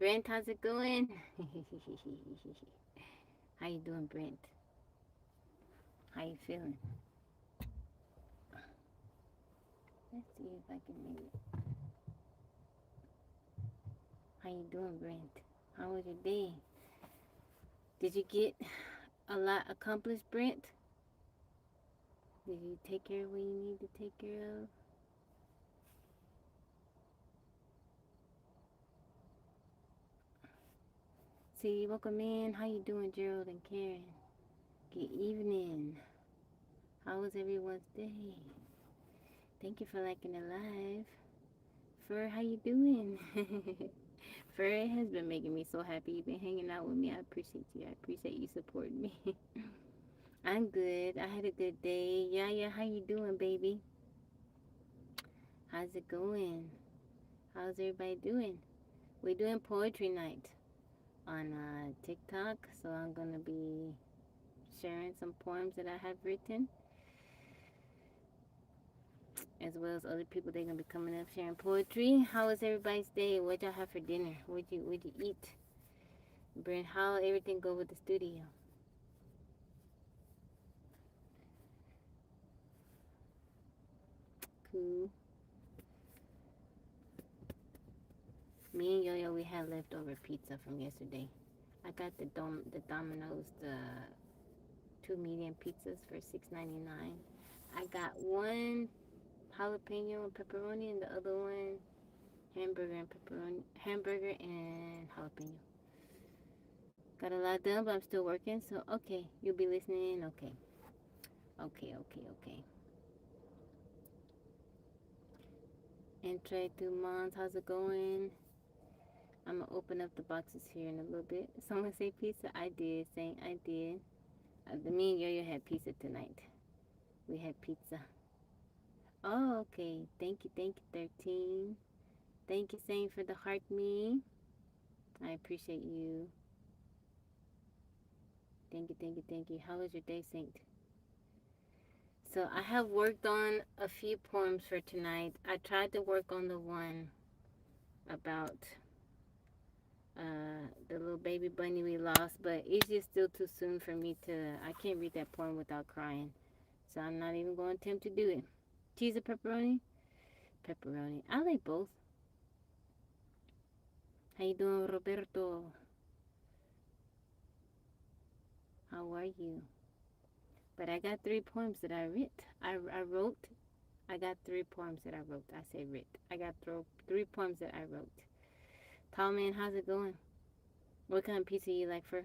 Brent, how's it going? How you doing, Brent? How you feeling? Let's see if I can maybe. How you doing, Brent? How was your day? Did you get a lot accomplished, Brent? Did you take care of what you need to take care of? See, welcome in. How you doing, Gerald and Karen? Good evening. How was everyone's day? Thank you for liking it live. Fur, how you doing? Fur has been making me so happy. You've been hanging out with me. I appreciate you. I appreciate you supporting me. I'm good. I had a good day. Yeah, how you doing, baby? How's it going? How's everybody doing? We're doing poetry night on TikTok, so I'm going to be sharing some poems that I have written, as well as other people. They're going to be coming up sharing poetry. How was everybody's day? What y'all have for dinner? What'd you eat? Brent, how everything go with the studio? Cool. Me and Yo-Yo, we had leftover pizza from yesterday. I got the Domino's, the 2 medium pizzas for $6.99. I got one jalapeno and pepperoni, and the other one hamburger and jalapeno. Got a lot done, but I'm still working. So okay, you'll be listening. Okay. Entre tu mons, how's it going? I'm gonna open up the boxes here in a little bit. Someone say pizza? I did. Saying I did. Me and Yo-Yo had pizza tonight. We had pizza. Oh, okay. Thank you, 13. Thank you, Saint, for the heart me. I appreciate you. Thank you. How was your day, Saint? So I have worked on a few poems for tonight. I tried to work on the one about the little baby bunny we lost, but it's just still too soon for me to. I can't read that poem without crying, so I'm not even going to attempt to do it. Cheese or pepperoni? Pepperoni. I like both. How you doing, Roberto? How are you? But I got 3 poems that I wrote. I wrote. I got 3 poems that I wrote. I say writ. I got 3 poems that I wrote. Tall man, how's it going? What kind of pizza you like for?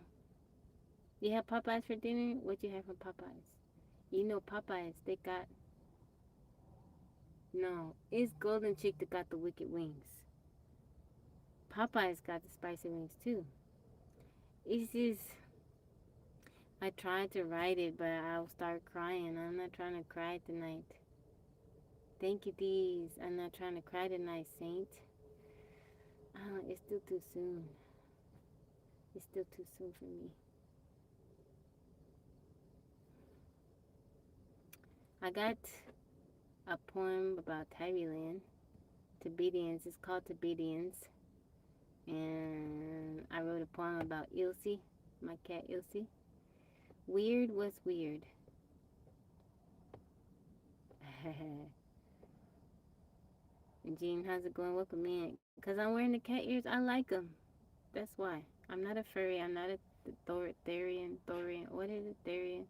You have Popeyes for dinner? What you have from Popeyes? You know Popeyes, they got... No, it's Golden Chick that got the wicked wings. Popeyes got the spicy wings too. It's just... I tried to write it, but I'll start crying. I'm not trying to cry tonight. Thank you, Deez. I'm not trying to cry tonight, Saint. It's still too soon. It's still too soon for me. I got a poem about Tibidians. Tibidians. It's called Tibidians. And I wrote a poem about Ilse, my cat Ilse. Weird was weird. Jean, how's it going? Welcome in. Because I'm wearing the cat ears, I like them. That's why. I'm not a furry. I'm not a Thorian. What is it? Thorian.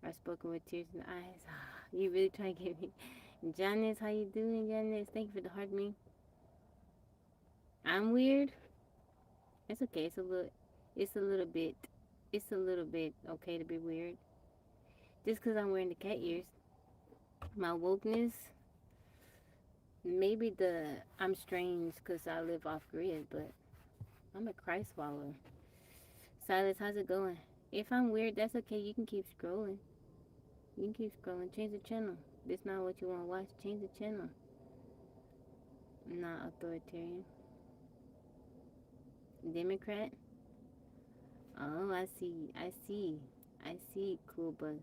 I've spoken with tears in the eyes. You really trying to get me. Janice, how you doing, Janice? Thank you for the heart me. I'm weird. It's okay. It's a little bit okay to be weird. Just because I'm wearing the cat ears. My wokeness, maybe I'm strange because I live off grid, but I'm a Christ follower. Silas, how's it going? If I'm weird, that's okay. You can keep scrolling. Change the channel. This not what you want to watch. Change the channel. I'm not authoritarian. Democrat? Oh, I see, cool buzz.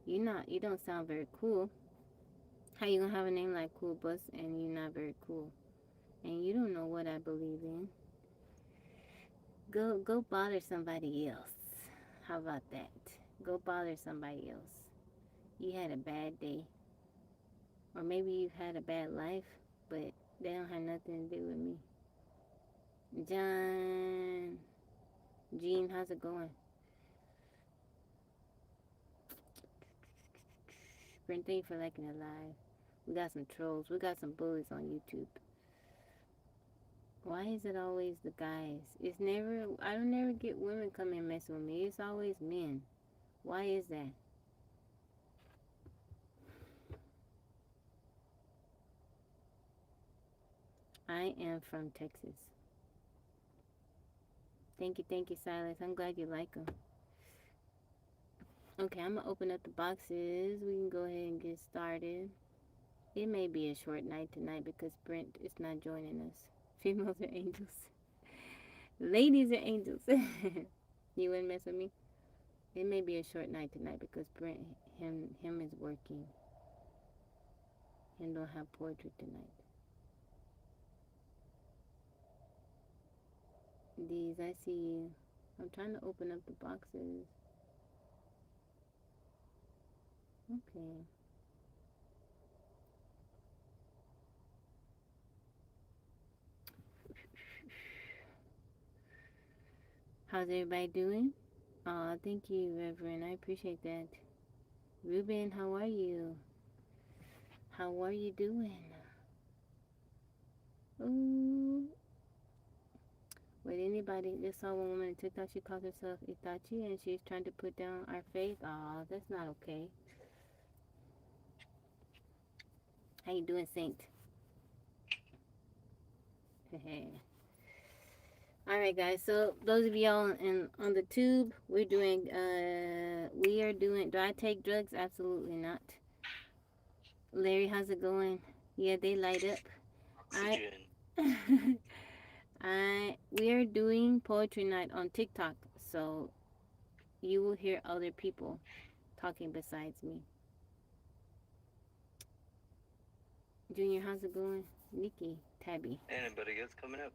You don't sound very cool. How you gonna have a name like Cool Bus and you're not very cool? And you don't know what I believe in. Go bother somebody else. How about that? Go bother somebody else. You had a bad day. Or maybe you've had a bad life, but they don't have nothing to do with me. John. Jean, how's it going? Brent, thank you for liking it live. We got some trolls. We got some bullies on YouTube. Why is it always the guys? It's never, I don't never get women come and mess with me. It's always men. Why is that? I am from Texas. Thank you, Silas. I'm glad you like them. Okay, I'm going to open up the boxes. We can go ahead and get started. It may be a short night tonight because Brent is not joining us. Females are angels. Ladies are angels. You wouldn't mess with me? It may be a short night tonight because Brent, him is working. And don't have poetry tonight. These, I see you. I'm trying to open up the boxes. Okay. How's everybody doing? Thank you, Reverend. I appreciate that. Ruben, how are you? How are you doing? Ooh. Wait, anybody just saw one woman on TikTok, she calls herself Itachi and she's trying to put down our faith? Aw, that's not okay. How you doing, Saint? Alright guys, so those of y'all on the tube, we are doing, do I take drugs? Absolutely not. Larry, how's it going? Yeah, they light up. We are doing poetry night on TikTok, so you will hear other people talking besides me. Junior, how's it going? Nikki, Tabby. Anybody else coming up?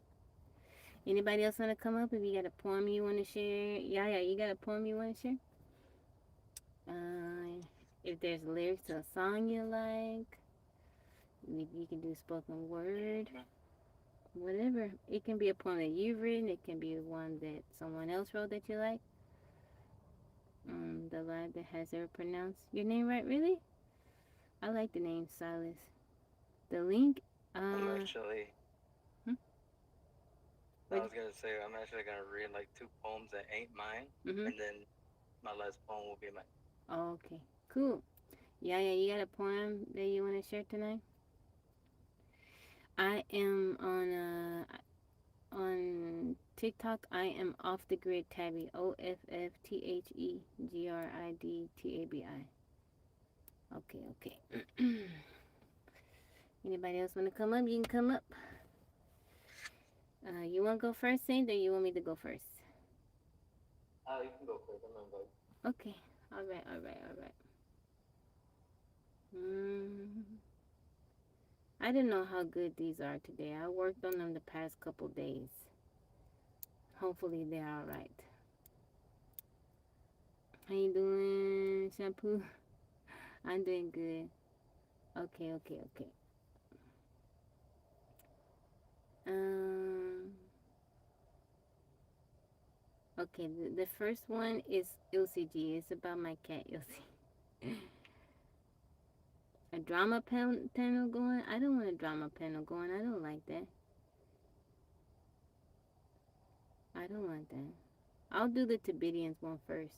Anybody else want to come up? If you got a poem you want to share? Yeah, you got a poem you want to share? If there's lyrics to a song you like, you can do spoken word. Whatever. It can be a poem that you've written. It can be one that someone else wrote that you like. The lad that has ever pronounced your name right, really? I like the name Silas. The link. I'm actually. I was gonna say I'm actually gonna read like 2 poems that ain't mine, and then my last poem will be mine. Oh, okay, cool. Yeah, you got a poem that you want to share tonight? I am on TikTok. I am OffTheGridTabi. OffTheGridTabi. Okay. Anybody else want to come up? You can come up. You want to go first, Saint, or you want me to go first? You can go first. I'm gonna go. Okay. All right. I didn't know how good these are today. I worked on them the past couple days. Hopefully they're all right. How you doing, Shampoo? I'm doing good. Okay. Okay, the first one is LCG. It's about my cat, LCG. A drama panel going? I don't want a drama panel going. I don't like that. I don't want that. I'll do the Tibidians one first.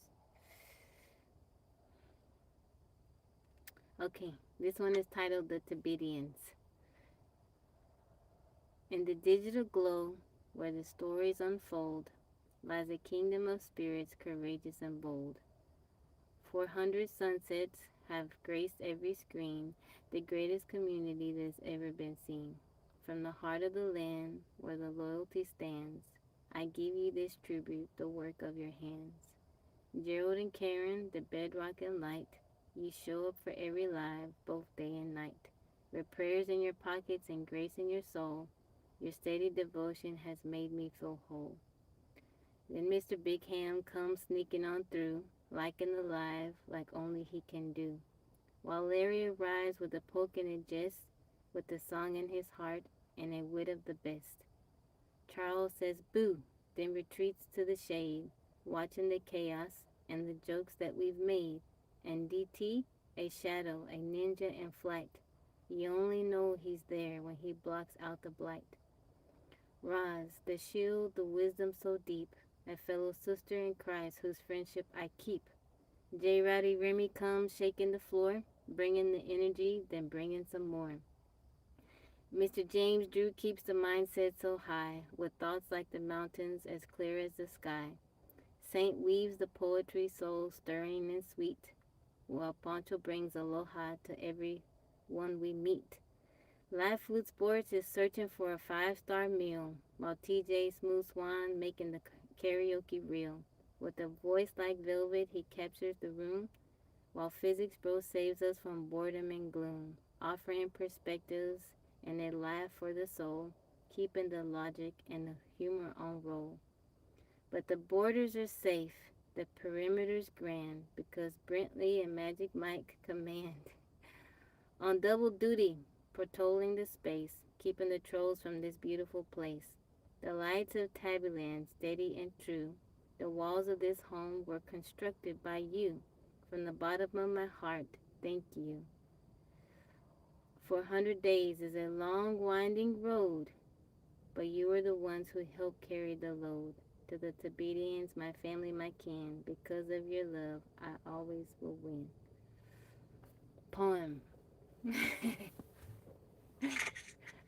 Okay, this one is titled The Tibidians. In the digital glow, where the stories unfold, lies a kingdom of spirits courageous and bold. 400 sunsets have graced every screen, the greatest community that's ever been seen. From the heart of the land, where the loyalty stands, I give you this tribute, the work of your hands. Gerald and Karen, the bedrock and light, you show up for every live, both day and night. With prayers in your pockets and grace in your soul, your steady devotion has made me feel whole. Then Mr. Big Ham comes sneaking on through, like and alive, like only he can do. While Larry arrives with a poke and a jest, with a song in his heart and a wit of the best. Charles says boo, then retreats to the shade, watching the chaos and the jokes that we've made. And DT, a shadow, a ninja in flight. You only know he's there when he blocks out the blight. Roz, the shield, the wisdom so deep, a fellow sister in Christ whose friendship I keep. J. Rowdy Remy comes shaking the floor, bringing the energy, then bringing some more. Mr. James Drew keeps the mindset so high, with thoughts like the mountains as clear as the sky. Saint weaves the poetry soul stirring and sweet, while Poncho brings aloha to every one we meet. Live Food Sports is searching for a five-star meal, while TJ Smooth Swan making the karaoke real. With a voice like velvet, he captures the room, while Physics Bro saves us from boredom and gloom, offering perspectives and a laugh for the soul, keeping the logic and the humor on roll. But the borders are safe, the perimeter's grand, because Brentley and Magic Mike command. On double duty, patrolling the space, keeping the trolls from this beautiful place. The lights of Tibidians, steady and true. The walls of this home were constructed by you. From the bottom of my heart, thank you. For 100 days is a long, winding road, but you are the ones who helped carry the load. To the Tibidians, my family, my kin, because of your love, I always will win. Poem.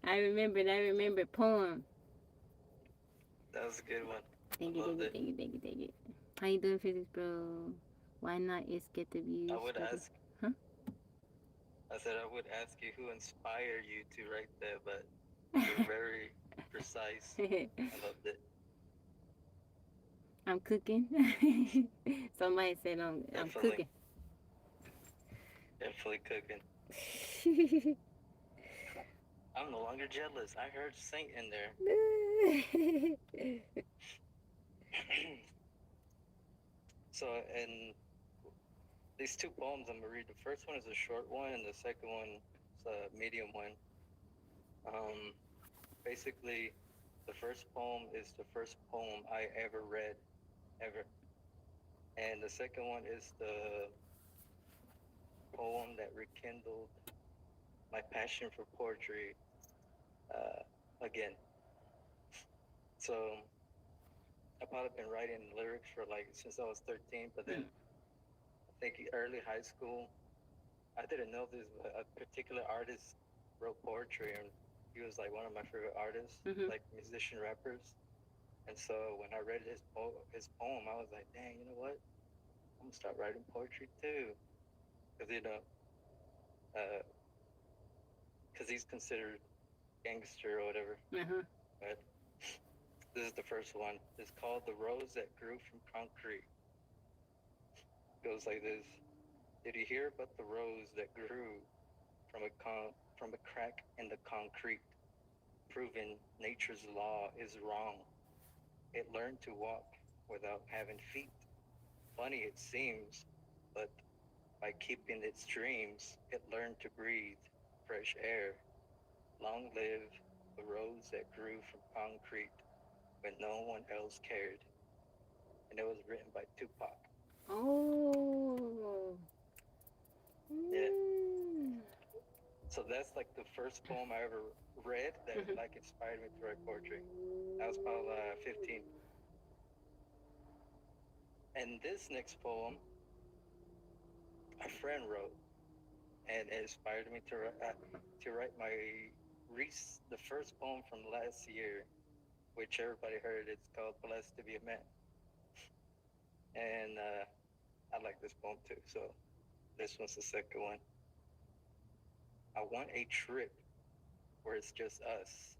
I remember. Poem. That was a good one. Thank I you, loved it. thank you. How you doing, Physics Bro? Why not? It's get the views. I would ask. Huh? I said I would ask you who inspired you to write that, but you're very precise. I loved it. I'm cooking. Somebody said I'm cooking. Definitely cooking. I'm no longer jealous. I heard Saint in there. So, and these two poems I'm gonna read. The first one is a short one, and the second one is a medium one. Basically, the first poem is the first poem I ever read, ever, and the second one is the poem that rekindled my passion for poetry again. So I've probably been writing lyrics for like since I was 13, but then I think early high school, I didn't know this a particular artist wrote poetry, and he was like one of my favorite artists, like musician rappers. And so when I read his poem, I was like, dang, you know what? I'm gonna start writing poetry too, because because he's considered gangster or whatever. But this is the first one. It's called "The Rose That Grew from Concrete." It goes like this: did you hear about the rose that grew from a crack in the concrete, proving nature's law is wrong? It learned to walk without having feet. Funny it seems, but by keeping its dreams, it learned to breathe fresh air. Long live the rose that grew from concrete when no one else cared. And it was written by Tupac. Oh. Yeah. So that's like the first poem I ever read that like inspired me to write poetry. I was probably 15. And this next poem, a friend wrote, and it inspired me to write the first poem from last year, which everybody heard. It's called "Blessed to Be a Man," and I like this poem too. So this one's the second one. I want a trip where it's just us,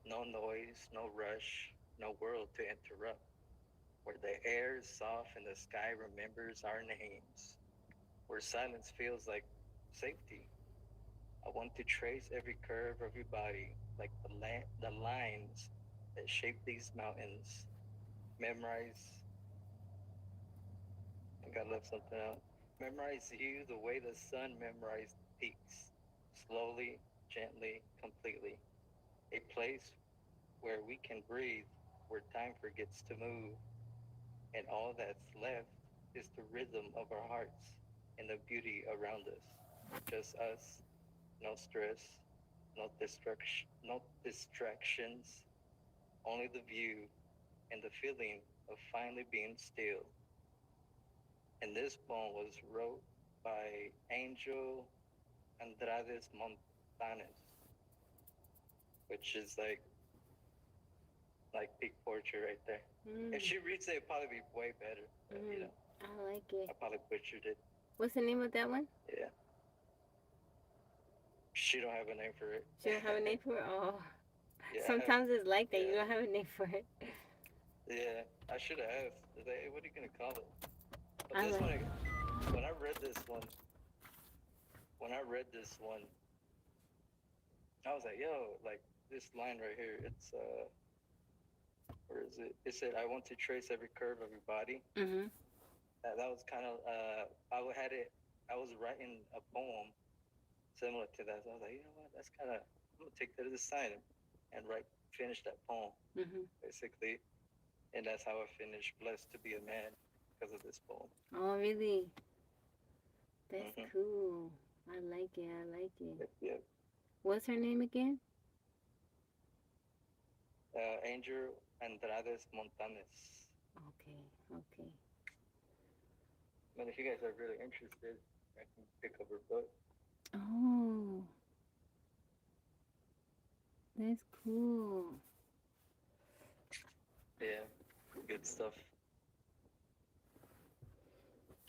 no noise, no rush, no world to interrupt, where the air is soft and the sky remembers our names, where silence feels like safety. I want to trace every curve of your body, like the lines that shape these mountains, Memorize. I think I left something out. Memorize you the way the sun memorized peaks, slowly, gently, completely. A place where we can breathe, where time forgets to move, and all that's left is the rhythm of our hearts and the beauty around us. Just us, no stress, no distractions, only the view and the feeling of finally being still. And this poem was wrote by Angel Andrades Montanes, which is peak poetry right there. If she reads it, it'd probably be way better. But, I like it. I probably butchered it. What's the name of that one? Yeah. She don't have a name for it. She don't have a name for it? Oh. Yeah, sometimes it's like that. You don't have a name for it. Yeah, I should have asked. Hey, what are you going to call it? But this one, when I read this one, I was like, yo, like this line right here, it's, where is it? It said, I want to trace every curve of your body. Mm-hmm. That was kind of, I was writing a poem similar to that. So I was like, you know what, that's kind of, I'm going to take that as a sign and finish that poem, basically. And that's how I finished Blessed to be a Man because of this poem. Oh, really? That's cool. I like it. Yeah. What's her name again? Angel Andrades Montanes. Okay. I mean, if you guys are really interested, I can pick up her book. Oh. That's cool. Yeah, good stuff.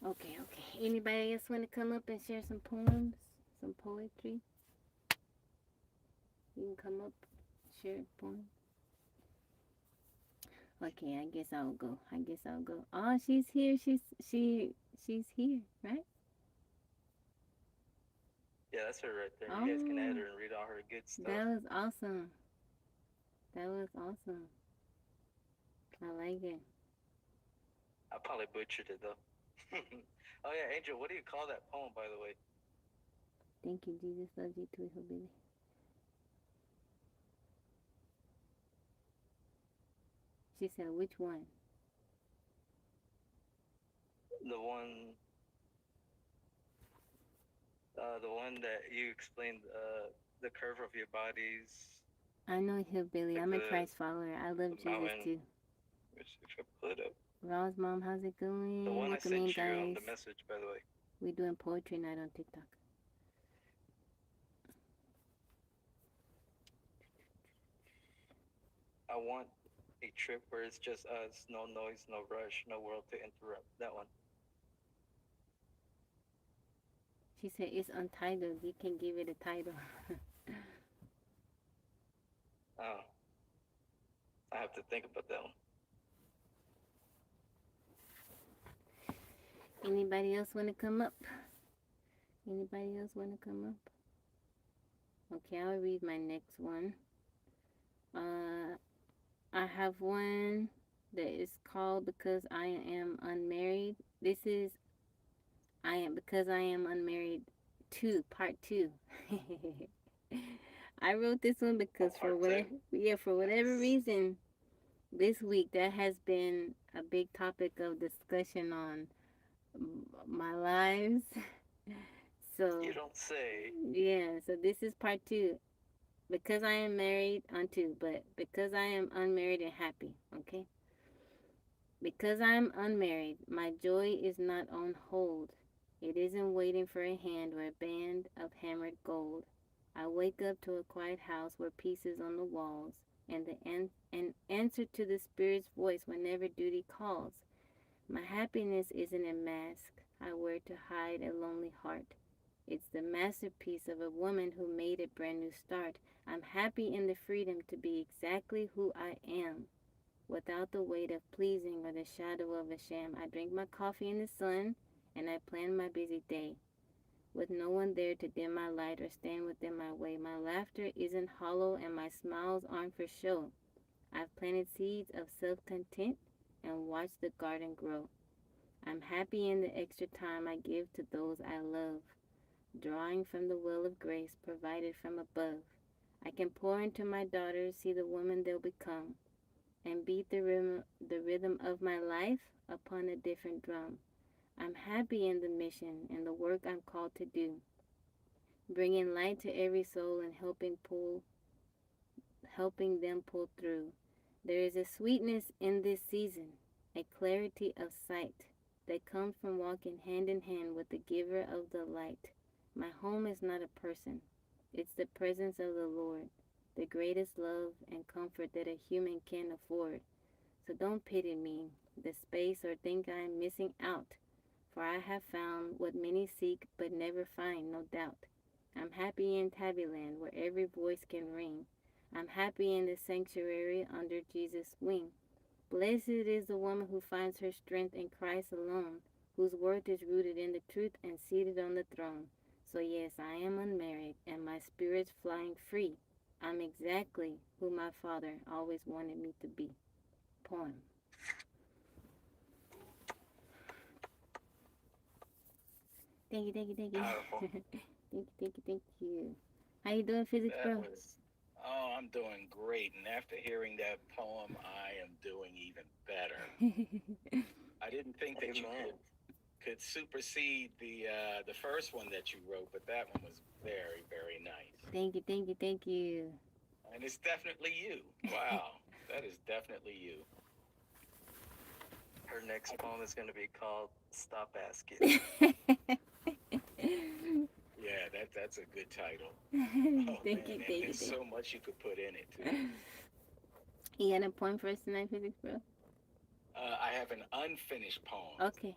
Okay. Anybody else want to come up and share some poems, some poetry? You can come up, share a poem. Okay, I guess I'll go. Oh, she's here. She's here, right? Yeah, that's her right there. You guys can add her and read all her good stuff. That was awesome. I like it. I probably butchered it though. Oh yeah, Angel, what do you call that poem, by the way? Thank you, Jesus loves you too, Billy. She said, which one? The one that you explained, the curve of your bodies. I know Hillbilly. I'm a Christ follower. I love Jesus too. Let me see if I pull it up. Roz, Mom, how's it going? The one I sent you on the message, by the way. We're doing poetry night on TikTok. I want a trip where it's just us, no noise, no rush, no world to interrupt. That one. She said it's untitled. You can give it a title. Oh. I have to think about that one. Anybody else want to come up? Okay, I'll read my next one. I have one that is called Because I Am Unmarried. This is Because I Am Unmarried 2, part 2. I wrote this one because for whatever reason, this week that has been a big topic of discussion on my lives. So you don't say. Yeah, so this is part 2. Because I am married on 2, but because I am unmarried and happy, okay? Because I am unmarried, my joy is not on hold. It isn't waiting for a hand or a band of hammered gold. I wake up to a quiet house where peace is on the walls and an answer to the Spirit's voice whenever duty calls. My happiness isn't a mask I wear to hide a lonely heart. It's the masterpiece of a woman who made a brand new start. I'm happy in the freedom to be exactly who I am, without the weight of pleasing or the shadow of a sham. I drink my coffee in the sun, and I plan my busy day, with no one there to dim my light or stand within my way. My laughter isn't hollow, and my smiles aren't for show. I've planted seeds of self-content and watch the garden grow. I'm happy in the extra time I give to those I love, drawing from the well of grace provided from above. I can pour into my daughters, see the woman they'll become, and beat the rhythm of my life upon a different drum. I'm happy in the mission and the work I'm called to do, bringing light to every soul and helping them pull through. There is a sweetness in this season, a clarity of sight that comes from walking hand in hand with the giver of the light. My home is not a person, it's the presence of the Lord, the greatest love and comfort that a human can afford. So don't pity me, the space, or think I am missing out, for I have found what many seek but never find, no doubt. I'm happy in Tabbyland, where every voice can ring. I'm happy in the sanctuary under Jesus' wing. Blessed is the woman who finds her strength in Christ alone, whose worth is rooted in the truth and seated on the throne. So yes, I am unmarried, and my spirit's flying free. I'm exactly who my father always wanted me to be. Poem. Thank you, thank you, thank you. Powerful. Thank you. How you doing, physics That bro? was, oh, I'm doing great. And after hearing that poem, I am doing even better. I didn't think that you Amen. could supersede the first one that you wrote, but that one was very, very nice. Thank you, thank you, thank you. And it's definitely you. Wow, that is definitely you. Her next poem is going to be called Stop Asking. Yeah, that's a good title. Oh Thank man, you, and thank you, there's thank so much you could put in it too. you. You got a point for us tonight, physics bro? I have an unfinished poem, Okay.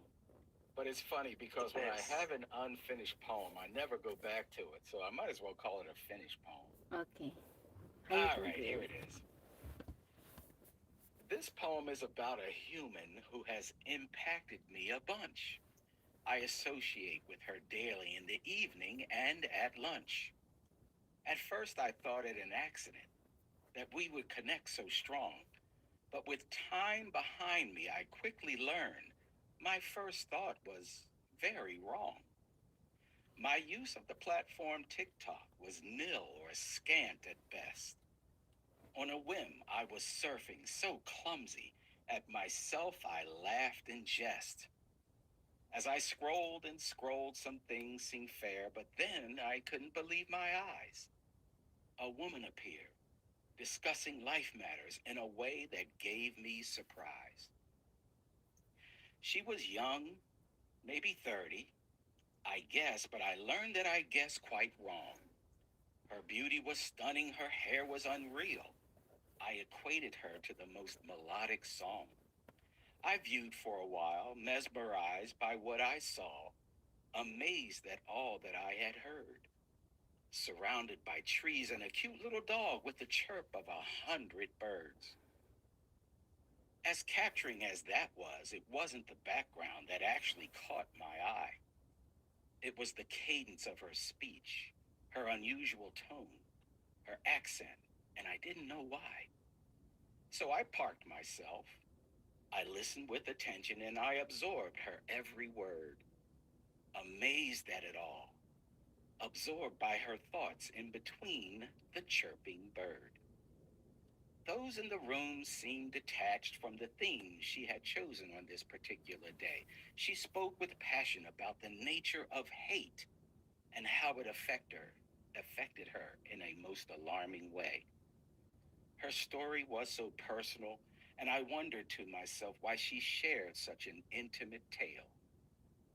but it's funny because when I Yes. have an unfinished poem, I never go back to it, so I might as well call it a finished poem. Okay. How you All doing, right, here Jerry? it is. This poem is about a human who has impacted me a bunch. I associate with her daily in the evening and at lunch. At first, I thought it an accident that we would connect so strong, but with time behind me, I quickly learned my first thought was very wrong. My use of the platform TikTok was nil or scant at best. On a whim, I was surfing so clumsy. At myself, I laughed in jest. As I scrolled and scrolled, some things seemed fair, but then I couldn't believe my eyes. A woman appeared, discussing life matters in a way that gave me surprise. She was young, maybe 30, I guess, but I learned that I guessed quite wrong. Her beauty was stunning, her hair was unreal. I equated her to the most melodic song. I viewed for a while, mesmerized by what I saw, amazed at all that I had heard. Surrounded by trees and a cute little dog with the chirp of 100 birds. As capturing as that was, it wasn't the background that actually caught my eye. It was the cadence of her speech, her unusual tone, her accent, and I didn't know why. So I parked myself. I listened with attention and I absorbed her every word, amazed at it all, absorbed by her thoughts in between the chirping bird. Those in the room seemed detached from the theme she had chosen on this particular day. She spoke with passion about the nature of hate and how it affected her in a most alarming way. Her story was so personal, and I wondered to myself why she shared such an intimate tale.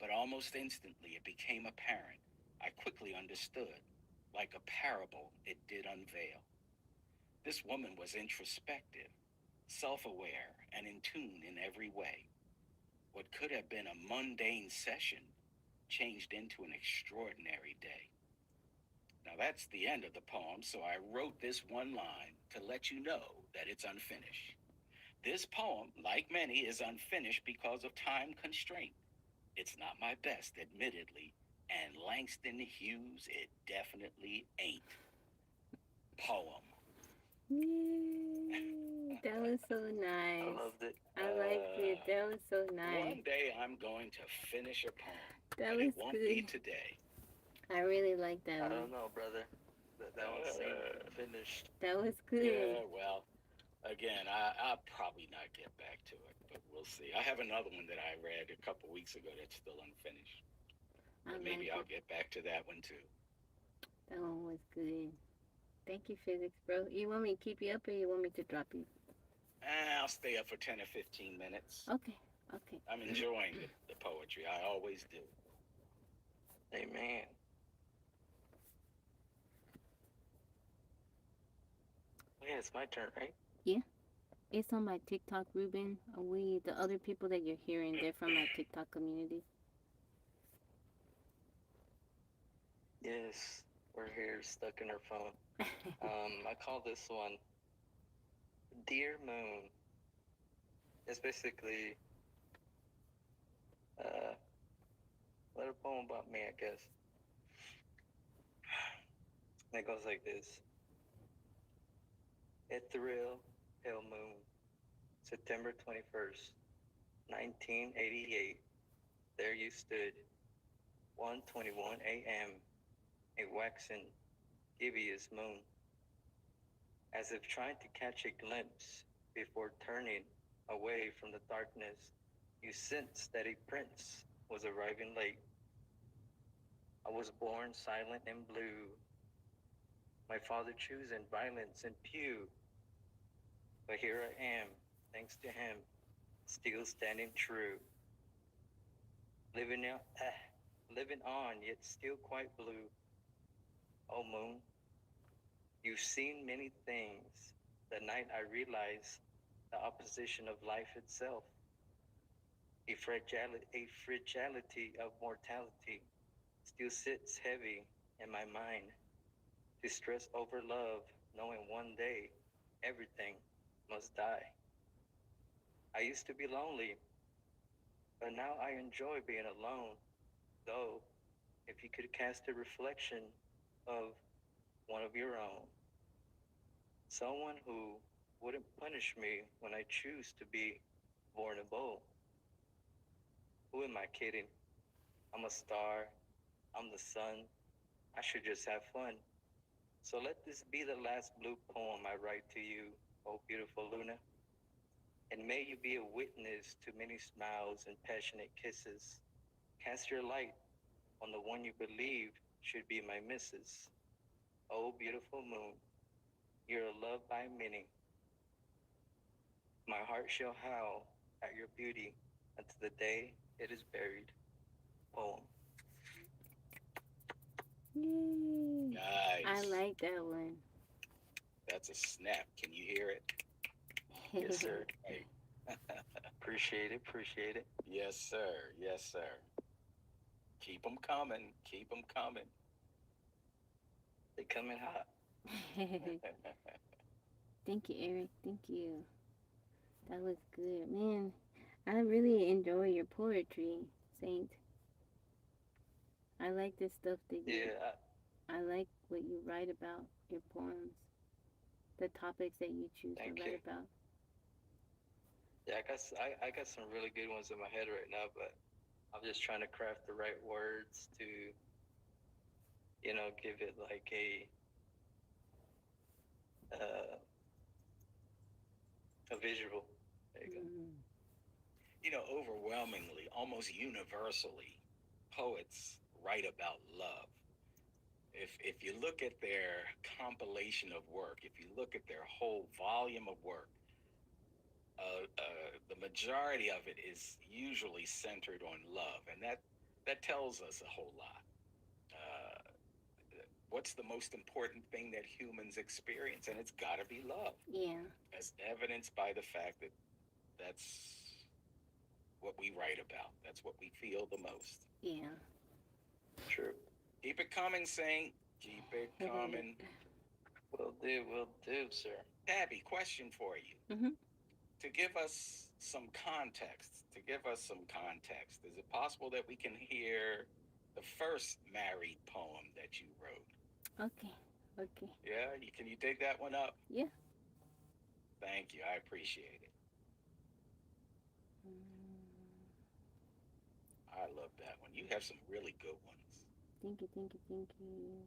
But almost instantly it became apparent. I quickly understood. Like a parable, it did unveil. This woman was introspective, self aware, and in tune in every way. What could have been a mundane session changed into an extraordinary day. Now that's the end of the poem, so I wrote this one line to let you know that it's unfinished. This poem, like many, is unfinished because of time constraint. It's not my best, admittedly, and Langston Hughes, it definitely ain't. Poem. Yay. That was so I nice. loved it. I liked it. That was so nice. One day I'm going to finish a poem, That but was it won't good. be today. I really like that I one. don't know, brother. That one seemed finished. That was good. Yeah, well, again, I'll probably not get back to it, but we'll see. I have another one that I read a couple weeks ago that's still unfinished. But maybe I'll get back to that one too. That one was good. Thank you, physics, bro. You want me to keep you up or you want me to drop you? I'll stay up for 10 or 15 minutes. Okay. I'm enjoying the poetry. I always do. Amen. Yeah, it's my turn, right? Yeah. It's on my TikTok, Ruben. The other people that you're hearing, they're from my TikTok community. Yes, we're here stuck in our phone. I call this one Dear Moon. It's basically a little poem about me, I guess. It goes like this. Ethereal pale moon, September 21st, 1988. There you stood, 1:21 a.m., a waxen, gibbous moon, as if trying to catch a glimpse before turning away from the darkness. You sensed that a prince was arriving late. I was born silent and blue, my father choosing violence and pew. But here I am, thanks to him, still standing true. Living on, yet still quite blue. Oh moon, you've seen many things. The night I realized the opposition of life itself, a fragility of mortality still sits heavy in my mind. Distress over love, knowing one day everything must die. I used to be lonely, but now I enjoy being alone. Though, if you could cast a reflection of one of your own, someone who wouldn't punish me when I choose to be vulnerable. Who am I kidding? I'm a star. I'm the sun. I should just have fun. So let this be the last blue poem I write to you, oh beautiful Luna. And may you be a witness to many smiles and passionate kisses. Cast your light on the one you believe should be my missus. Oh beautiful moon, you're loved by many. My heart shall howl at your beauty until the day it is buried. Poem. Yay. Nice. I like that one. That's a snap. Can you hear it? Yes, sir. Hey. Appreciate it. Yes, sir. Keep them coming. They coming hot. Thank you, Eric. Thank you. That was good. Man, I really enjoy your poetry, Saint. I like this stuff that you... Yeah. I like what you write about, your poems. The topics that you choose to write about. Yeah, I got some really good ones in my head right now, but I'm just trying to craft the right words to, give it like a visual. There you go. Overwhelmingly, almost universally, poets write about love. If you look at their compilation of work, if you look at their whole volume of work, the majority of it is usually centered on love, and that tells us a whole lot. What's the most important thing that humans experience? And it's got to be love. Yeah. As evidenced by the fact that that's what we write about. That's what we feel the most. Yeah. True. Keep it coming, Saint. Keep it coming. Will do, sir. Tabby, question for you. Mm-hmm. To give us some context, is it possible that we can hear the first married poem that you wrote? Okay. Yeah, can you dig that one up? Yeah. Thank you, I appreciate it. I love that one. You have some really good ones. Thank you, thank you, thank you.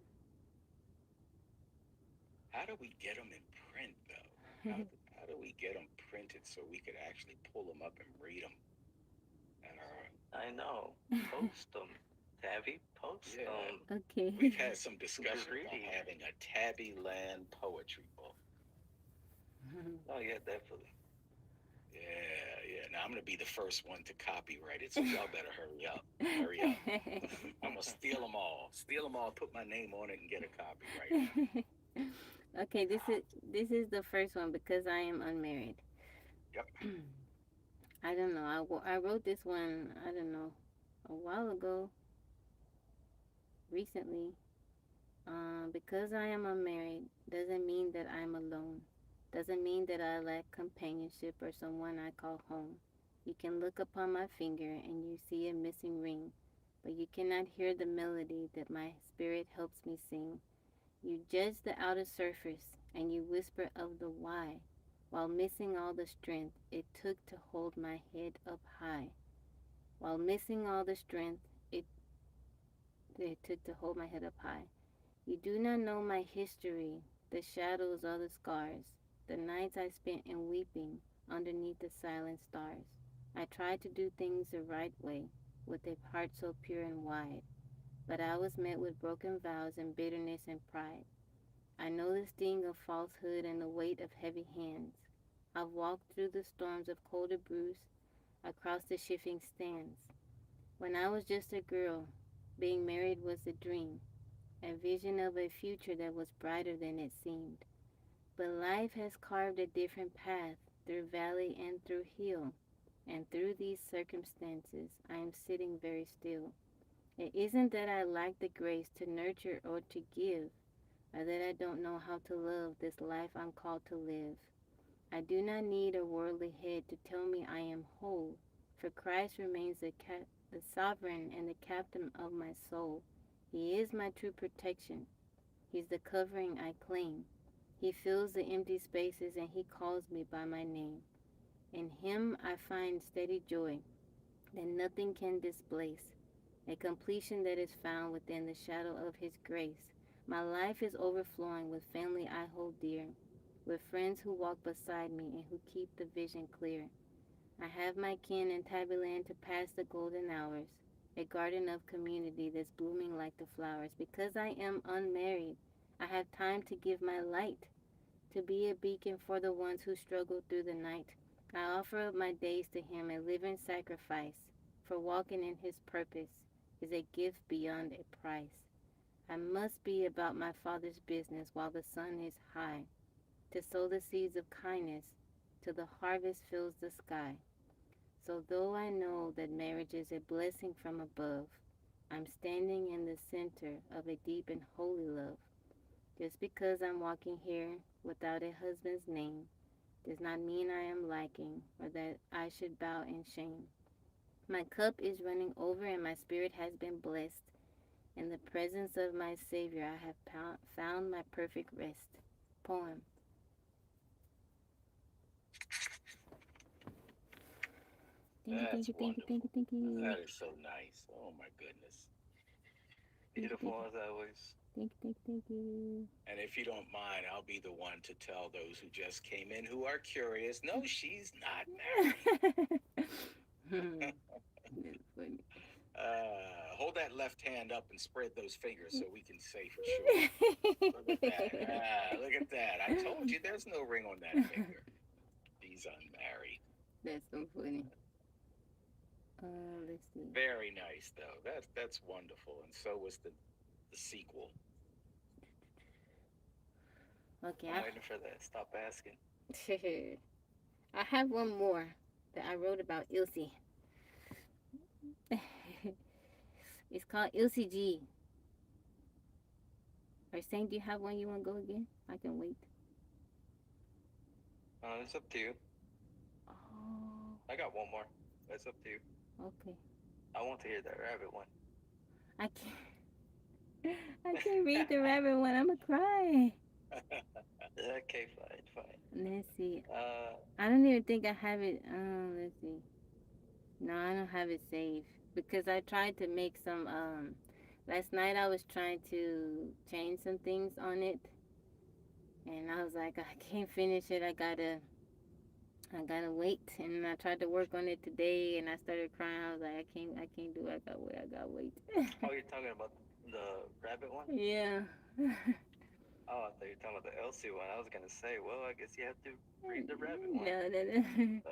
How do we get them in print, though? How do we get them printed so we could actually pull them up and read them at our... I know. Post them. Tabby, post them. Okay. We've had some discussion about having a Tabby Land poetry book. Oh, yeah, definitely. Yeah. Now, I'm going to be the first one to copyright it, so y'all better hurry up. Hurry up. I'm going to steal them all. Put my name on it, and get a copyright. Okay, this is the first one, because I am unmarried. Yep. I don't know. I wrote this one, I don't know, a while ago, recently. Because I am unmarried doesn't mean that I'm alone. Doesn't mean that I lack companionship or someone I call home. You can look upon my finger and you see a missing ring, but you cannot hear the melody that my spirit helps me sing. You judge the outer surface and you whisper of the why, while missing all the strength it took to hold my head up high. While missing all the strength it took to hold my head up high. You do not know my history, the shadows or the scars, the nights I spent in weeping underneath the silent stars. I tried to do things the right way, with a heart so pure and wide, but I was met with broken vows and bitterness and pride. I know the sting of falsehood and the weight of heavy hands. I've walked through the storms of colder brews, across the shifting sands. When I was just a girl, being married was a dream, a vision of a future that was brighter than it seemed. But life has carved a different path through valley and through hill, and through these circumstances I am sitting very still. It isn't that I lack the grace to nurture or to give, or that I don't know how to love this life I'm called to live. I do not need a worldly head to tell me I am whole, for Christ remains the sovereign and the captain of my soul. He is my true protection. He's the covering I claim. He fills the empty spaces and he calls me by my name. In him I find steady joy that nothing can displace, a completion that is found within the shadow of his grace. My life is overflowing with family I hold dear, with friends who walk beside me and who keep the vision clear. I have my kin in Tibiland to pass the golden hours, a garden of community that's blooming like the flowers. Because I am unmarried, I have time to give my light, to be a beacon for the ones who struggle through the night. I offer up my days to him, a living sacrifice, for walking in his purpose is a gift beyond a price. I must be about my Father's business while the sun is high, to sow the seeds of kindness till the harvest fills the sky. So though I know that marriage is a blessing from above, I'm standing in the center of a deep and holy love. Just because I'm walking here without a husband's name does not mean I am lacking or that I should bow in shame. My cup is running over and my spirit has been blessed. In the presence of my Savior, I have found my perfect rest. Poem. Thank you. That is so nice. Oh my goodness. Beautiful as always. Thank you. And if you don't mind, I'll be the one to tell those who just came in who are curious, no, she's not married. Hold that left hand up and spread those fingers so we can say for sure. Look at that. Look at that. I told you there's no ring on that finger. She's unmarried. That's so funny. Let's see. Very nice, though. That's wonderful. And so was the sequel. Okay. I'm waiting for that. Stop asking. I have one more that I wrote about LC. It's called LCG. Or Saint, do you have one you want to go again? I can wait. It's up to you. Oh. I got one more. It's up to you. Okay. I want to hear that rabbit one. I can't read the rabbit one. I'm gonna cry. Okay, fine. Let's see. I don't even think I have it. Let's see. No, I don't have it saved because I tried to make some. Last night I was trying to change some things on it, and I was like, I can't finish it. I gotta wait. And I tried to work on it today, and I started crying. I was like, I can't do it. I gotta wait. Oh, you're talking about the rabbit one? Yeah. Oh, I thought you were talking about the Elsie one. I was gonna say, well, I guess you have to read the rabbit one. No.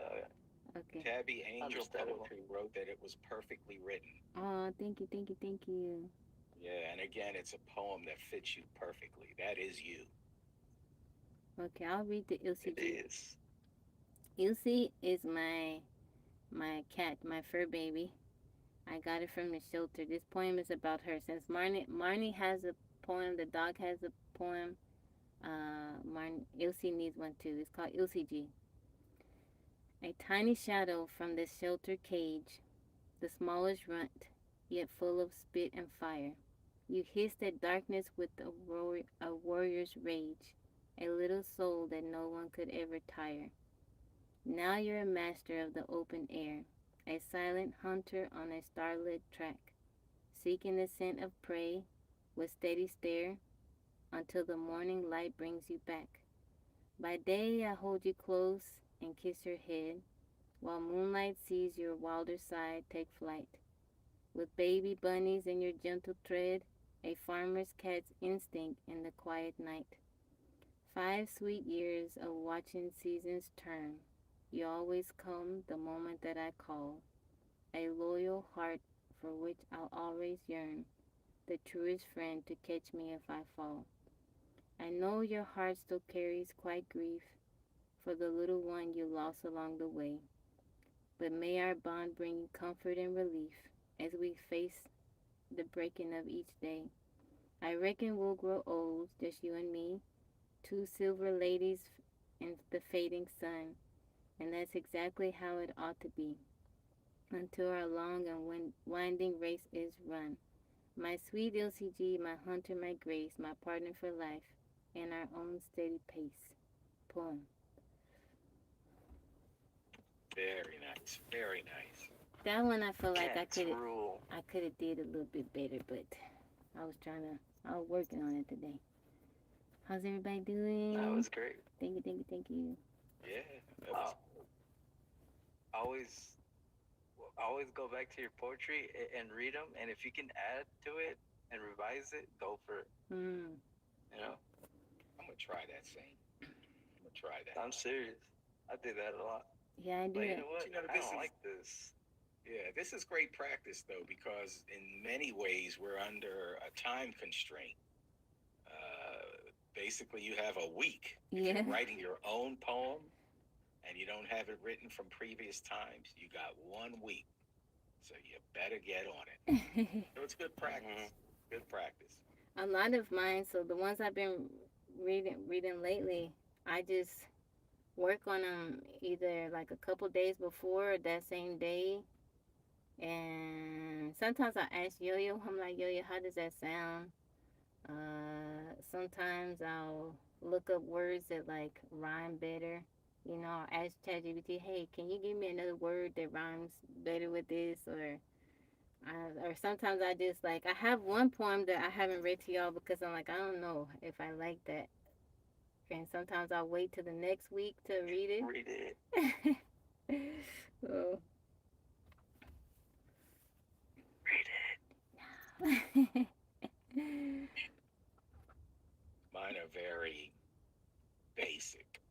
Okay. Tabby Angel Understandable. Poetry wrote that it was perfectly written. Oh, thank you. Yeah, and again, it's a poem that fits you perfectly. That is you. Okay, I'll read the LCG. It is. Ilse is my cat, my fur baby. I got it from the shelter. This poem is about her. Since Marnie has a poem, the dog has a poem. Ilse needs one too. It's called Ilse G. A tiny shadow from this shelter cage, the smallest runt, yet full of spit and fire. You hissed at darkness with a warrior's rage, a little soul that no one could ever tire. Now you're a master of the open air, a silent hunter on a starlit track, seeking the scent of prey with steady stare until the morning light brings you back. By day I hold you close and kiss your head, while moonlight sees your wilder side take flight. With baby bunnies in your gentle tread, a farmer's cat's instinct in the quiet night. 5 sweet years of watching seasons turn. You always come the moment that I call. A loyal heart for which I'll always yearn. The truest friend to catch me if I fall. I know your heart still carries quite grief for the little one you lost along the way. But may our bond bring you comfort and relief as we face the breaking of each day. I reckon we'll grow old, just you and me, two silver ladies in the fading sun, and that's exactly how it ought to be, until our long and winding race is run. My sweet LCG, my hunter, my grace, my partner for life, and our own steady pace. Poem. Very nice. Very nice. That one I feel like Cats rule. I could have did a little bit better, but I was working on it today. How's everybody doing? That was great. Thank you. Yeah. That was always go back to your poetry and read them, and if you can add to it and revise it, go for it. Mm. You know, I'm gonna try that, Saint. I'm gonna try that. I'm serious. I do that a lot. Yeah, I do. But you that. know what? You know, I don't like this. Yeah, this is great practice though, because in many ways we're under a time constraint. Basically, you have a week. If Yeah. you're writing your own poem and you don't have it written from previous times, you got 1 week. So you better get on it. So it's good practice. Mm-hmm. Good practice. A lot of mine, so the ones I've been reading lately, I just work on them either like a couple days before or that same day. And sometimes I ask Yo-Yo, I'm like, Yo-Yo, how does that sound? Sometimes I'll look up words that like rhyme better. You know, I'll ask ChatGPT, hey, can you give me another word that rhymes better with this? Or sometimes I just like, I have one poem that I haven't read to y'all because I'm like, I don't know if I like that. And sometimes I'll wait till the next week to read it. Read it. So. Read it. Mine are very basic.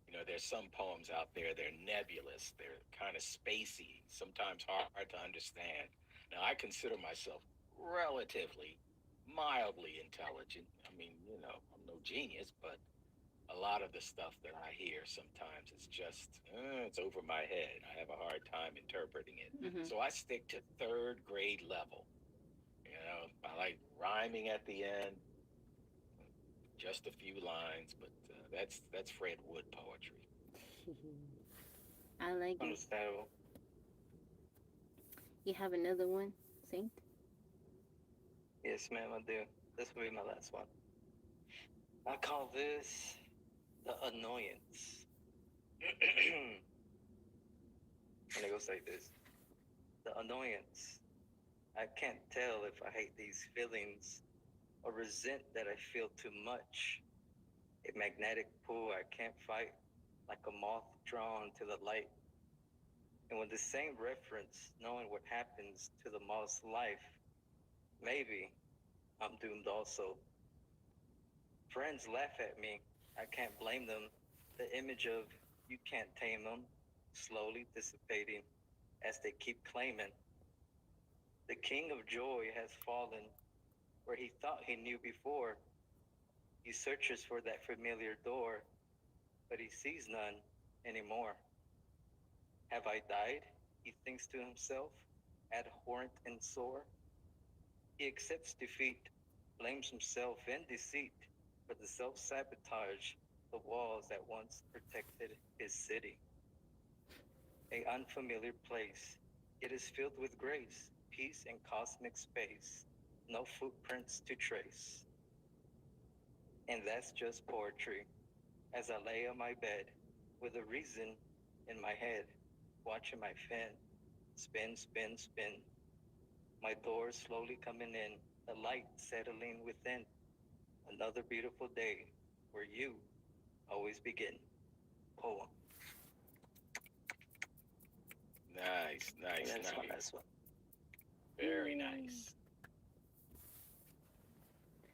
You know, there's some poems out there, they're nebulous, they're kind of spacey, sometimes hard to understand. Now, I consider myself relatively, mildly intelligent. I mean, you know, I'm no genius, but a lot of the stuff that I hear sometimes is just, it's over my head. I have a hard time interpreting it. Mm-hmm. So I stick to 3rd grade level. You know, I like rhyming at the end, just a few lines, but that's Fred Wood poetry. I like it. Understandable. You have another one, Saint? Yes, ma'am, I do. This will be my last one. I call this the Annoyance. And it goes like this. the annoyance. I can't tell if I hate these feelings or resent that I feel too much. A magnetic pull I can't fight, like a moth drawn to the light. And with the same reference, knowing what happens to the moth's life, maybe I'm doomed also. Friends laugh at me. I can't blame them. The image of you can't tame them, slowly dissipating as they keep claiming. The king of joy has fallen where he thought he knew before. He searches for that familiar door, but he sees none anymore. Have I died? He thinks to himself, abhorrent and sore. He accepts defeat, blames himself in deceit for the self sabotage, the walls that once protected his city. A unfamiliar place, it is filled with grace, peace, and cosmic space. No footprints to trace. And that's just poetry. As I lay on my bed, with a reason in my head, watching my fan spin, spin, spin. My doors slowly coming in, the light settling within. Another beautiful day where you always begin. Poem. Nice, nice, That's nice. one. That's one. Very nice.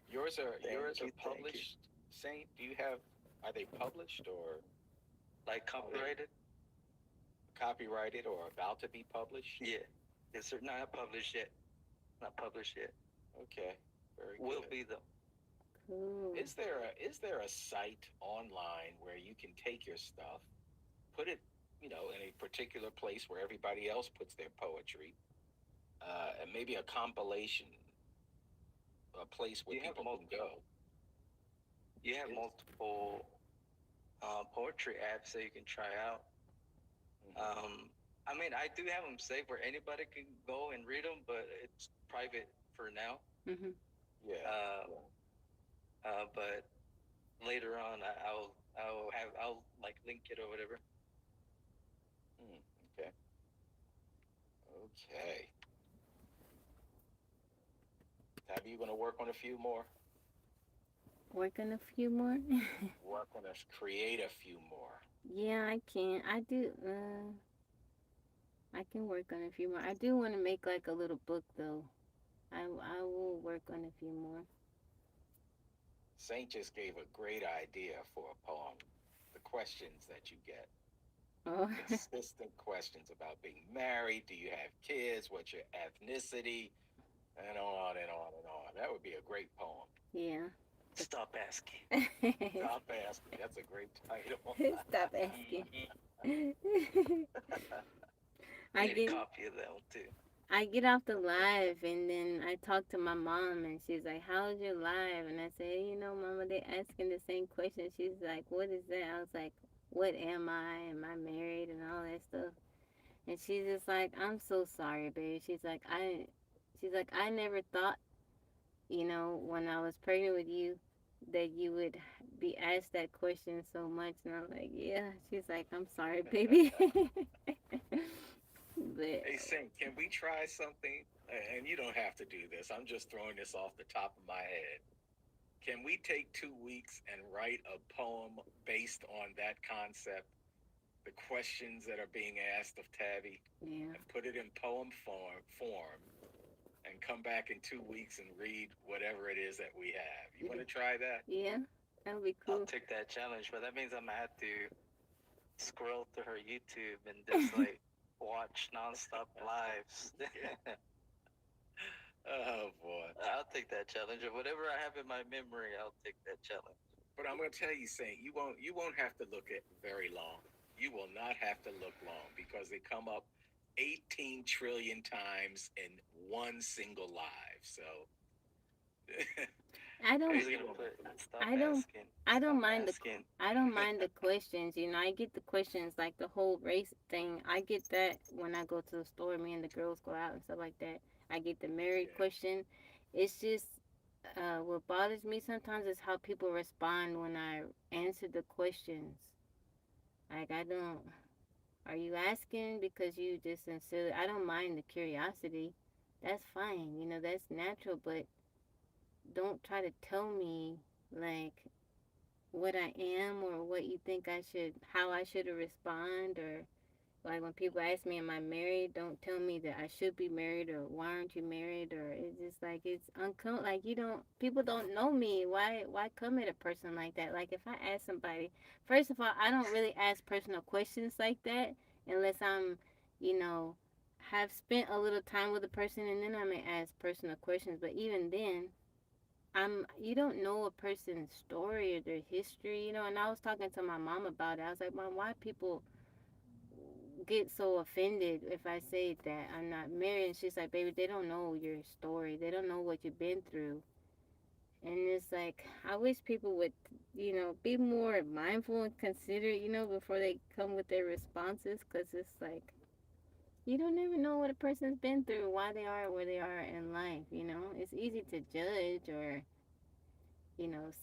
Yours are Thank you. published, Saint? Do you have? Are they published or Like copyrighted? copyrighted or about to be published? Yeah. Yes, sir. Not published yet. Not published yet. Okay, very good. Will be though. Cool. Is there a site online where you can take your stuff, put it, in a particular place where everybody else puts their poetry, and maybe a compilation, a place where people can go? You have multiple poetry apps that you can try out. I mean, I do have them saved where anybody can go and read them, but it's private for now. Mm-hmm. Yeah. But later on, I'll like link it or whatever. Okay. Okay. Tabby, you gonna work on a few more? Work on a few more? Work on us, create a few more. Yeah, I can. I do. I can work on a few more. I do want to make like a little book though. I will work on a few more. Saint just gave a great idea for a poem. The questions that you get. Oh. Consistent questions about being married. Do you have kids? What's your ethnicity? And on and on and on. That would be a great poem. Yeah. Stop asking. Stop asking. That's a great title. Stop asking. I need a copy of that one too. I get off the live and then I talk to my mom and she's like, "How's your live?" And I say, Mama, they asking the same question. She's like, "What is that?" I was like, "What am I? Am I married?" and all that stuff. And she's just like, "I'm so sorry, babe." She's like, I never thought, when I was pregnant with you, that you would be asked that question so much. And I'm like, yeah. She's like, "I'm sorry, baby." But Hey, Saint, can we try something? And you don't have to do this. I'm just throwing this off the top of my head. Can we take 2 weeks and write a poem based on that concept, the questions that are being asked of Tabby, yeah, and put it in poem form, and come back in 2 weeks and read whatever it is that we have? You want to try that? yeah, that would be cool. I'll take that challenge, but that means I'm gonna have to scroll through her YouTube and just like watch nonstop lives. Oh boy! I'll take that challenge. Or whatever I have in my memory, I'll take that challenge. But I'm going to tell you, Saint, you won't have to look at very long. You will not have to look long because they come up 18 trillion times in one single live. So I don't mind the questions. I get the questions like the whole race thing. I get that when I go to the store. Me and the girls go out and stuff like that. I get the married question. It's just what bothers me sometimes is how people respond when I answer the questions. Like I don't. Are you asking because you just sincerely? I don't mind the curiosity. That's fine. That's natural. But don't try to tell me like what I am or what you think how I should respond, or like when people ask me, am I married? Don't tell me that I should be married or why aren't you married? Or it's just like it's like people don't know me. Why come at a person like that? Like if I ask somebody, first of all, I don't really ask personal questions like that unless I'm, you know, have spent a little time with a person, and then I may ask personal questions. But even then, you don't know a person's story or their history, and I was talking to my mom about it. I was like, Mom, why people get so offended if I say that I'm not married? And she's like, baby, they don't know your story. They don't know what you've been through. And it's like, I wish people would, be more mindful and considerate, before they come with their responses. Because it's like, you don't ever know what a person's been through, why they are where they are in life. It's easy to judge or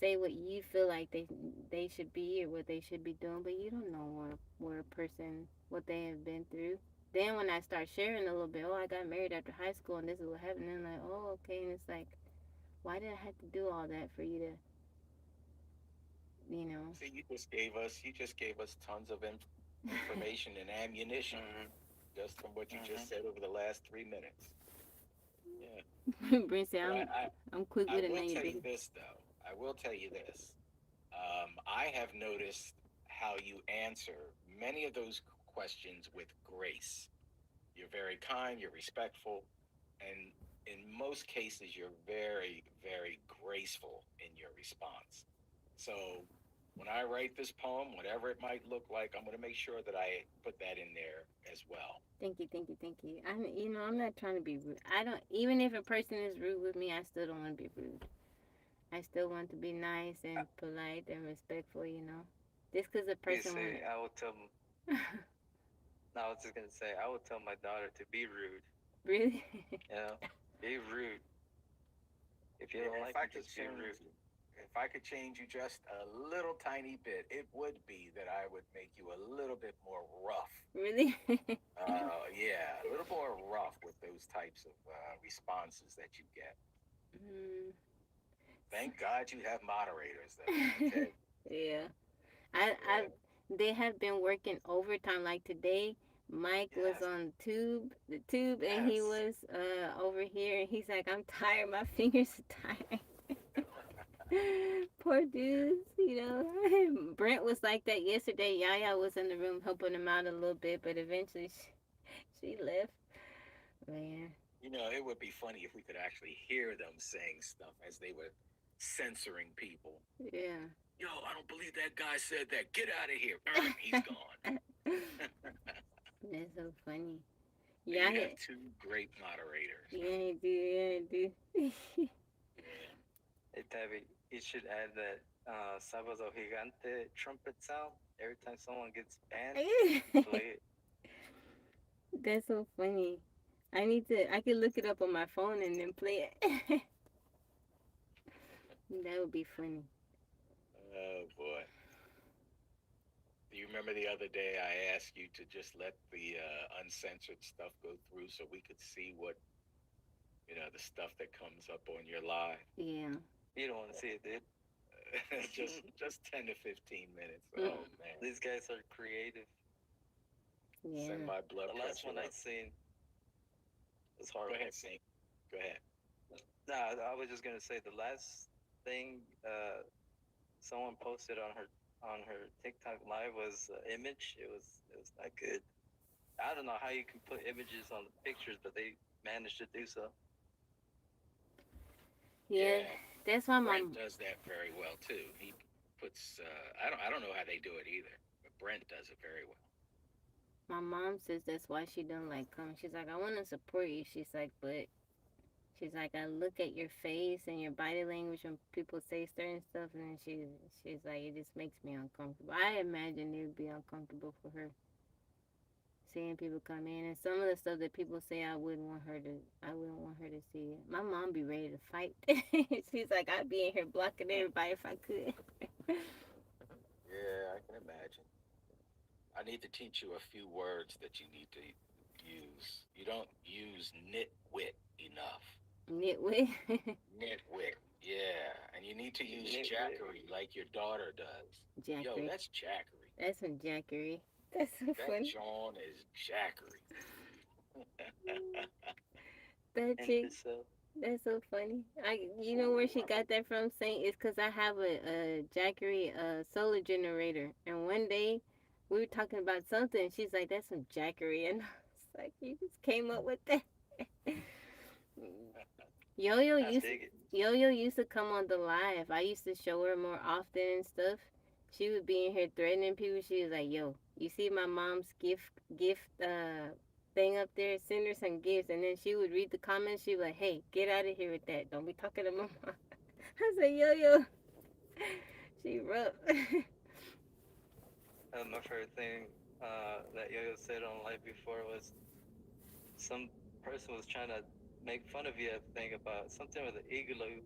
say what you feel like they should be or what they should be doing, but you don't know where a person what they have been through. Then when I start sharing a little bit, oh, I got married after high school and this is what happened, and I'm like, oh, okay, and it's like, why did I have to do all that for you to, you know? See, you just gave us tons of information and ammunition just from what you just said over the last 3 minutes. Yeah. Brent said, But I'm quick I with it now, will you tell you busy. this, though. I will tell you this. I have noticed how you answer many of those questions with grace. You're very kind, you're respectful, and in most cases, you're very, very graceful in your response. So when I write this poem, whatever it might look like, I'm going to make sure that I put that in there as well. Thank you, thank you, thank you. I'm not trying to be rude. I don't, even if a person is rude with me, I still don't want to be rude. I still want to be nice and polite and respectful. Just because a You person see, want I would tell. No, I was just gonna say I would tell my daughter to be rude. really. You know, be rude. If you Yeah, don't if like I it, could just be change, rude. if I could change you just a little tiny bit, it would be that I would make you a little bit more rough. Really. Yeah, a little more rough with those types of responses that you get. Mm. Thank God you have moderators, though. Okay. Yeah. I Yeah. they have been working overtime. Like today, Mike was Yes. on the tube, and he Yes. was over here, and he's like, I'm tired. My fingers are tired. Poor dudes. Brent was like that yesterday. Yaya was in the room helping him out a little bit, but eventually she left. Man. It would be funny if we could actually hear them saying stuff as they were censoring people. Yeah. Yo, I don't believe that guy said that. Get out of here. He's gone. That's so funny. And Yeah, you have two great moderators. yeah, he do, yeah, he do. Yeah. Hey, Tabby, you should add that Sábado Gigante trumpet sound every time someone gets banned. Play it. That's so funny. I could look it up on my phone and then play it. That would be funny. Oh, boy. Do you remember the other day I asked you to just let the uncensored stuff go through so we could see the stuff that comes up on your live? Yeah. You don't want to see it, dude. just 10 to 15 minutes. Mm. Oh, man. These guys are creative. Send Yeah. my blood The last pressure one I up. seen was Go horrible. ahead, Sink. Go ahead. Nah, I was just gonna say the last thing someone posted on her TikTok live was image. It was not good. I don't know how you can put images on the pictures, but they managed to do so. Yeah. Yeah. That's why Brent does that very well too. He puts I don't know how they do it either, but Brent does it very well. my mom says that's why she don't like coming. She's like, I want to support you. She's like, I look at your face and your body language when people say certain stuff, and then she's like, it just makes me uncomfortable. I imagine it would be uncomfortable for her seeing people come in, and some of the stuff that people say, I wouldn't want her to see it. My mom be ready to fight. She's like, I'd be in here blocking everybody if I could. Yeah, I can imagine. I need to teach you a few words that you need to use. You don't use nitwit enough. Nitwit. Nitwit, yeah. And you need to use Nitwit. jackery like your daughter does. Yo, Jackery. that's jackery. That's some jackery. That's so That funny. John is jackery. That chick. That's so funny. You know where she got that from, Saint? It's because I have a Jackery solar generator. And one day we were talking about something. She's like, that's some Jackery. And I was like, you just came up with that. Yo-Yo used to come on the live. I used to show her more often and stuff. She would be in here threatening people. She was like, yo, you see my mom's gift thing up there? Send her some gifts. And then she would read the comments. She was like, hey, get out of here with that. Don't be talking to my mom. I said, Yo-Yo. She rough. My favorite thing that Yo-Yo said on live before was some person was trying to make fun of you, I think, about something with an igloo,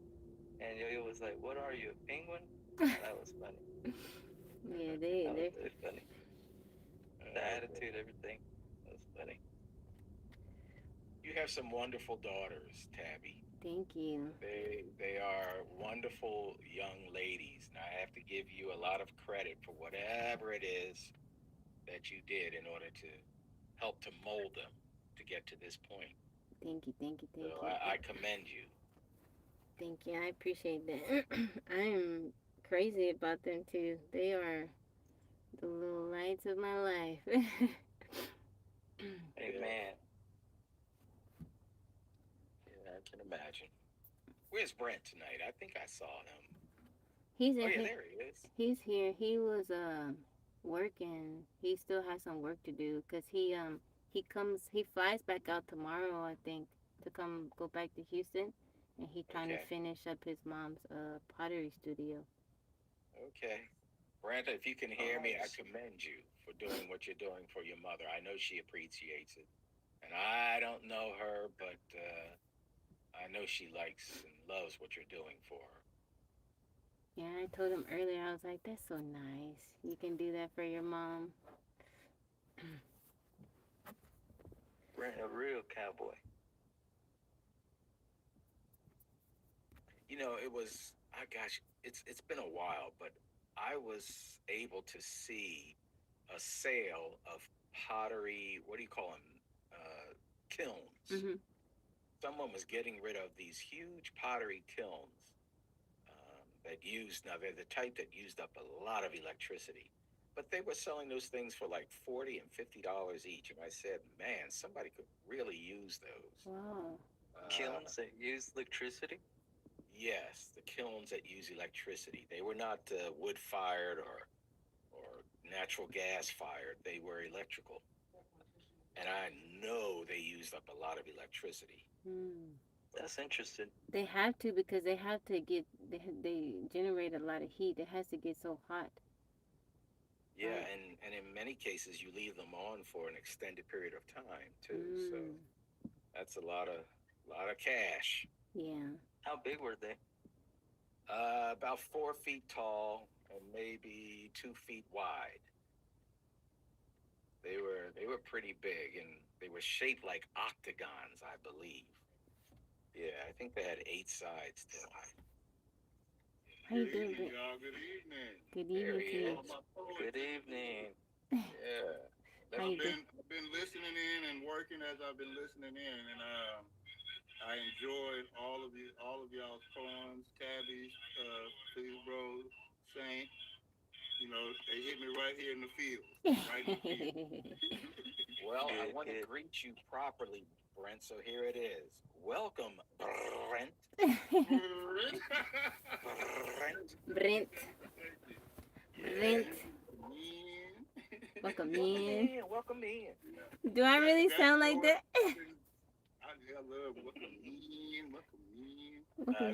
and Yo-Yo was like, "What are you, a penguin?" That was funny. Yeah, that was really funny. The attitude, everything. That was funny. You have some wonderful daughters, Tabby. Thank you. They are wonderful young ladies, and I have to give you a lot of credit for whatever it is that you did in order to help to mold them to get to this point. Thank you. So I commend you. Thank you. I appreciate that. I am crazy about them too. They are the little lights of my life. Amen. Yeah, I can imagine. Where's Brent tonight? I think I saw him. He's in Oh yeah, here. there he is. He's here. He was working. He still has some work to do because he flies back out tomorrow, I think, to come go back to Houston, and he trying to finish up his mom's pottery studio. Okay. Brent, if you can hear me, I commend you for doing what you're doing for your mother. I know she appreciates it. And I don't know her, but I know she likes and loves what you're doing for her. Yeah, I told him earlier, I was like, that's so nice. You can do that for your mom. Brent, a real cowboy. You know, it's been a while, but I was able to see a sale of pottery, what do you call them? Kilns. Mm-hmm. Someone was getting rid of these huge pottery kilns now they're the type that used up a lot of electricity. But they were selling those things for like $40 and $50 each. And I said, man, somebody could really use those. Wow. Kilns that use electricity? Yes, the kilns that use electricity. They were not wood fired or natural gas fired. They were electrical. And I know they used up a lot of electricity. That's interesting. They have to because they have to get they generate a lot of heat. It has to get so hot. Yeah, and in many cases you leave them on for an extended period of time too. So that's a lot of cash. Yeah. How big were they? About 4 feet tall and maybe 2 feet wide. They were pretty big, and they were shaped like octagons, I believe. Yeah, I think they had 8 sides to them. How you doing, Brent? Y'all. Good evening. Good evening to you. Good evening. Yeah. How you doing? I've been listening in and working as I've been listening in, and I enjoyed all of y'all's poems, Tabby's, please, bro, Saint. You know, they hit me right here in the field. Right in the field. Well, I want to greet you properly, Brent. So here it is. Welcome, Brent. Brent. Welcome in. Welcome in. Do I really sound like that? I love welcome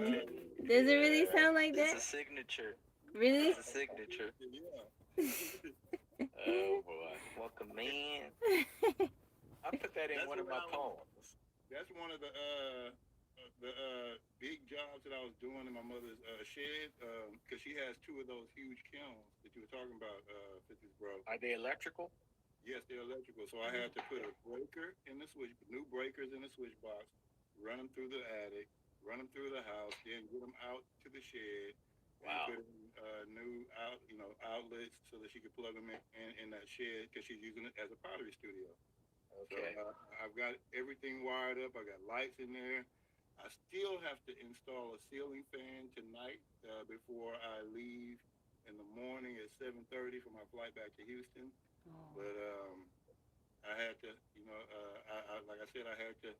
in. Does it really sound like that? It's a signature. Really? It's a signature. Yeah. Oh boy. Welcome in. I put that in one of my poems. That's one of the big jobs that I was doing in my mother's shed, because she has 2 of those huge kilns that you were talking about, 50s bro. Are they electrical? Yes, they're electrical. So I had to put a breaker in the switch, new breakers in the switch box, run them through the attic, run them through the house, then get them out to the shed, and Wow. put in new outlets so that she could plug them in that shed because she's using it as a pottery studio. So Okay. I've got everything wired up. I got lights in there. I still have to install a ceiling fan tonight before I leave in the morning at 7:30 for my flight back to Houston. But I had to, like I said, I had to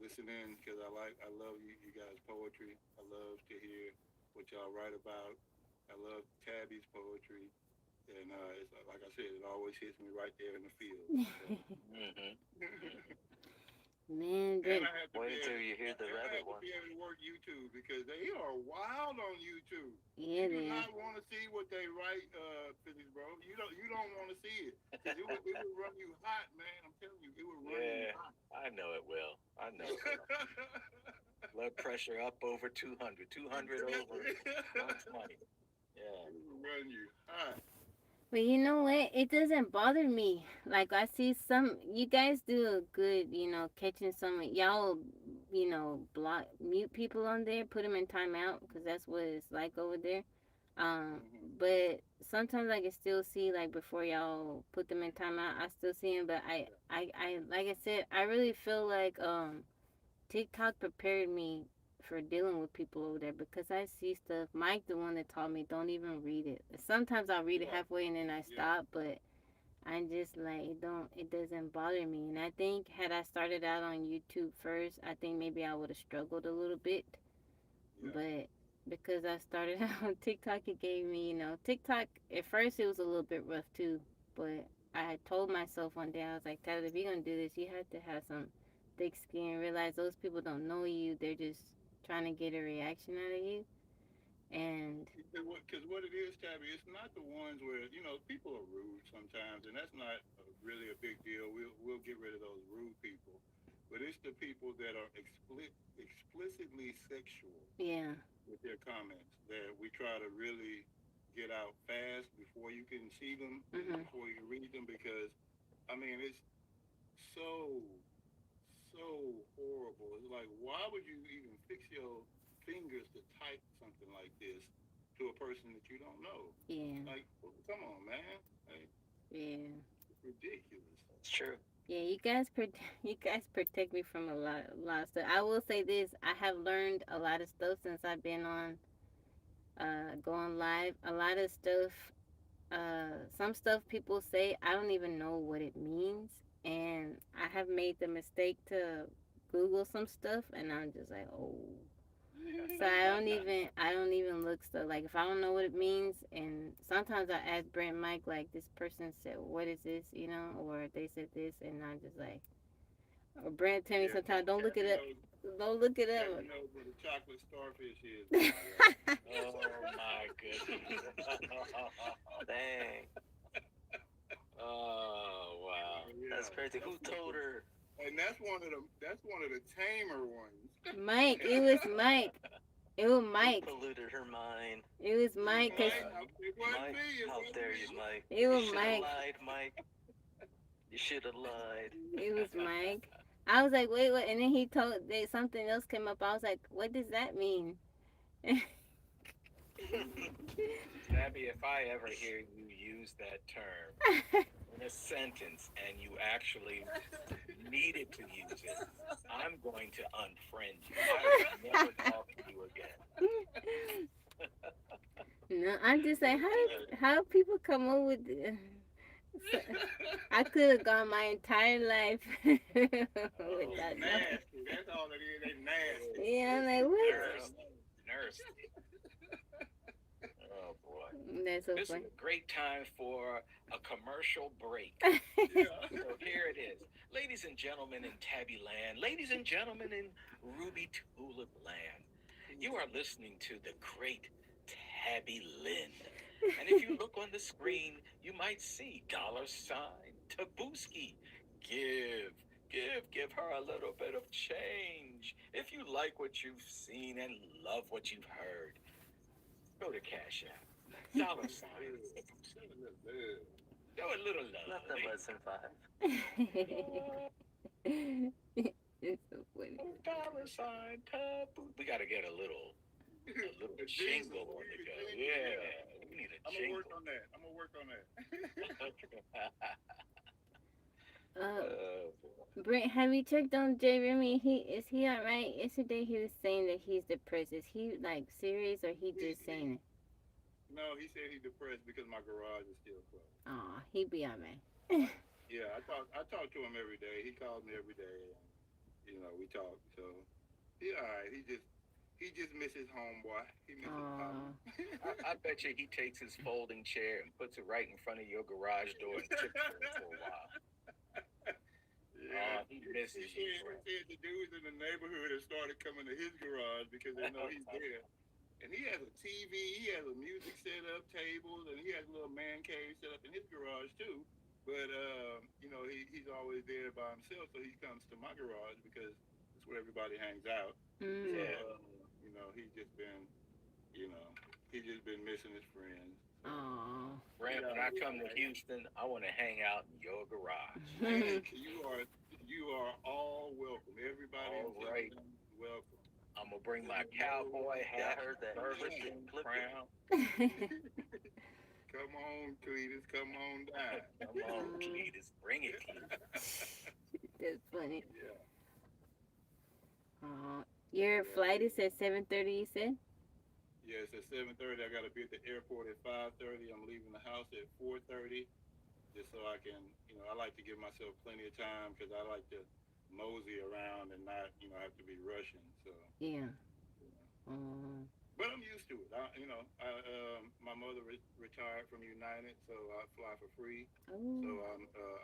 listen in because I love you guys' poetry. I love to hear what y'all write about. I love Tabby's poetry, and it's like I said, it always hits me right there in the field. So. Hmm. Man, And I have to be Wait till able, you hear the and I rabbit have to one. be able to work YouTube because they are wild on YouTube. You yeah, do they not want to see what they write, Physics Bro. You don't want to see it because it would run you hot, man. I'm telling you, it would run you Yeah, hot. I know it will. I know it will. Blood pressure up over 200, 200 over 120. Yeah. It would run you hot. But you know what? It doesn't bother me. Like I see some, you guys do a good, catching some y'all, block mute people on there, put them in timeout because that's what it's like over there. Um, Hmm. but sometimes I can still see like before y'all put them in timeout, I still see them. But I like I said, I really feel like TikTok prepared me for dealing with people over there because I see stuff. Mike, the one that taught me, don't even read it. Sometimes I'll read it Yeah, halfway and then I yeah, stop, but I just like it doesn't bother me. And I think had I started out on YouTube first, I think maybe I would have struggled a little bit. yeah. But because I started out on TikTok, it gave me, TikTok at first it was a little bit rough too, but I had told myself one day I was like, Tyler, if you're gonna do this, you have to have some thick skin. Realize those people don't know you; they're just trying to get a reaction out of you. And Because what it is, Tabby, it's not the ones where people are rude sometimes, and that's not really a big deal. We'll get rid of those rude people, but it's the people that are explicitly sexual yeah, with their comments that we try to really get out fast before you can see them, mhm, before you can read them, because I mean it's so horrible. It's like, why would you even fix your fingers to type something like this to a person that you don't know? yeah, Like, come on, man. Like, yeah. it's ridiculous. It's true. Yeah, you guys protect me from a lot of stuff. I will say this: I have learned a lot of stuff since I've been on going live. A lot of stuff, some stuff people say I don't even know what it means, and I have made the mistake to Google some stuff, and I'm just like, oh. So I don't even look stuff like if I don't know what it means, and sometimes I ask Brent Mike like this person said what is this, or they said this, and I'm just like, or Brent tell me Yeah, sometimes don't look Tabby it up, knows. don't look it Tabby up. knows what a chocolate starfish is, by the way. Oh my goodness. Dang, Oh wow. Yeah, that's crazy. Who told her? and that's one of the tamer ones. Mike, it was Mike. It was Who Mike. polluted her mind? It was It was Mike, cause Mike. It wasn't Mike, me. It how wasn't dare me. you, Mike? it You was should have Mike. lied, Mike. You should have lied. It was Mike. I was like, wait, what? And then he told they something else came up. I was like, what does that mean? Tabby, if I ever hear you use that term in a sentence and you actually needed to use it, I'm going to unfriend you. I will never talk to you again. No, I'm just saying, Yeah. how people come up with so, I could have gone my entire life Oh without knowing. man. Nasty. That's all it is. They nasty. Yeah, I'm like, what? Nasty. Nasty. Oh boy. That's so This is funny. a great time for a commercial break. Yeah. So here it is. Ladies and gentlemen in Tabby Land, ladies and gentlemen in Ruby Tulip Land, you are listening to the great Tabby Lynn. And if you look on the screen, you might see $ Tabuski. Give her a little bit of change. If you like what you've seen and love what you've heard, go to Cash App. $ Tabuski. Show a little love. Not that less than 5. It's so funny. $1 taboo. We gotta get a little jingle on the go. Yeah, we need a jingle. I'm gonna work on that. Brent, have you checked on J. Remy? Is he alright? Yesterday he was saying that he's depressed. Is he like serious or he just saying it? No, he said he's depressed because my garage is still closed. Aw, he be alright. Yeah, I talk to him every day. He calls me every day, and we talk. So he alright. He just misses homeboy. He misses home. I bet you he takes his folding chair and puts it right in front of your garage door and tips it for a while. Yeah, he misses you. He said the dudes in the neighborhood have started coming to his garage because they know he's there. And he has a TV, he has a music setup, tables, and he has a little man cave set up in his garage too. But he's always there by himself, so he comes to my garage because it's where everybody hangs out. Yeah. So, he's just been missing his friends. Aww. Brent, when I come to Houston, I want to hang out in your garage. You are all welcome. Everybody is welcome. I'm gonna bring my cowboy hat. I heard that. Crown. Come on, Cletus. Come on down. Come on, Cletus. Bring it, Cletus. That's funny. Yeah. Your flight is at 7:30. You said? Yeah, it's at 7:30. I gotta be at the airport at 5:30. I'm leaving the house at 4:30, just so I can, I like to give myself plenty of time because I like to mosey around and not, have to be rushing. So. Yeah. But I'm used to it. My mother retired from United, so I fly for free. Ooh. So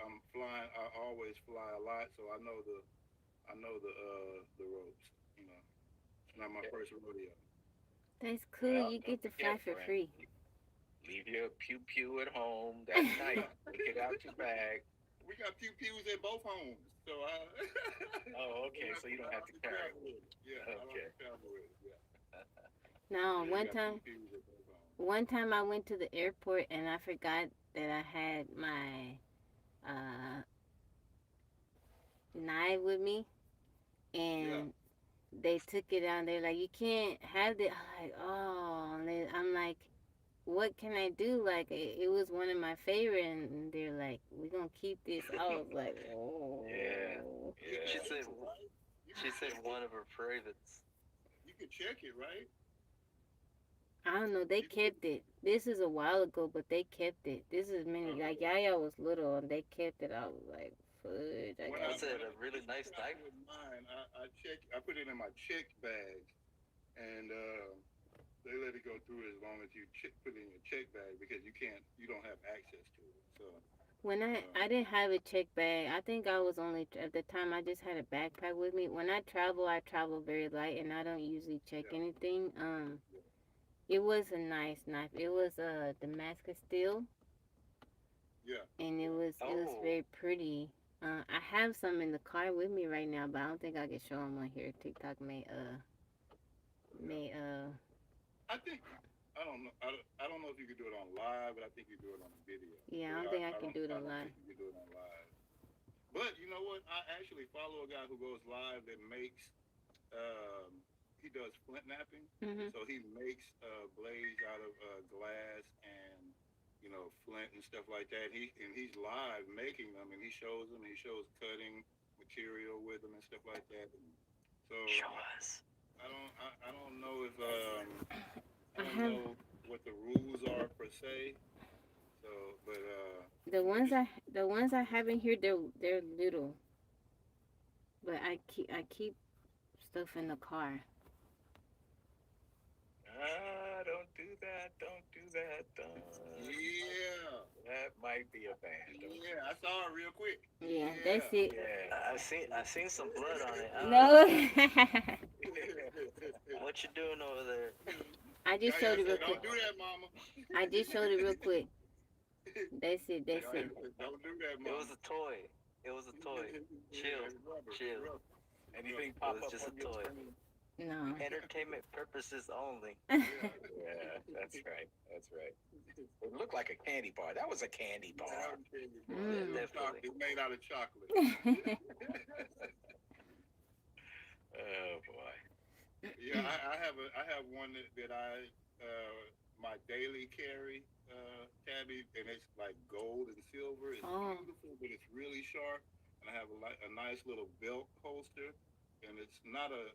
I'm flying. I always fly a lot, so I know the ropes. It's not my first rodeo. That's cool. You get to fly for free. Leave your pew pew at home that night. Take it out your bag. We got pew pews at both homes, so I. Oh, okay. So you don't have to carry it. Yeah. Okay. I don't have to travel with it. Yeah. No, one time I went to the airport and I forgot that I had my knife with me, and they took it out. They're like, "You can't have it." I'm like, "What can I do?" Like, it was one of my favorite, and they're like, "We're gonna keep this." I was like, "Oh." Yeah. She said one of her favorites. You can check it, right? I don't know. They kept it. This is a while ago, but they kept it. This is like Yaya was little, and they kept it. I was like, fudge. I said a really nice knife. Mine, I put it in my checked bag, and they let it go through as long as you put it in your check bag because you don't have access to it. So when I didn't have a check bag. I think I was only at the time I just had a backpack with me. When I travel very light, and I don't usually check anything. It was a nice knife. It was a Damascus steel. Yeah. And it was very pretty. I have some in the car with me right now, but I don't think I can show them on here. TikTok may I think I don't know. I don't know if you could do it on live, but I think you do it on video. Yeah, I don't think I can do it on live. You can do it on live. But you know what? I actually follow a guy who goes live that makes. He does flint napping, so he makes blades out of glass and flint and stuff like that. He's live making them, and he shows them. He shows cutting material with them and stuff like that. And so show us. I don't know if I don't know what the rules are per se. So, but the ones I have in here, they're little, but I keep stuff in the car. Don't do that. Don't do that. Yeah. That might be a band. Yeah, I saw it real quick. Yeah, that's it. Yeah. I seen some blood on it. No. What you doing over there? I just showed it real quick. Don't do that, mama. I just showed it real quick. That's it. Don't do that, mama. It was a toy. Chill. Anything pop up just on a your toy. screen? No. Entertainment purposes only. Yeah, that's right. That's right. It looked like a candy bar. That was a candy bar. Definitely. It's made out of chocolate. Oh boy. Yeah, I have one that I my daily carry tabby, and it's like gold and silver. It's beautiful, but it's really sharp. And I have a nice little belt holster, and it's not a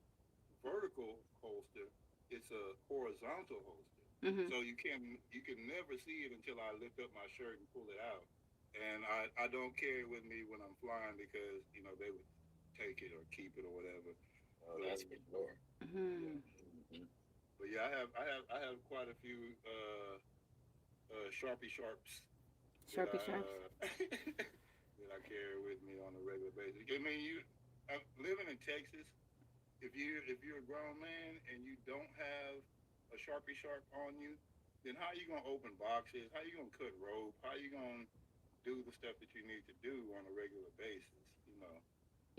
vertical holster; it's a horizontal holster. Mm-hmm. So you can never see it until I lift up my shirt and pull it out. And I don't carry it with me when I'm flying because they would take it or keep it or whatever. Oh, that's for sure. Mm-hmm. Mm-hmm. But yeah, I have quite a few Sharpie Sharps that Sharpie sharps. that I carry with me on a regular basis. I mean, living in Texas, if you're a grown man and you don't have a Sharpie Sharp on you, then how are you gonna open boxes? How are you gonna cut rope? How are you gonna do the stuff that you need to do on a regular basis?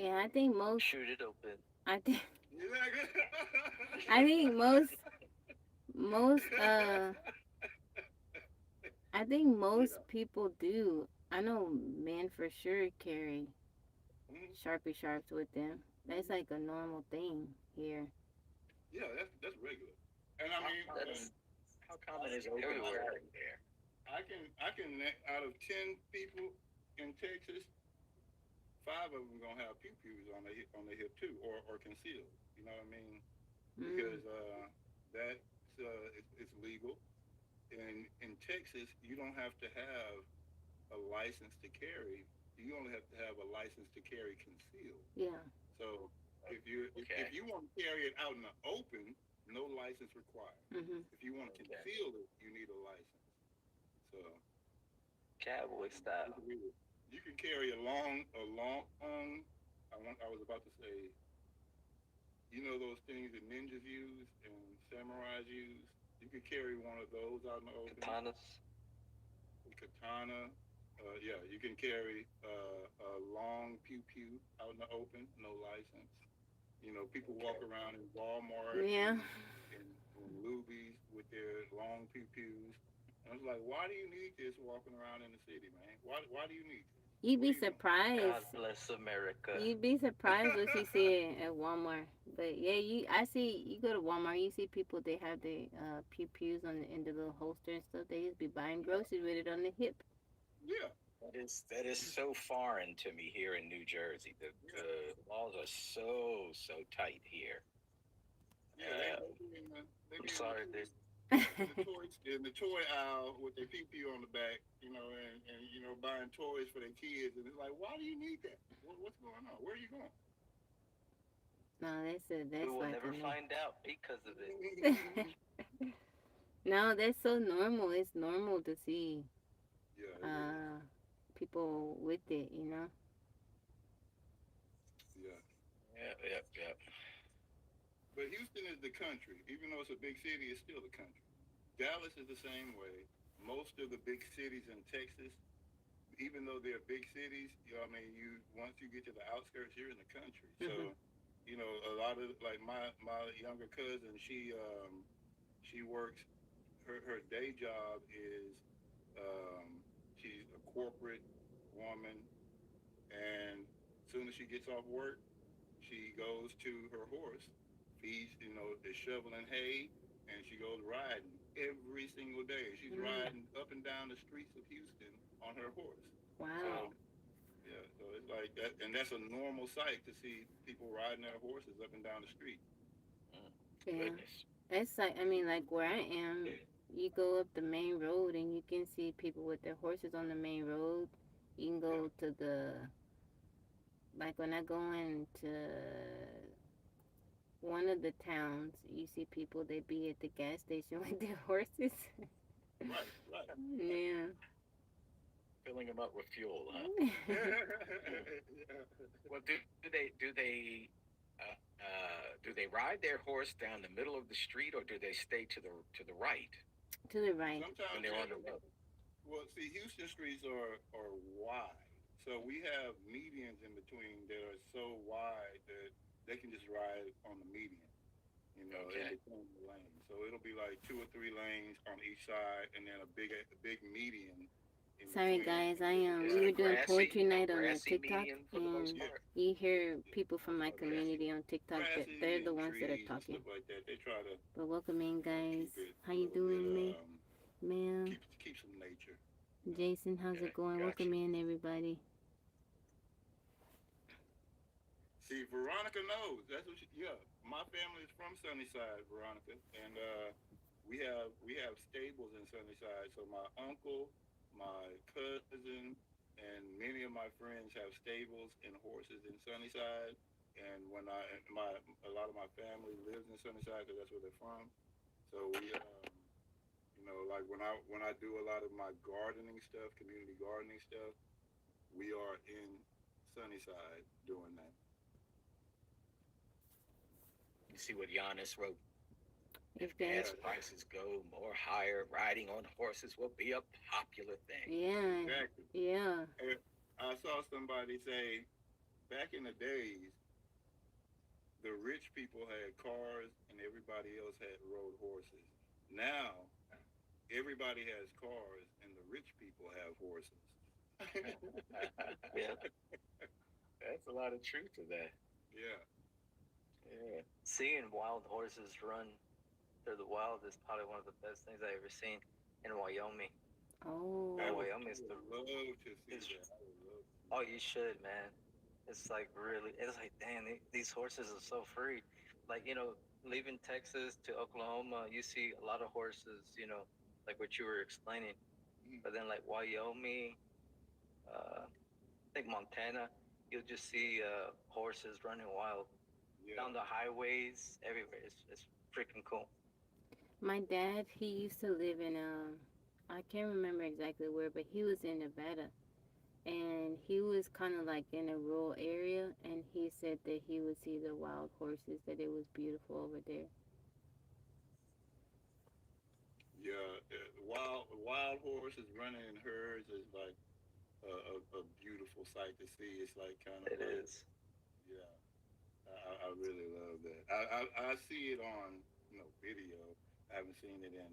Yeah, I think most. Shoot it open. I think. Yeah. I think most. I think most people do. I know men for sure carry Sharpie sharps with them. That's like a normal thing here. Yeah, that's regular. And I mean, How common is open everywhere. carry there? I can out of 10 people in Texas, 5 of them gonna have pew pews on their hip too, or concealed. You know what I mean? Because it's legal. And in Texas, you don't have to have a license to carry. You only have to have a license to carry concealed. Yeah. So if you want to carry it out in the open, no license required. Mm-hmm. If you want to conceal it, you need a license. So Cowboy style. you can carry a long. I was about to say, those things that ninjas use and samurais use. You could carry one of those out in the open. Katana. Yeah, you can carry a long pew pew out in the open, no license. People walk around in Walmart and Luby's with their long pew pews. And I was like, why do you need this walking around in the city, man? Why do you need this? You'd be surprised. God bless America. You'd be surprised what you see at Walmart. But yeah, I see you go to Walmart, you see people they have the pew pews on the end of the holster and stuff. They just be buying groceries with it on the hip. Yeah. That is so foreign to me here in New Jersey. The laws are so tight here. Yeah, I'm sorry, dude. In the toy aisle with their pew pew on the back, and buying toys for their kids, and it's like, why do you need that? What's going on? Where are you going? No, that's We will like never find out because of it. No, that's so normal. It's normal to see people with it, Yeah. Yep. But Houston is the country. Even though it's a big city, it's still the country. Dallas is the same way. Most of the big cities in Texas, even though they're big cities, once you get to the outskirts, you're in the country. So, a lot of like my younger cousin, she works. Her day job is she's a corporate woman, and as soon as she gets off work, she goes to her horse, feeds, they're shoveling hay, and she goes riding every single day. She's riding up and down the streets of Houston on her horse. Wow. So it's like that, and that's a normal sight to see people riding their horses up and down the street. Yeah. That's like where I am, you go up the main road and you can see people with their horses on the main road. You can go to like when I go into one of the towns, you see people, they be at the gas station with their horses. Right. Yeah. Filling them up with fuel, huh? Well, do they ride their horse down the middle of the street, or do they stay to the right? To the right. Sometimes when they're on the road. Well, see, Houston streets are wide, so we have medians in between that are so wide that they can just ride on the median. You know, Okay. in between the lanes. So it'll be like 2 or 3 lanes on each side, and then a big median in Sorry between. guys, Is we it were a doing grassy, poetry night on a grassy TikTok, median for the most and Yeah, part? you hear people from my Okay. community on TikTok that they're grassy the and ones that are trees and talking. stuff like that. They try to, But welcome in, guys. keep it How a you little bit, doing, May? Mel, keep some nature. Jason, how's Okay. it going? Gotcha. Welcome in, everybody. See, Veronica knows. That's what she. Yeah, my family is from Sunnyside, Veronica, and we have stables in Sunnyside. So my uncle, my cousin, and many of my friends have stables and horses in Sunnyside. And when I my a lot of my family lives in Sunnyside because that's where they're from. So we, like when I do a lot of my gardening stuff, community gardening stuff, we are in Sunnyside doing that. You see what Giannis wrote? If If guys, gas prices go more higher, riding on horses will be a popular thing. yeah, Exactly. yeah. I saw somebody say back in the days, the rich people had cars and everybody else had rode horses. Now, everybody has cars and the rich people have horses. Yeah. That's a lot of truth to that. Yeah. Yeah. Seeing wild horses run through the wild is probably one of the best things I ever seen in Wyoming. Oh, Wyoming is I the. would love to see It's, that. I would love to see oh, you should, man. It's like really. It's like, dang, these horses are so free. Like, leaving Texas to Oklahoma, you see a lot of horses. Like what you were explaining. that. But then like Wyoming, I think Montana, you'll just see horses running wild Yeah. down the highways everywhere. It's freaking cool. my dad, he used to live in I can't remember exactly where, but he was in Nevada, and he was kind of like in a rural area, and he said that he would see the wild horses, that it was beautiful over there. Yeah. Wild horses running in herds is like a beautiful sight to see. It's like kind of It like, is. yeah. I really love that. I see it on video. I haven't seen it in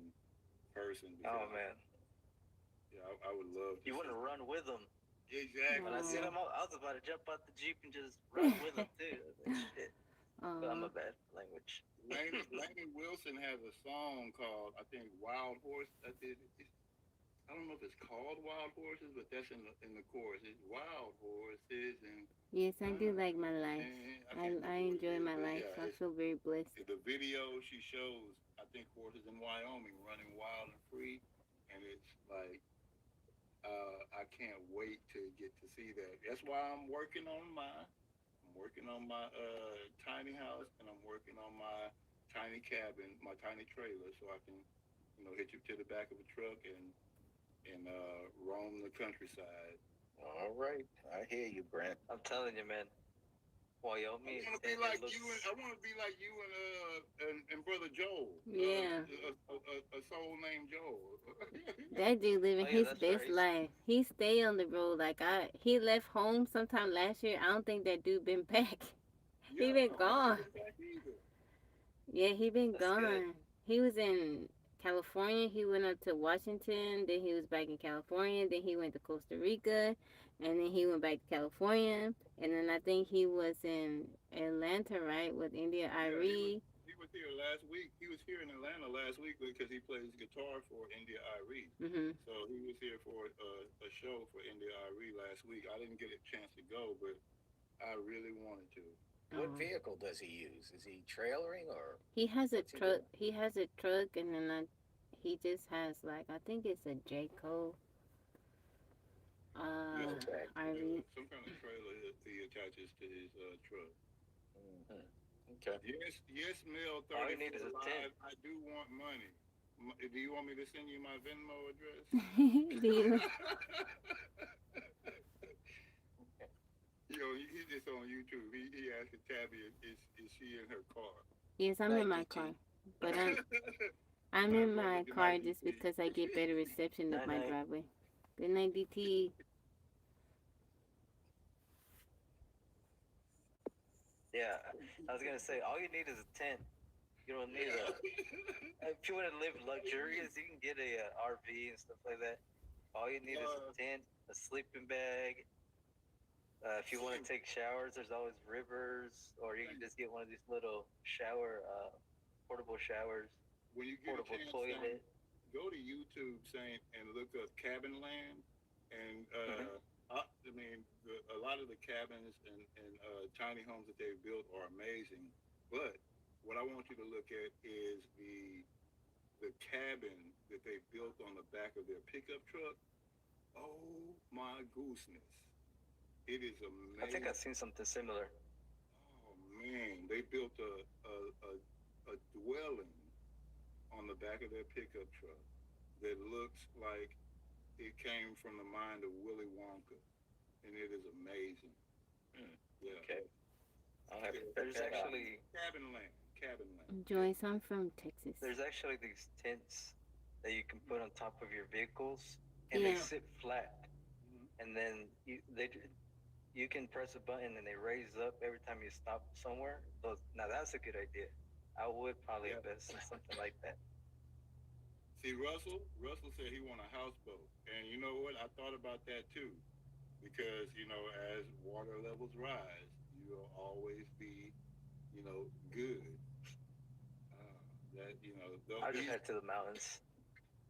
person Oh because man, yeah, I would love to you see. want to run with them. When I Exactly. seen Oh, them, I was about to jump out the jeep and just run with them too. I was like, shit. But I'm oh, a bad language. Laney Wilson has a song called I think Wild Horse. I don't know if it's called Wild Horses, but that's in the chorus. It's Wild Horses and yes, I do like my life. I I can't think I of what it enjoy is, my but life. yeah, I feel very blessed. the video she shows. I think horses in Wyoming running wild and free, and it's like I can't wait to get to see that. That's why I'm working on my tiny house, and I'm working on my tiny cabin, my tiny trailer, so I can hitch up to the back of a truck and roam the countryside. All right. I hear you, Brent. I'm telling you, man. Wyoming, it looks. I want to be like you and brother Joel. Yeah, A soul named Joel. that dude living Oh yeah, his that's best right. life. He stay on the road. He left home sometime last year. I don't think that dude been back. He Yeah, been he hasn't gone. been back either. Yeah, he been That's good. gone. He was in California. He went up to Washington. Then he was back in California. Then he went to Costa Rica, and then he went back to California. And then I think he was in Atlanta, right, with India Yeah, Irie. he was here last week. He was here in Atlanta last week because he plays guitar for India Irie. Mhm. So he was here for a show for India Irie last week. I didn't get a chance to go, but I really wanted to. What Oh. vehicle does he use? Is he trailering or He has a what's he truck. doing? He has a truck, and then he just has I think it's a Jayco. Yeah, Okay. Irie. some kind of trailer he attaches to his truck. Hmm. Okay. Yes, Mel All you need is 34 a tent. Live. I do want money. Do you want me to send you my Venmo address? Do you? He's just on YouTube. He asked Tabby, is she in her car? Yes, I'm in Night, my DT. car, but I'm My in brother, my good car night, just DT. because I get better reception up Night my night. driveway. Good night, DT. Yeah, I was gonna say all you need is a tent. You don't need a. If you want to live luxurious, you can get a, RV and stuff like that. All you need is a tent, a sleeping bag. If you want to take showers, there's always rivers, or you can just get one of these little shower, portable showers, when you get portable a chance, toilet. go to YouTube, Saint, and look up cabin land. And I mean, a lot of the cabins and tiny homes that they've built are amazing. But what I want you to look at is the cabin that they built on the back of their pickup truck. Oh my gooseness! It is I think amazing. I've seen something similar. Oh man, they built a dwelling on the back of their pickup truck that looks like it came from the mind of Willy Wonka, and it is amazing. Hmm. Yeah. Okay. I'll have to check There's that out. actually Cabin land, cabin land. Yeah. Joyce, I'm from Texas. there's actually these tents that you can put on top of your vehicles, and they Yeah. sit flat, Mhm. and then you can press a button and they raise up every time you stop somewhere. So now that's a good idea. I would probably Yeah. invest in something like that. See, Russell said he want a houseboat, and you know what? I thought about that too, because as water levels rise, you'll always be, good. That I'll just these head to the mountains.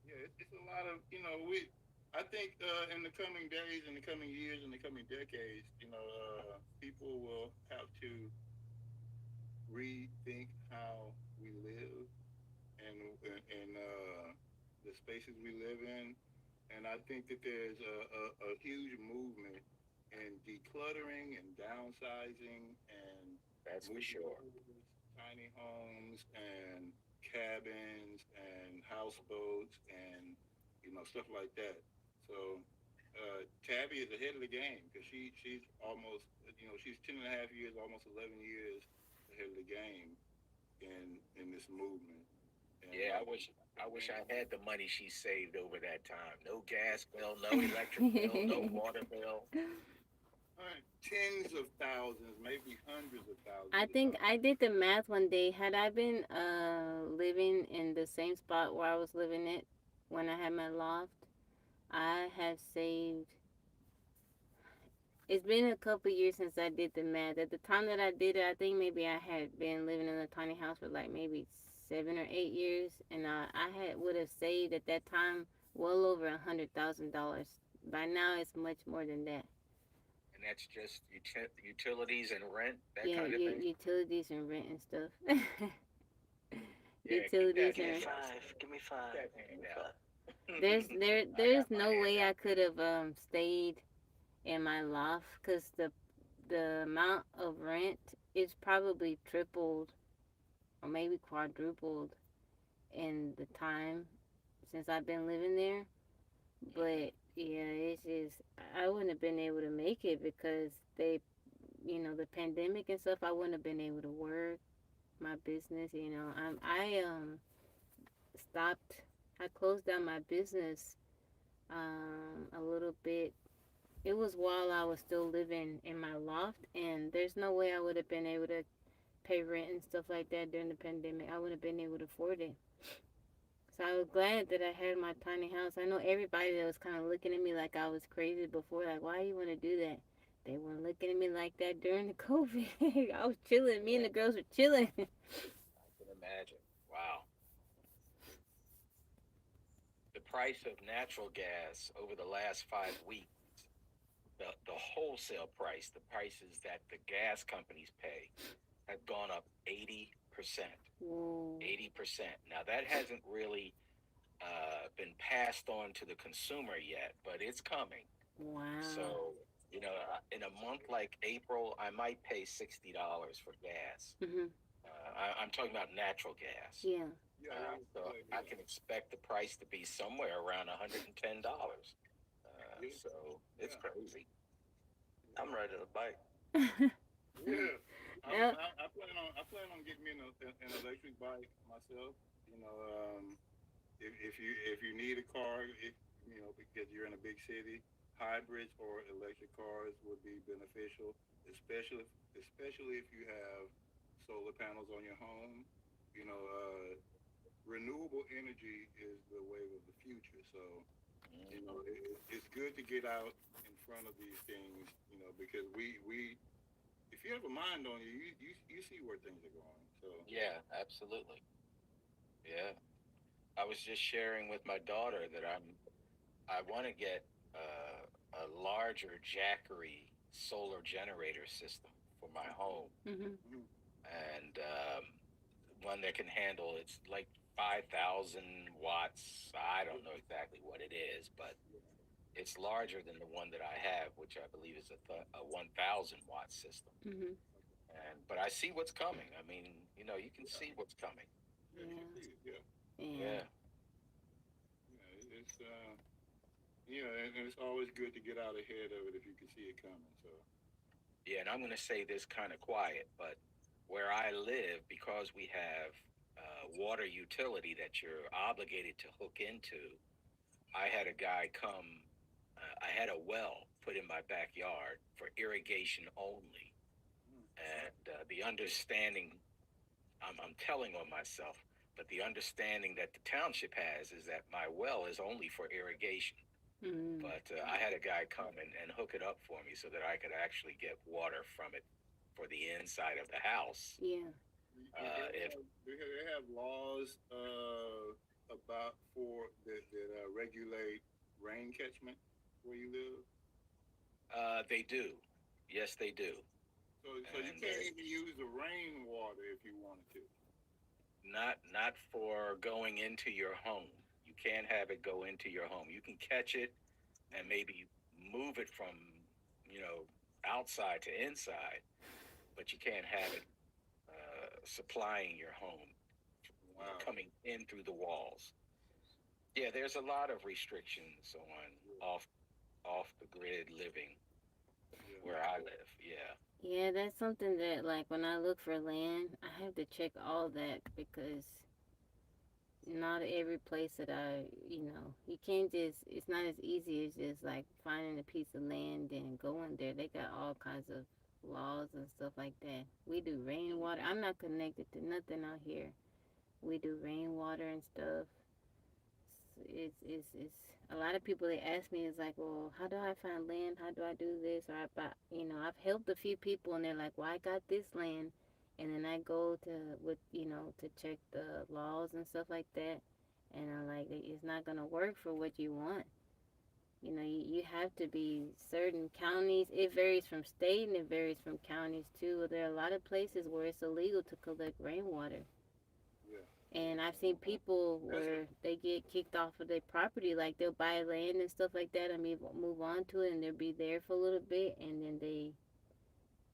Yeah, it's a lot of we. I think in the coming days, in the coming years, in the coming decades, people will have to rethink how we live and the spaces we live in. And I think that there's a huge movement in decluttering and downsizing and That's for moving sure. towards tiny homes and cabins and houseboats and stuff like that. So Tabby is ahead of the game because she's almost she's 10.5 years, almost 11 years ahead of the game in this movement. And Yeah, I wish I had the money she saved over that time. No gas bill, no electric bill, no water bill. tens of thousands, maybe hundreds of thousands I of think dollars. I did the math one day. Had I been living in the same spot where I was living it when I had my loft, I have saved. It's been a couple years since I did the math. At the time that I did it, I think maybe I had been living in a tiny house for like maybe 7 or 8 years, and I had would have saved at that time well over $100,000. By now, it's much more than that. And that's just utilities and rent, that Yeah, kind of thing. utilities and rent and stuff. Yeah, keep Utilities that Give me and hand out. five. Give me Keep five. that Give hand me out. five. I there's got my no hand way I out. could have stayed in my loft because the amount of rent is probably tripled or maybe quadrupled in the time since I've been living there. But yeah, it's just I wouldn't have been able to make it because the pandemic and stuff. I wouldn't have been able to work my business. I stopped. I closed down my business a little bit. It was while I was still living in my loft, and there's no way I would have been able to pay rent and stuff like that during the pandemic. I would have been able to afford it. So I was glad that I had my tiny house. I know everybody that was kind of looking at me like I was crazy before, like, why you want to do that? They weren't looking at me like that during the COVID. I was chilling. Me and Yeah, the girls were chilling. I can imagine. Wow. The price of natural gas over the last 5 weeks, the wholesale price, the prices that the gas companies pay, have gone up 80%. Whoa. 80%. Now, that hasn't really been passed on to the consumer yet, but it's coming. Wow. So, in a month like April, I might pay $60 for gas. Mhm. I'm talking about natural gas. Yeah. Yeah, yeah, So yeah, I yeah. can expect the price to be somewhere around $110. Yeah, So it's yeah, crazy. I'm riding a bike. yeah. Uh, I plan on getting me an electric bike myself. You know, if you need a car, if because you're in a big city, hybrids or electric cars would be beneficial, especially if you have solar panels on your home. you know, renewable energy is the wave of the future. So, you know, it's good to get out in front of these things, you know, because we if you have a mind on you, you see where things are going. So, Yeah, absolutely. Yeah. I was just sharing with my daughter that I want to get a larger Jackery solar generator system for my home, Mhm. mhm, and one that can handle, it's like 5,000 watts. I don't know exactly what it is, but it's larger than the one that I have, which I believe is a 1,000 watt system. Mhm. And but I see what's coming. I mean, you can yeah, see what's coming. yeah, you can Yeah. see it. Yeah, Yeah. Yeah. yeah, it's you know, and it's always good to get out ahead of it if you can see it coming. So, Yeah, and I'm going to say this kind of quiet, but where I live, because we have water utility that you're obligated to hook into, I had a guy come. I had a well put in my backyard for irrigation only, mm, and the understanding, I'm telling on myself, but the understanding that the township has is that my well is only for irrigation. Mhm. But I had a guy come and hook it up for me so that I could actually get water from it for the inside of the house. Yeah. If they have laws about for that regulate rain catchment where you live? They do, yes, they do, So you and can't even use the rainwater if you wanted to. not for going into your home. You can't have it go into your home. You can catch it and maybe move it from you know outside to inside, but you can't have it supplying your home. Wow. Coming in through the walls. Yeah, there's a lot of restrictions on Yeah. off the grid living Yeah. where I live. Yeah. Yeah, that's something that, like, when I look for land, I have to check all that because not every place that you can't just, it's not as easy as just like finding a piece of land and going there. They got all kinds of laws and stuff like that. We do rainwater. I'm not connected to nothing out here. We do rainwater and stuff. It's a lot of people, they ask me, it's like, well, how do I find land? How do I do this? Or I buy, I've helped a few people and they're like, well, I got this land. And then I go to check the laws and stuff like that. And I'm like, it's not going to work for what you want. You have to be certain counties. It varies from state and it varies from counties too. There are a lot of places where it's illegal to collect rainwater. Yeah. And I've seen people That's a where they get kicked off of their property, like they'll buy land and stuff like that, and move on to it, and they'll be there for a little bit, and then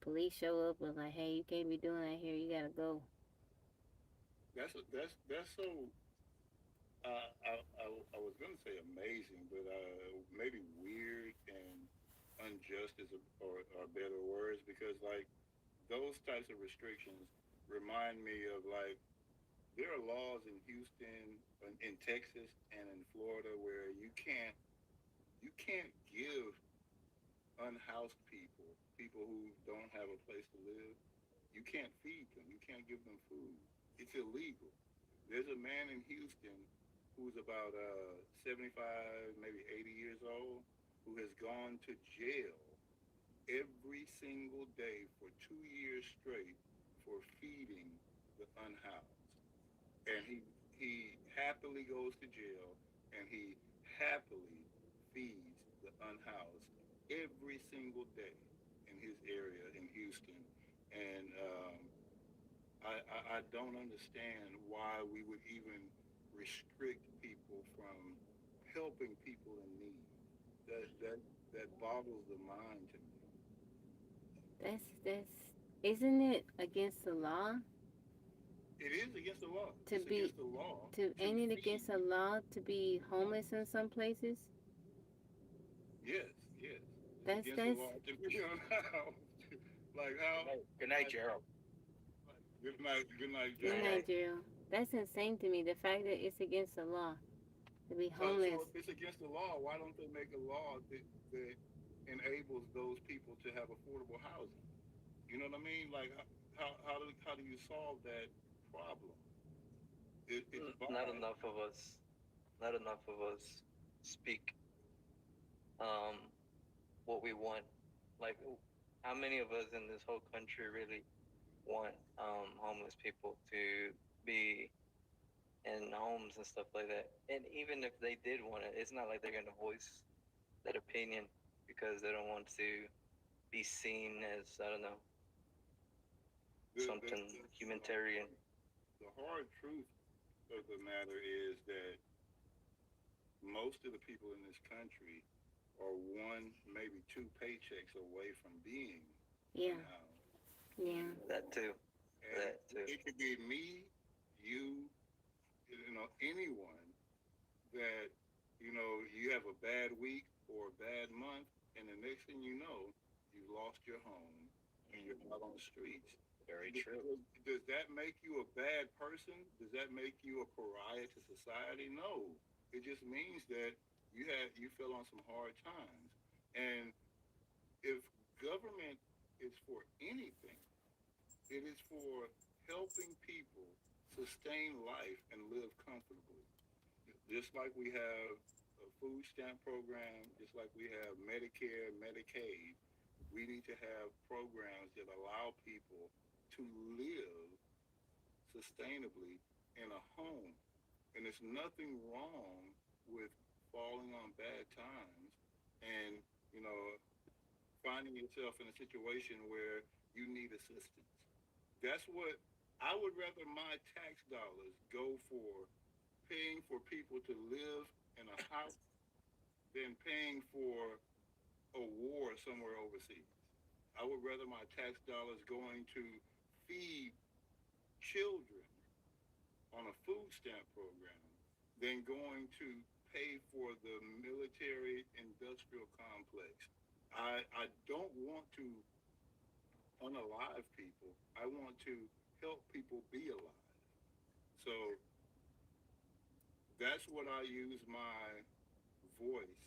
police show up and like, hey, you can't be doing that here. You gotta go. that's so. I was gonna say amazing, but maybe weird and unjust are better words because like those types of restrictions remind me of like there are laws in Houston, in Texas, and in Florida where you can't give unhoused people, people who don't have a place to live, you can't feed them. You can't give them food. It's illegal. There's a man in Houston who's about 75, maybe 80 years old, who has gone to jail every single day for 2 years straight for feeding the unhoused. And he happily goes to jail and he happily feeds the unhoused every single day in his area in Houston. And I don't understand why we would even restrict people from helping people in need. That boggles the mind to me. That's isn't it against the law It is against the law. to It's be against the law to to ain't it feed. against the law to be homeless in some places? Yes, yes. It's against the That's law to be unhoused. Like how? Good night, Like, Gerald. good night, good Night, Gerald. night, night. Gerald. That's insane to me. The fact that it's against the law to be So homeless. if it's against the law, why don't they make a law that enables those people to have affordable housing? You know what I mean? Like how do you solve that problem? it's Not bond. enough of us. Not enough of us speak um, what we want. Like, how many of us in this whole country really want homeless people to be in homes and stuff like that? And even if they did want it, it's not like they're gonna voice that opinion because they don't want to be seen as, I don't know, The, something humanitarian. the hard truth of the matter is that most of the people in this country are one, maybe two paychecks away from being Yeah. unhoused. Yeah. That too. And That too. it could be me, you, anyone that, you have a bad week or a bad month, and the next thing you know, you lost your home and you're out on the streets. Very true. Does that make you a bad person? Does that make you a pariah to society? No. It just means that you fell on some hard times. And if government is for anything, it is for helping people sustain life and live comfortably. Just like we have a food stamp program, just like we have Medicare, Medicaid, we need to have programs that allow people to live sustainably in a home. And there's nothing wrong with falling on bad times and, you know, finding yourself in a situation where you need assistance. That's what I would rather my tax dollars go for paying for people to live in a house than paying for a war somewhere overseas. I would rather my tax dollars going to feed children on a food stamp program than going to pay for the military industrial complex. I don't want to unalive people. I want to help people be alive. So that's what I use my voice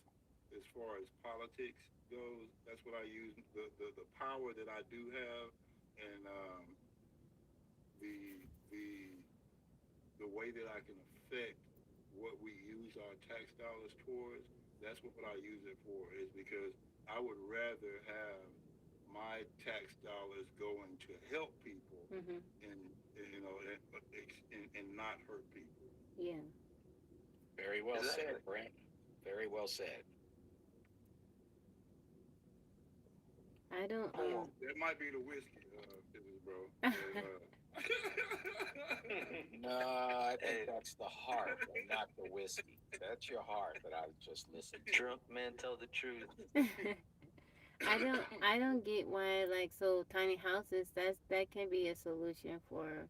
as far as politics goes. That's what I use the power that I do have, and the the the way that I can affect what we use our tax dollars towards. That's what I use it for. Is because I would rather have my tax dollars going to help people Mhm. and and not hurt people. Yeah. Very well Exactly. said, Brent. Very well said. I don't That might be the whiskey, bro. No, I think Hey, that's the heart and not the whiskey. That's your heart that I just listened to. drunk man tell the truth. I don't get why, like, so tiny houses, that can be a solution for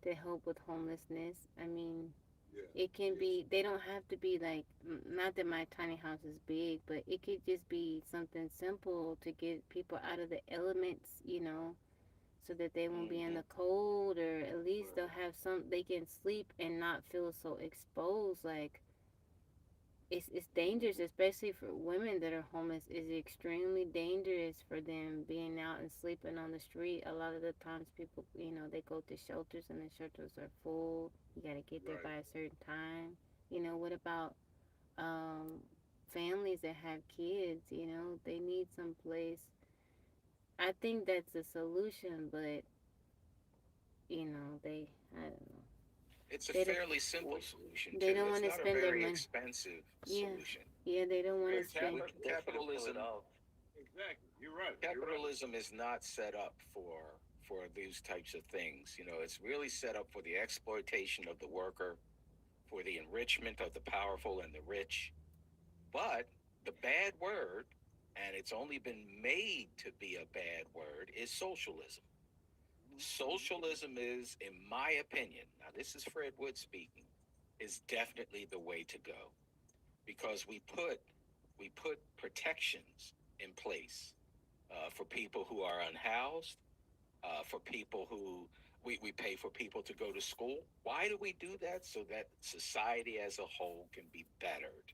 to help with homelessness. I mean, Yes, it can yes, be, they don't have to be like, not that my tiny house is big, but it could just be something simple to get people out of the elements, so that they won't be in Hmm. the cold, or at least they'll right, have some, they can sleep and not feel so exposed. Like, it's dangerous, especially for women that are homeless. It's extremely dangerous for them being out and sleeping on the street. A lot of the times, people, they go to shelters and the shelters are full. You got to get there right. by a certain time. What about um, families that have kids? They need some place. I think that's a solution, but I don't know. It's a They don't, fairly simple We, solution, they too. don't It's want to not a spend their very money. expensive Yeah, solution. yeah, they don't want to we, spend. we Cap- could definitely pull it capitalism off. Exactly. You're right. You're right. capitalism is not set up for these types of things. It's really set up for the exploitation of the worker, for the enrichment of the powerful and the rich. But the bad word, and it's only been made to be a bad word, is socialism. Socialism is, in my opinion, now this is Fred Wood speaking, is definitely the way to go, because we put protections in place for people who are unhoused, for people who we pay for people to go to school. Why do we do that? So that society as a whole can be bettered.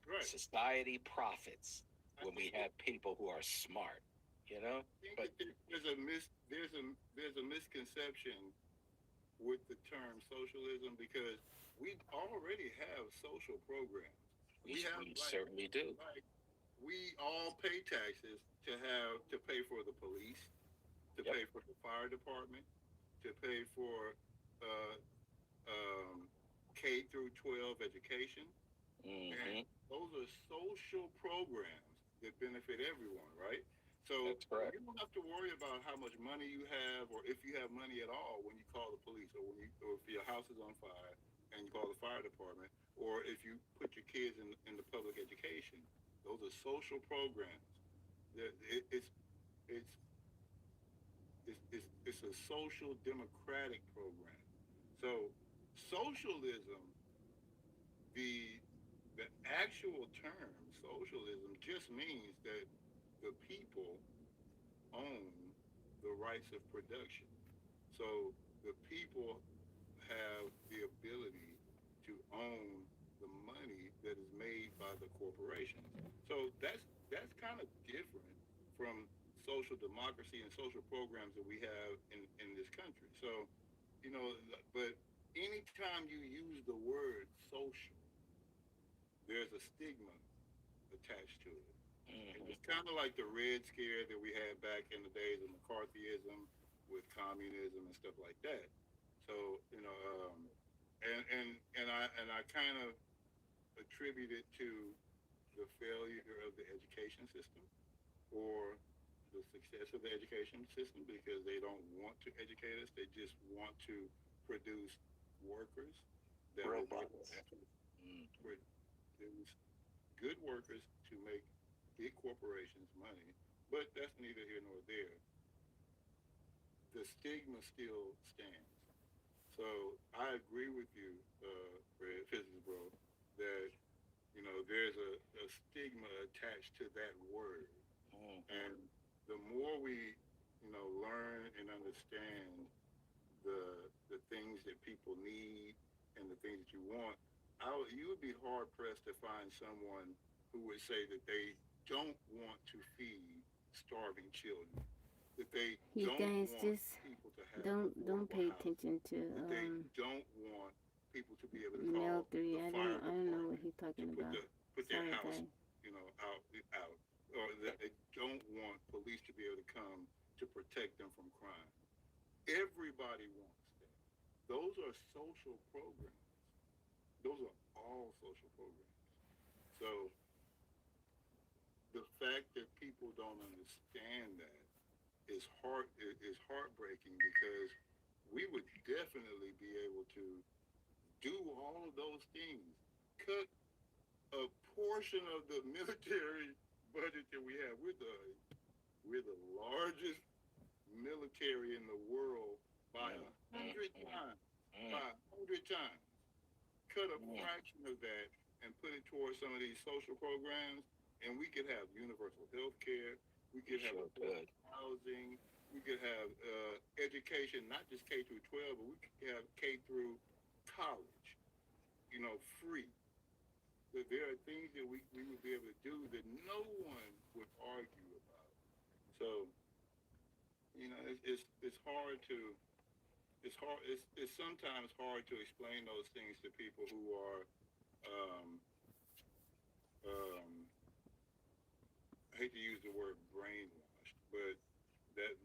Right. Society profits I when we think have people who are smart, you know? I think But that there's a misconception with the term socialism because we already have social programs. We have We certainly do. like we all pay taxes to have to pay for the police, to Yep. pay for the fire department, to pay for uh, um, K through 12 education, and Hmm. those are social programs that benefit everyone, right? So That's correct. you don't have to worry about how much money you have or if you have money at all when you call the police or if your house is on fire and you call the fire department or if you put your kids in the public education. Those are social programs. It's it's a social democratic program. So socialism, the the actual term socialism just means that the people own the rights of production. So the people have the ability to own the money that is made by the corporations. So that's kind of different from social democracy and social programs that we have in this country. So, you know, but anytime you use the word social, there's a stigma attached to it. And Hmm. it's kind of like the Red Scare that we had back in the days of McCarthyism with communism and stuff like that. So and I kind of attribute it to the failure of the education system or the success of the education system because they don't want to educate us. They just want to produce workers that will be able Robots. to Hmm. produce good workers to make big corporations money. But that's neither here nor there. The stigma still stands. So I agree with you, Fred, physics bro, that there's a stigma attached to that word, Hmm. and the more we learn and understand the things that people need and the things that you want, you would be hard pressed to find someone who would say that they don't want to feed starving children, that they You don't guys want just people to have don't affordable pay housing, attention to that they don't want people to be able to Mel call three. the fire I don't know what department he's to talking about. put their Sorry, house, guys. out, or that they don't want police to be able to come to protect them from crime. Everybody wants that. Those are social programs. Those are all social programs. So the fact that people don't understand that is heartbreaking because we would definitely be able to do all of those things. Cut a portion of the military budget that we have. We're the largest military in the world by a hundred times. By a hundred times. Cut a fraction of that and put it towards some of these social programs, and we could have universal health care. We We could have sure affordable could. housing. We could have education, not just K through 12, but we could have K through college, free. That there are things that we would be able to do that no one would argue about. So, it's hard to it's sometimes hard to explain those things to people who are um, um, I hate to use the word brainwashed, but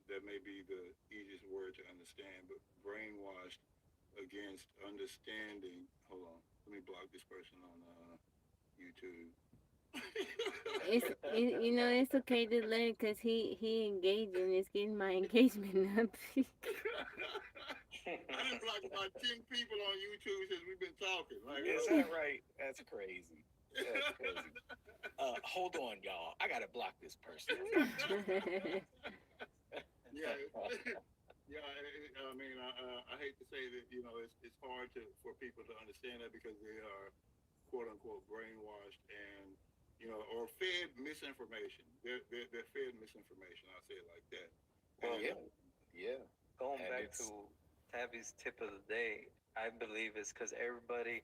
that may be the easiest word to understand. But brainwashed against understanding. Hold on, let me block this person on YouTube. It's okay to let it because he engaging. It's getting my engagement up. I didn't block about 10 people on YouTube since we've been talking. Like, Is that right? That's crazy. That's crazy. Hold on, y'all. I gotta block this person. yeah, yeah. I mean, I hate to say that it's hard for people to understand that because they are quote unquote brainwashed and or fed misinformation. They're fed misinformation. I'll say it like that. Well, And Yeah, yeah, going and back it's to Tabby's tip of the day, I believe it's because everybody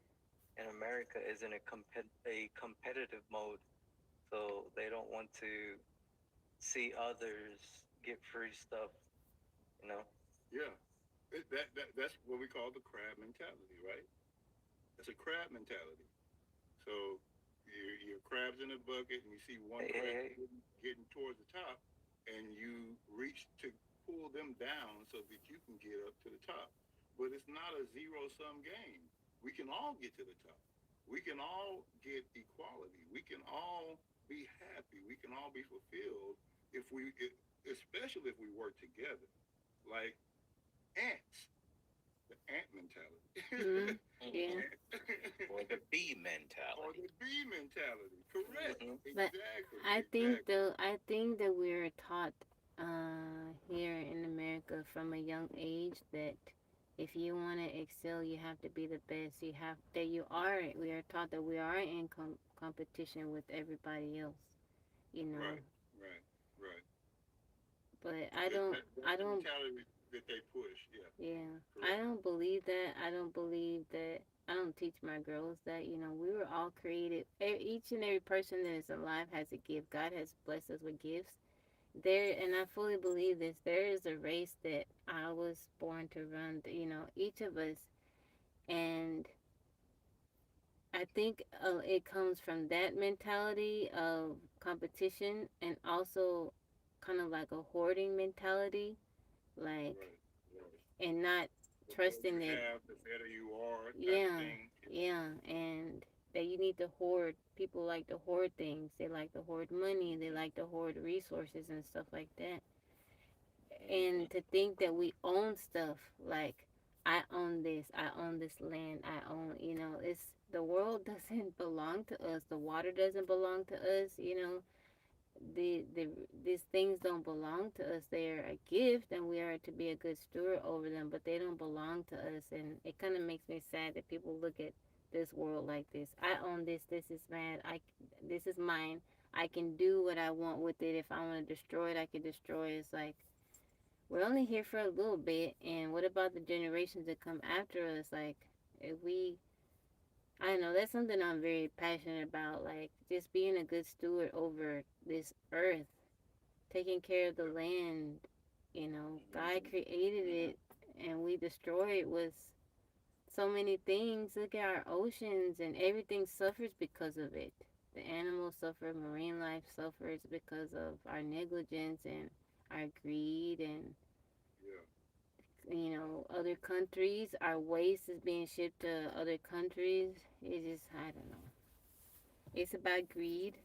in America is in a competitive mode, so they don't want to see others get free stuff. You know. yeah, That's what we call the crab mentality, right? That's a crab mentality. So your crab's in a bucket, and you see one Hey, crab hey, hey. getting towards the top, and you reach to pull them down so that you can get up to the top. But it's not a zero sum game. We can all get to the top. We can all get equality. We can all be happy. We can all be fulfilled if especially if we work together, like ants, the ant mentality. Mm, yeah. Or the bee Or mentality. the bee mentality. Correct. Mm-hmm. But Exactly. I think Exactly. though, I think that we're taught here in America from a young age that if you want to excel, you have to be the best. You have that you are. We are taught that we are in competition with everybody else. You know, Right. Right. Right. but That's I the don't, mentality that they push. Yeah. yeah, I Correct. don't believe that. I don't believe that. I don't teach my girls that. You know, we were all created. Each and every person that is alive has a gift. God has blessed us with gifts. There, and I fully believe this. There is a race that I was born to run. You know, each of us, and I think it comes from that mentality of competition, and also kind of like a hoarding mentality, like Right. Right. and not The more trusting you that. have, the better you are, type of Yeah, thing. yeah, and that you need to hoard. People like to hoard things. They like to hoard money. They like to hoard resources and stuff like that. Mm-hmm. And to think that we own stuff, like I own this, I own this land, I own, it's the world doesn't belong to us. The water doesn't belong to us. The these things don't belong to us. They are a gift, and we are to be a good steward over them, but they don't belong to us. And it kind of makes me sad that people look at this world like this. I own this. This is mine. This is mine. I can do what I want with it. If I want to destroy it, I can destroy it. It's like we're only here for a little bit, and what about the generations that come after us? Like, if we, I don't know, that's something I'm very passionate about. Like, just being a good steward over this earth, taking care of the Yeah. land. God Mm-hmm. created it, and we destroy it with so many things. Look at our oceans, and everything suffers because of it. The animals suffer, marine life suffers because of our negligence and our greed and Yeah. other countries. Our waste is being shipped to other countries. It just, I don't know. It's about greed.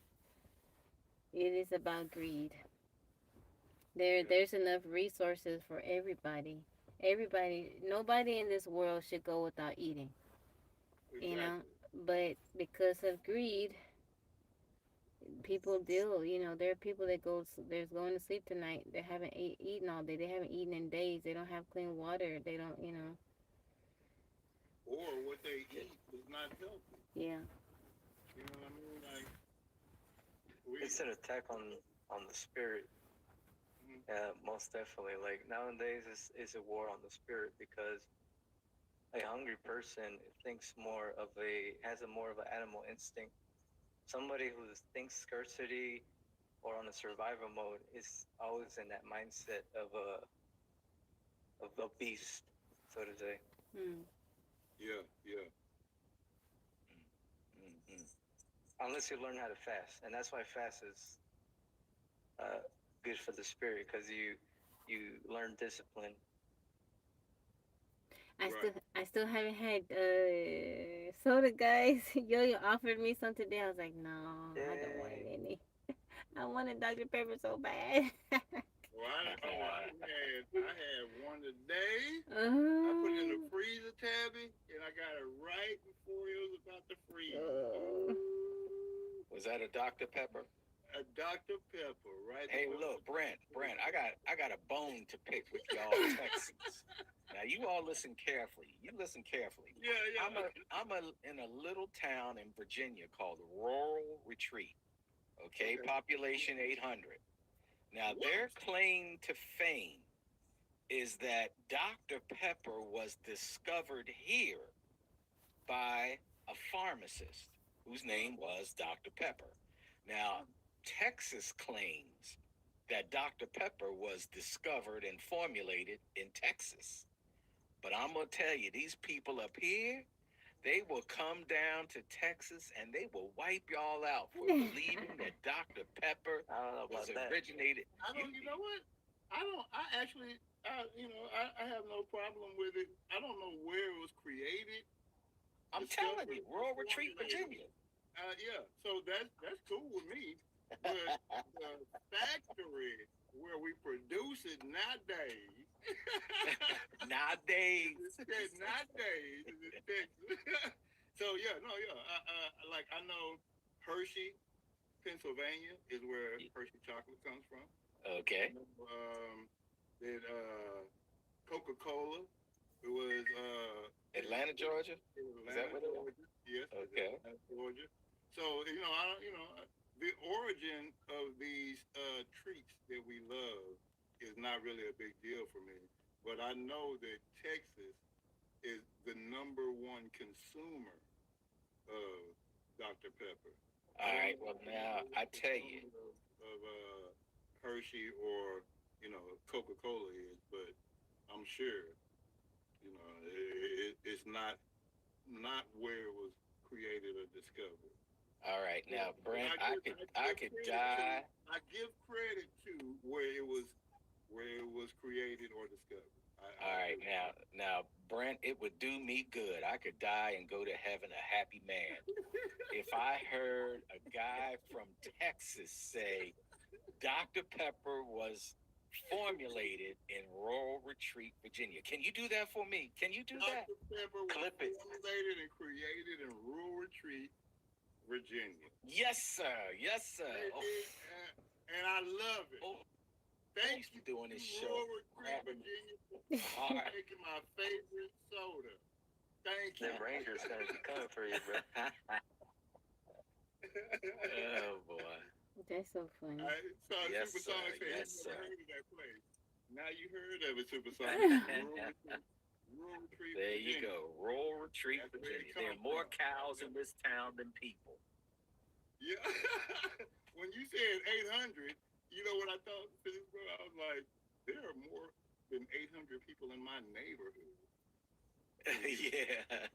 It is about greed. Yeah. There's enough resources for everybody. Everybody, nobody in this world should go without eating, you know. Exactly. But because of greed, people deal. There are people that there's going to sleep tonight. They haven't eaten all day. They haven't eaten in days. They don't have clean water. They don't. Or what they eat is not healthy. Yeah. You know what I mean? Like we. It's an attack on the spirit. Mm, Most definitely. Like nowadays, is a war on the spirit because a hungry person thinks more of a has a more of an animal instinct. Somebody who thinks scarcity or on a survival mode is always in that mindset of a beast, so to say. Hmm. yeah. Yeah. Mm-hmm. Unless you learn how to fast, and that's why fast is uh, good for the spirit because you learn discipline. Right. I still haven't had soda, guys. Yo offered me some today. I was like, no, I don't want Yay! any. I wanted Dr. Pepper so bad. Well, I had one today. I put it in the Oh, freezer, Tabby, and I got it right before it was about to freeze. oh. Ooh, Was that a Dr. Pepper? a Dr. Pepper right Hey, before it was look, about Brent, to Brent, freeze. I got a bone to pick with y'all Texans. Now you all listen carefully. You listen carefully. Yeah, yeah. I'm in a little town in Virginia called Rural Retreat. Okay, Okay. population 800. Now their What? claim to fame is that Dr. Pepper was discovered here by a pharmacist whose name was Dr. Pepper. Now, Texas claims that Dr. Pepper was discovered and formulated in Texas. But I'm going to tell you, these people up here, they will come down to Texas and they will wipe y'all out for believing that Dr. Pepper I don't know was about that. originated. You know what? I have no problem with it. I don't know where it was created. I'm telling you, Rural Retreat, Virginia. Yeah, so that's cool with me. But the factory where we produce it nowadays, Nowadays. nowadays is in Texas. So yeah, no, yeah. I know Hershey, Pennsylvania is where Hershey chocolate comes from. Okay. That Coca-Cola. It was Atlanta, Georgia. Is that what it was? Yes. Okay. Atlanta, Georgia. So the origin of these treats that we love is not really a big deal for me. But I know that Texas is the number one consumer of Dr. Pepper. All right. Well, now I tell you, of Hershey or Coca-Cola is, but I'm sure it's not where it was created or discovered. all right. Now, Brent, I could die. I give credit to where it was created or discovered. All right, now, Brent, it would do me good. I could die and go to heaven a happy man if I heard a guy from Texas say Dr. Pepper was formulated in Rural Retreat, Virginia. Can you do that for me? Can you do that? Dr. Pepper was formulated and created in Rural Retreat, Virginia. Yes, sir. Yes, sir. And I love it. Thanks for doing this show. Rural Retreat, Virginia, for making my favorite soda. Thank you. The Rangers gonna be coming for you, bro. Oh boy. That's so funny. Yes, Supersonic sir. said Yes, he's sir. never heard of that place. Now you heard of it, Supersonic. Rural Retreat, There you Virginia. go. Rural Retreat, That's where it Virginia. There are comes more from. cows in this town than people. Yeah. When you said 800, you know what I thought? I was like, there are more than 800 people in my neighborhood. Yeah.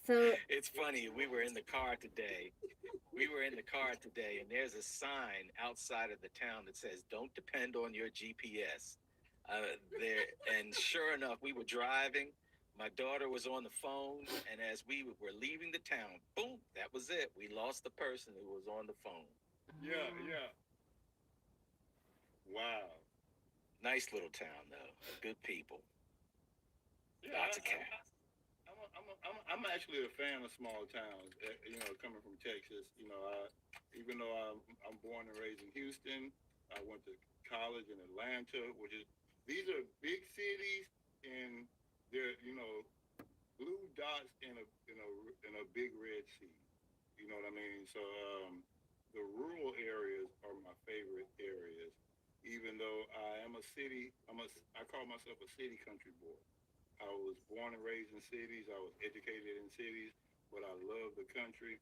So It's funny. We were in the car today, and there's a sign outside of the town that says, "Don't depend on your GPS." And sure enough, we were driving. My daughter was on the phone, and as we were leaving the town, boom, that was it. We lost the person who was on the phone. Yeah. Wow. Nice little town, though. Good people. Yeah, Lots of cats. I'm actually a fan of small towns. Coming from Texas, even though I'm born and raised in Houston, I went to college in Atlanta, these are big cities, and they're blue dots in a big red sea. You know what I mean? So the rural areas are my favorite areas. Even though I am a city, I call myself a city country boy. I was born and raised in cities. I was educated in cities, but I love the country.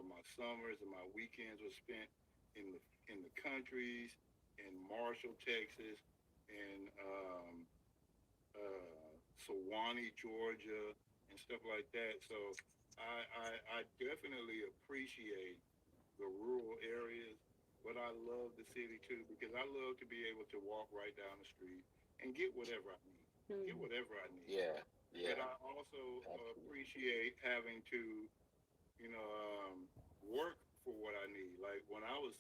My summers and my weekends were spent in the countries, in Marshall, Texas, in Sewanee, Georgia, and stuff like that. So I definitely appreciate the rural areas, but I love the city too because I love to be able to walk right down the street and get whatever I need. Get whatever I need. Yeah. But I also appreciate having to, work for what I need. Like when I was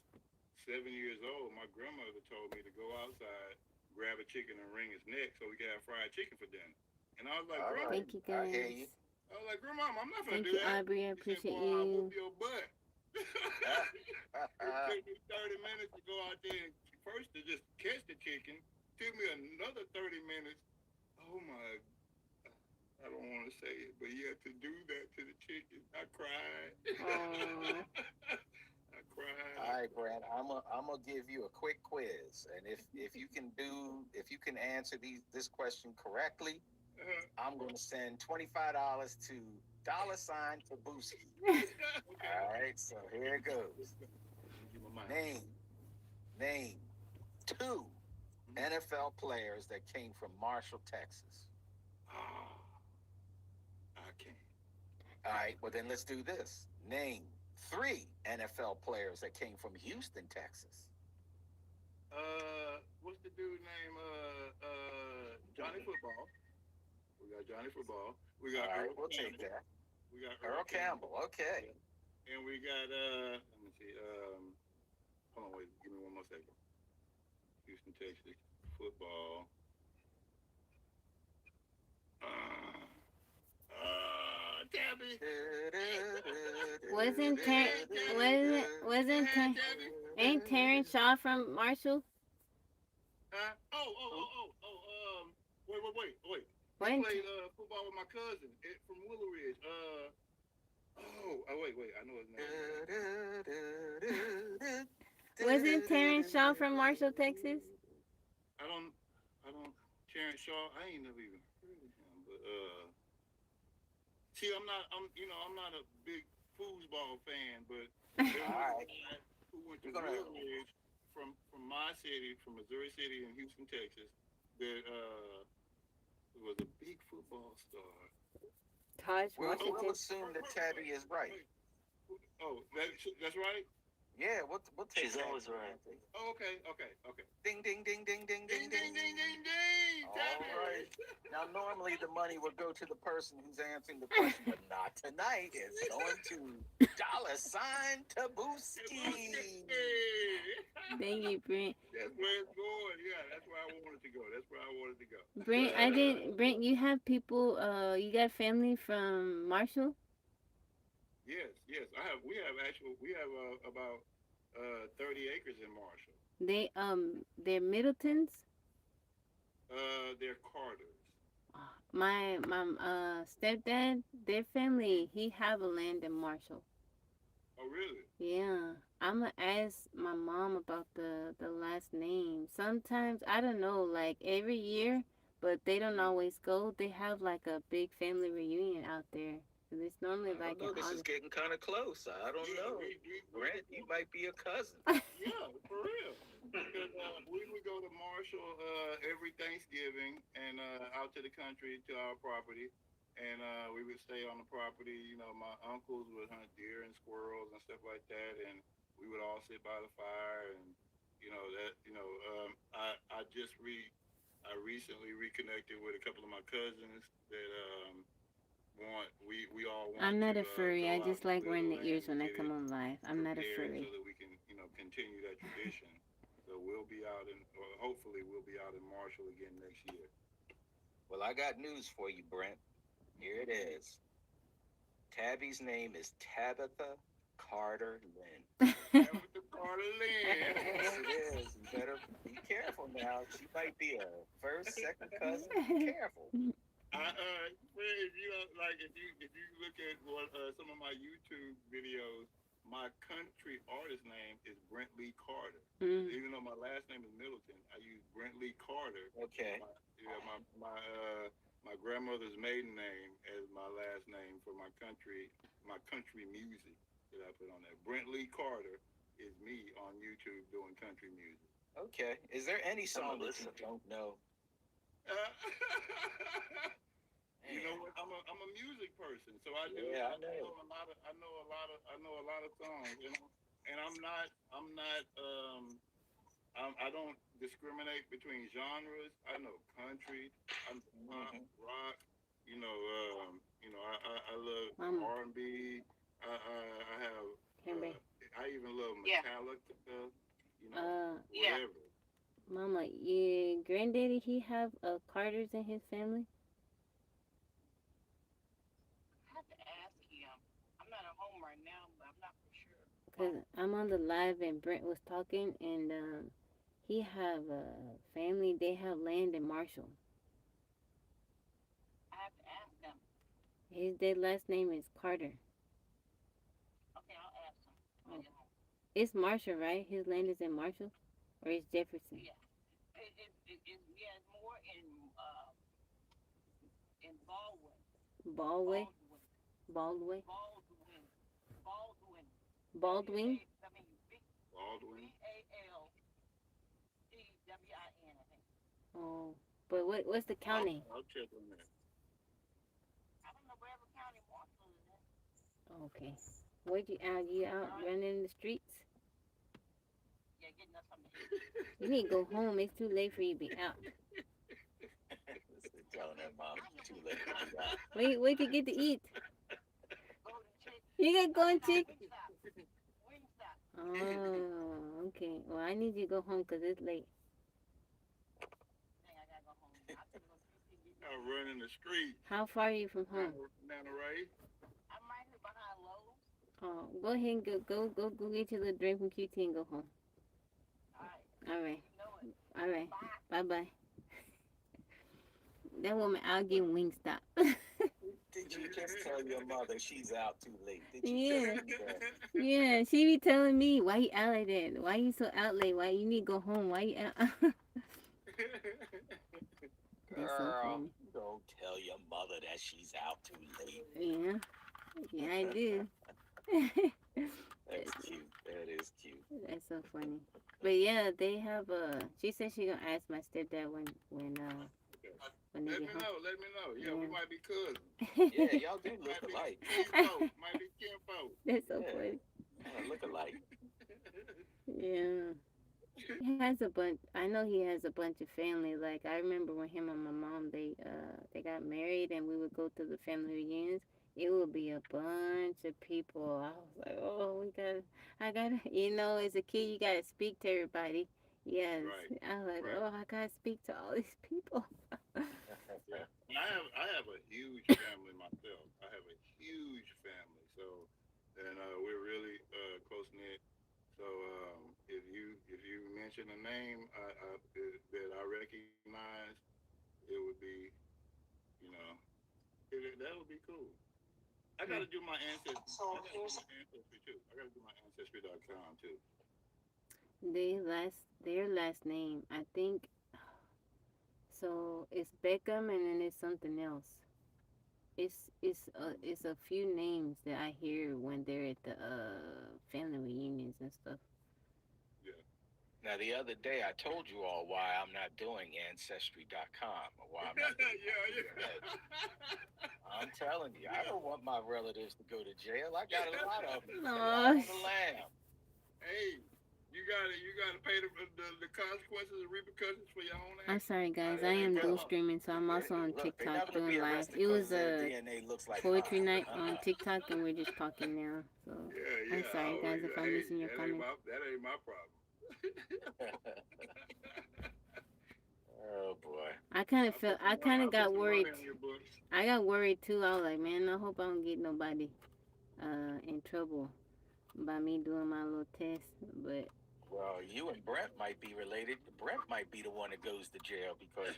7 years old, my grandmother told me to go outside, grab a chicken and wring its neck so we could have fried chicken for dinner. And I was like, Grandma, thank you guys. I was like, Grandma, I'm not gonna Thank do you, that. Aubrey. I appreciate I'll you. whoop your butt. It took me 30 minutes to go out there and first to just catch the chicken. Took me another 30 minutes. Oh my, I don't want to say it, but you had to do that to the chicken. I cried. I cried. All right, Brent. I'm gonna give you a quick quiz, and if you can answer this question correctly, I'm gonna send $25 to $ Tabuski. All right, so here it goes. Name 2 NFL players that came from Marshall, Texas. Ah, I can't. All right, well then let's do this. Name 3 NFL players that came from Houston, Texas. What's the dude name? Johnny Football. We got Johnny Football. We got All right, Earl we'll take Campbell. that. We got Earl Campbell. Okay. And we got let me see. Hold on, wait, give me one more second. Houston, Texas football. Tabby. Wasn't ain't Terrence Shaw from Marshall? Wait. He When played football with my cousin from Willow Ridge. Wait. I know his name. wasn't Terrence Shaw from Marshall, Texas? I don't. Terrence Shaw. I ain't never even heard of him. But see, I'm not a big foosball fan. But there was a guy who went to Willow Ridge from my city, from Missouri City in Houston, Texas. That was a big football star. We'll assume that Tabby is right. Oh, that's right. Yeah, we'll take. She's always right. Oh, okay. Ding, ding, ding, ding, ding, ding, ding, ding. All right. Now, normally the money would go to the person who's answering the question, but not tonight. It's going to $sign Tabuski. Thank you, Brent. That's where it's going. Yeah, that's where I wanted to go. Brent, you have people, you got family from Marshall? Yes. We have about 30 acres in Marshall. They're Middletons? They're Carters. My stepdad, their family, he have a land in Marshall. Oh, really? Yeah. I'ma ask my mom about the last name. Sometimes I don't know, like every year, but they don't always go. They have like a big family reunion out there. And it's normally like in This is August. getting kind of close. I don't know. Brent, you might be a cousin. Yeah, for real. Because we would go to Marshall every Thanksgiving and out to the country to our property, and we would stay on the property. You know, my uncles would hunt deer and squirrels and stuff like that, and we would all sit by the fire, and you know that. I recently reconnected with a couple of my cousins that we all want I'm not to a furry. go I out just to like the wearing the land ears and when I get come it on live. I'm not a prepared furry. so that we can continue that tradition. So we'll be out or hopefully we'll be out in Marshall again next year. Well, I got news for you, Brent. Here it is. Tabby's name is Tabitha Carter Lynn. Tabitha Carter Lynn. Yes, it is. You better be careful now. She might be a first, second cousin. Be careful. If you look at some of my YouTube videos, my country artist name is Brent Lee Carter. Even though my last name is Middleton, I use Brent Lee Carter. Okay. My grandmother's maiden name as my last name for my country music that I put on there. Brent Lee Carter is me on YouTube doing country music. Okay. Is there any song that you don't know? You know what? I'm a music person, so I do. Yeah, I know a lot of songs, and I don't discriminate between genres. I know country, I know pop, rock. I love R&B. I have. I even love Metallica. Whatever. Mama, yeah, granddaddy, he have Carters in his family. Cause I'm on the live and Brent was talking and he have a family. They have land in Marshall. Their last name is Carter. Oh. It's Marshall, right? His land is in Marshall, or it's Jefferson. Baldwin. Baldwin. Baldwin. Oh, but what's the county? I'll check on that. Okay. What you out running in the streets? You need to go home. It's too late for you to be out. Telling that mom it's too late to be out. Wait to get to eat. You got going, chick? Oh, okay. Well, I need you to go home because it's late. I run in the street. How far are you from home? Nana Ray. Oh, go ahead and go get your little drink from QT and go home. All right. All right. Bye bye. That woman out getting Wingstop. Did you just tell your mother she's out too late? Did you Yeah. just do that? Yeah, she be telling me, why you out like that? Why you so out late? Why you need to go home? Why you out? That's so Girl, funny. don't tell your mother that she's out too late. Yeah. Yeah, I do. That's cute. That is cute. That's so funny. But yeah, they have she said she gonna ask my stepdad when they Let get me home. know. Let me know. Yeah, we might be cousins. Yeah, y'all do look alike. Might be kinfolk. That's so Yeah. funny. Yeah, look alike. Yeah. He has a bunch. I know he has a bunch of family. Like I remember when him and my mom they got married and we would go to the family reunions. It would be a bunch of people. I was like, oh, I gotta, as a kid you gotta speak to everybody. Yes. Right. I was like, Right. oh, I gotta speak to all these people. Yeah. I have a huge family myself. I have a huge family. So, and we're really close knit. So if you mention a name that I recognize, it would be, you know, that would be cool. I got to do my ancestry. I got to do my ancestry too. I got to do my ancestry.com too. Their last name, I think. So it's Beckham, and then it's something else. It's a few names that I hear when they're at the family reunions and stuff. Yeah. Now, the other day, I told you all why I'm not doing Ancestry.com or why I'm not doing I'm telling you, I don't want my relatives to go to jail. I got a lot of them. Aw. The lamb. Hey, you gotta pay the consequences and repercussions for your own I'm actions. sorry, guys. I am dual streaming, so I'm also on Look, they're TikTok not gonna doing be live. arrested It was because their a DNA looks like poetry mine. night on TikTok, and we're just talking now. So Yeah. I'm sorry, guys, if I'm missing your comment. That ain't my problem. Oh boy. I kind of got worried. Book. I got worried too. I was like, man, I hope I don't get nobody in trouble by me doing my little test. But Well, you and Brent might be related. Brent might be the one that goes to jail because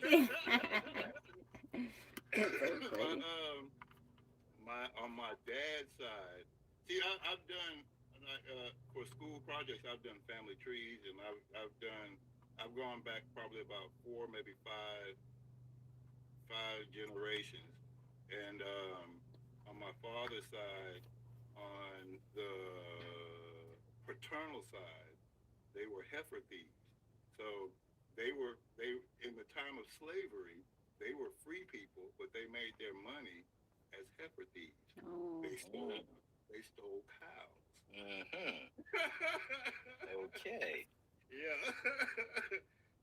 on my dad's side, see, I've done for school projects. I've done family trees, and I've gone back probably about 4, maybe five generations. And on my father's side, on the paternal side, they were heifer thieves. So they in the time of slavery, they were free people, but they made their money as heifer thieves. oh, They stole cows. Mm-hmm. Okay. Yeah.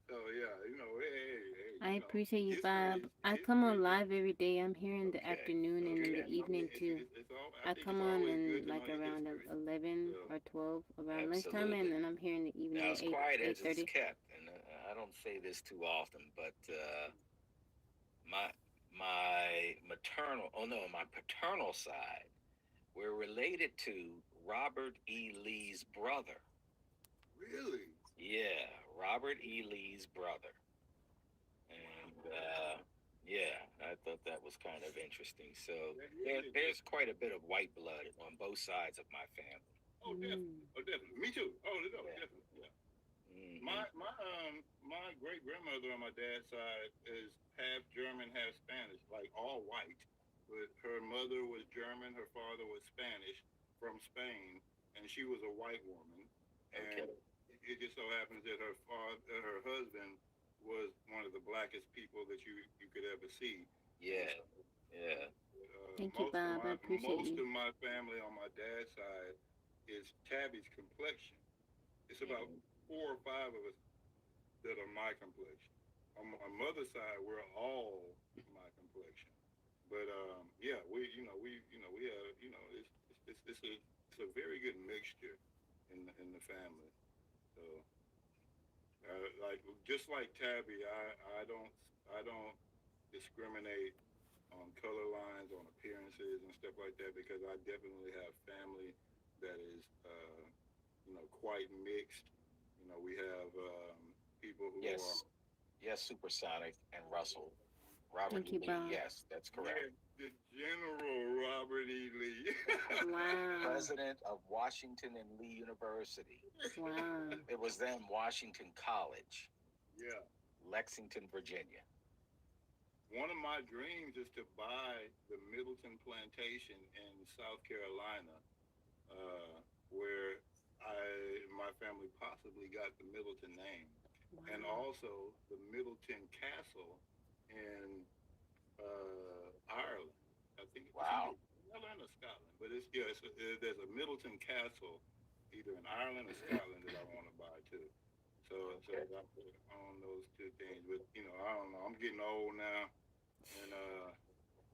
So yeah, hey. I appreciate you, Bob. I come on live every day. I'm here in the Okay. afternoon and in the evening too. I come on in like around 11 or 12 around lunchtime, and then I'm here in the evening Now, at as quiet as 8:30. it's kept, and I don't say this too often, but my paternal side, we're related to Robert E. Lee's brother. Really? Yeah, Robert E. Lee's brother. And yeah, I thought that was kind of interesting. So there's quite a bit of white blood on both sides of my family. Oh, definitely. Me too. Oh, no, Yeah. definitely. Yeah. Mm-hmm. My great grandmother on my dad's side is half German, half Spanish, like all white. But her mother was German, her father was Spanish from Spain, and she was a white woman. And it just so happens that her husband was one of the blackest people that you could ever see. Yeah. Yeah. Thank you, Bob. I appreciate Most you. of my family on my dad's side is Tabby's complexion. It's about 4 or 5 of us that are my complexion. On my mother's side, we're all my complexion. But yeah, we have it's a very good mixture in the family. So like just like Tabby, I don't discriminate on color lines, on appearances and stuff like that because I definitely have family that is quite mixed. We have people who are Yes. Yes, Supersonic and Russell. Robert Thank E. you, Lee. Bob. Yes, that's correct. yeah, the General Robert E. Lee. Wow. President of Washington and Lee University. Wow. It was then Washington College, Yeah. Lexington, Virginia. One of my dreams is to buy the Middleton Plantation in South Carolina, where my family possibly got the Middleton name, and Wow. also the Middleton Castle in Ireland. I think it's Wow. either Ireland or Scotland, but there's a Middleton Castle either in Ireland or Scotland that I want to buy too. So Okay. I put on those two things, but I don't know. I'm getting old now, and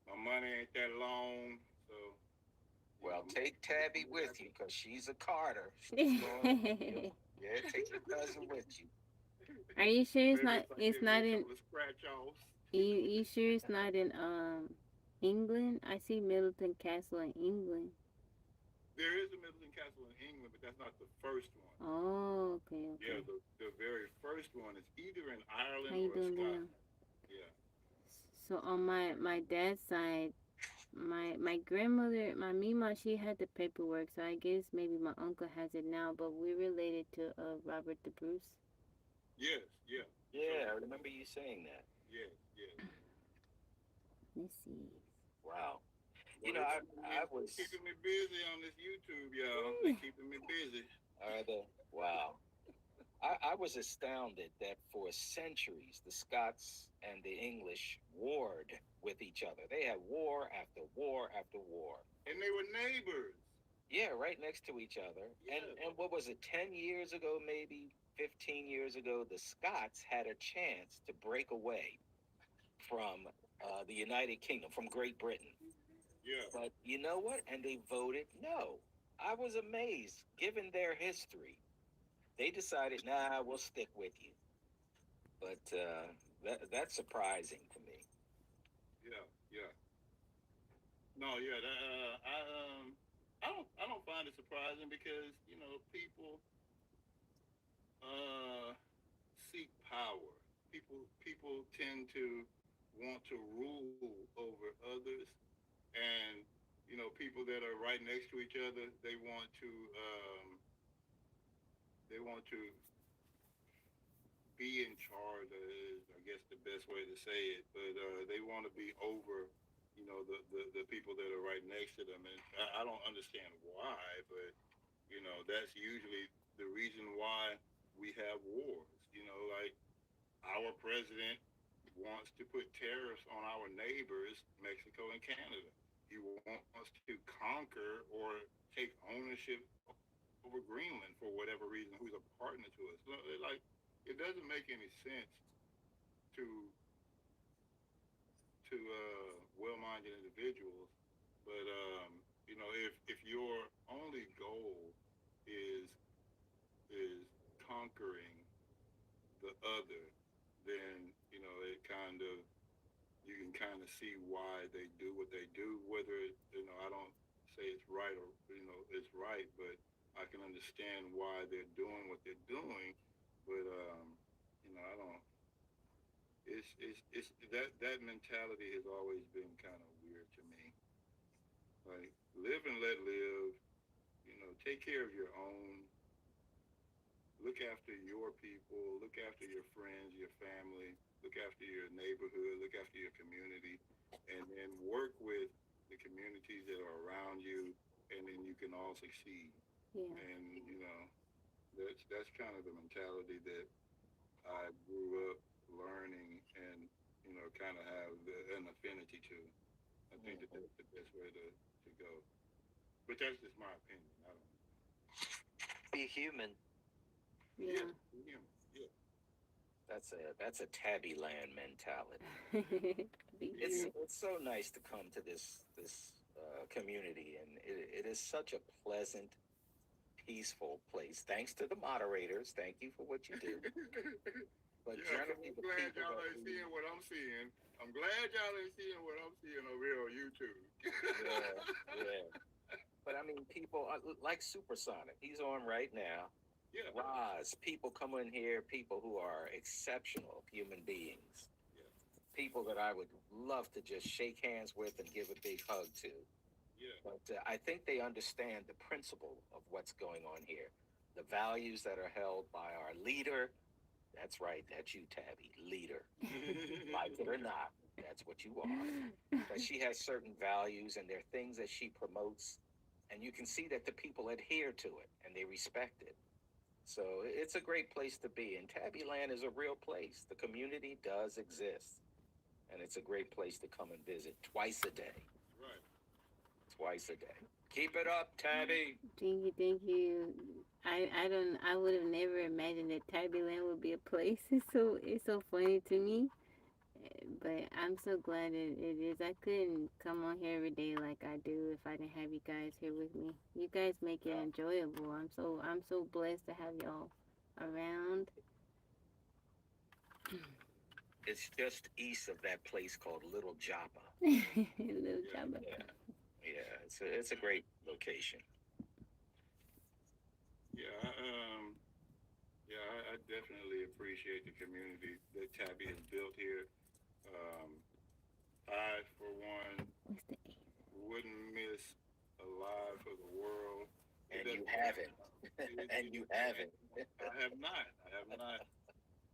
my money ain't that long, so Well, take Tabby with you because she's a Carter. She's going. Are Yeah, take your cousin with you. you sure it's maybe not? if I It's give me not a in. couple of scratch offs. You sure it's not in England? I see Middleton Castle in England. There is a Middleton Castle in England, but that's not the first one. Oh, okay, Yeah, okay. the very first one is either in How Ireland you or doing, Leo? Scotland. Yeah. So on my dad's side, my grandmother, my Mima, she had the paperwork. So I guess maybe my uncle has it now. But we're related to Robert the Bruce. Yes. Yeah. So Yeah, I remember you saying that. yes. Yes. Let's see. Wow. You Well, know, I they're was. keeping me busy on this YouTube, y'all. They're keeping me busy. Are the wow. I was astounded that for centuries the Scots and the English warred with each other. They had war after war after war. And they were neighbors. Yeah, right next to each other. Yeah. And what was it, 10 years ago, maybe 15 years ago, the Scots had a chance to break away from the United Kingdom, from Great Britain. Yeah. But you know what? And they voted no. I was amazed, given their history. They decided, nah, we'll stick with you. But that's surprising to me. Yeah. Yeah. No. Yeah. I don't find it surprising because people uh seek power. People tend to want to rule over others, and people that are right next to each other, they want to be in charge. Is I guess the best way to say it, but they want to be over. The people that are right next to them, and I don't understand why, but that's usually the reason why we have wars. Like our president wants to put tariffs on our neighbors, Mexico and Canada. He wants to conquer or take ownership over Greenland for whatever reason, who's a partner to us. Like, it doesn't make any sense to well-minded individuals, but if your only goal is is conquering the other, then it kind of you can kind of see why they do what they do. Whether I don't say it's right or it's right, but I can understand why they're doing what they're doing. But I don't. It's that mentality has always been kind of weird to me. Like live and let live. Take care of your own. Look after your people. Look after your friends, your family. Look after your neighborhood. Look after your community, and then work with the communities that are around you, and then you can all succeed. Yeah. And that's kind of the mentality that I grew up learning, and kind of have an affinity to. I think that that's the best way to go. But that's just my opinion. I don't know. Be human. Yeah. Yeah. Yeah. That's a tabby land mentality. Be It's human. it's so nice to come to this community, and it is such a pleasant, peaceful place. Thanks to the moderators, thank you for what you do. But Yeah, 'cause generally, I'm the glad people y'all that ain't we seeing what I'm seeing. I'm glad y'all ain't seeing what I'm seeing over here on YouTube. yeah, yeah. But I mean, people like Supersonic. He's on right now. Yeah. Roz, people come in here, people who are exceptional human beings, Yeah. people that I would love to just shake hands with and give a big hug to. Yeah. But I think they understand the principle of what's going on here, the values that are held by our leader. That's right, that's you, Tabby, leader. Like it or not, that's what you are. That she has certain values and there are things that she promotes, and you can see that the people adhere to it and they respect it. So it's a great place to be. And Tabby Land is a real place. The community does exist, and it's a great place to come and visit twice a day. Right. Twice a day. Keep it up, Tabby. Thank you, thank you. I would have never imagined that Tabby Land would be a place. It's so funny to me. But I'm so glad it is. I couldn't come on here every day like I do if I didn't have you guys here with me. You guys make it enjoyable. I'm so blessed to have y'all around. It's just east of that place called Little Joppa. Little job. Yeah, it's a great location. Yeah. I definitely appreciate the community that Tabby has built here. Um, I, for one, What's the A? wouldn't miss a live for the world. And you haven't. And you haven't. I have not. I have not.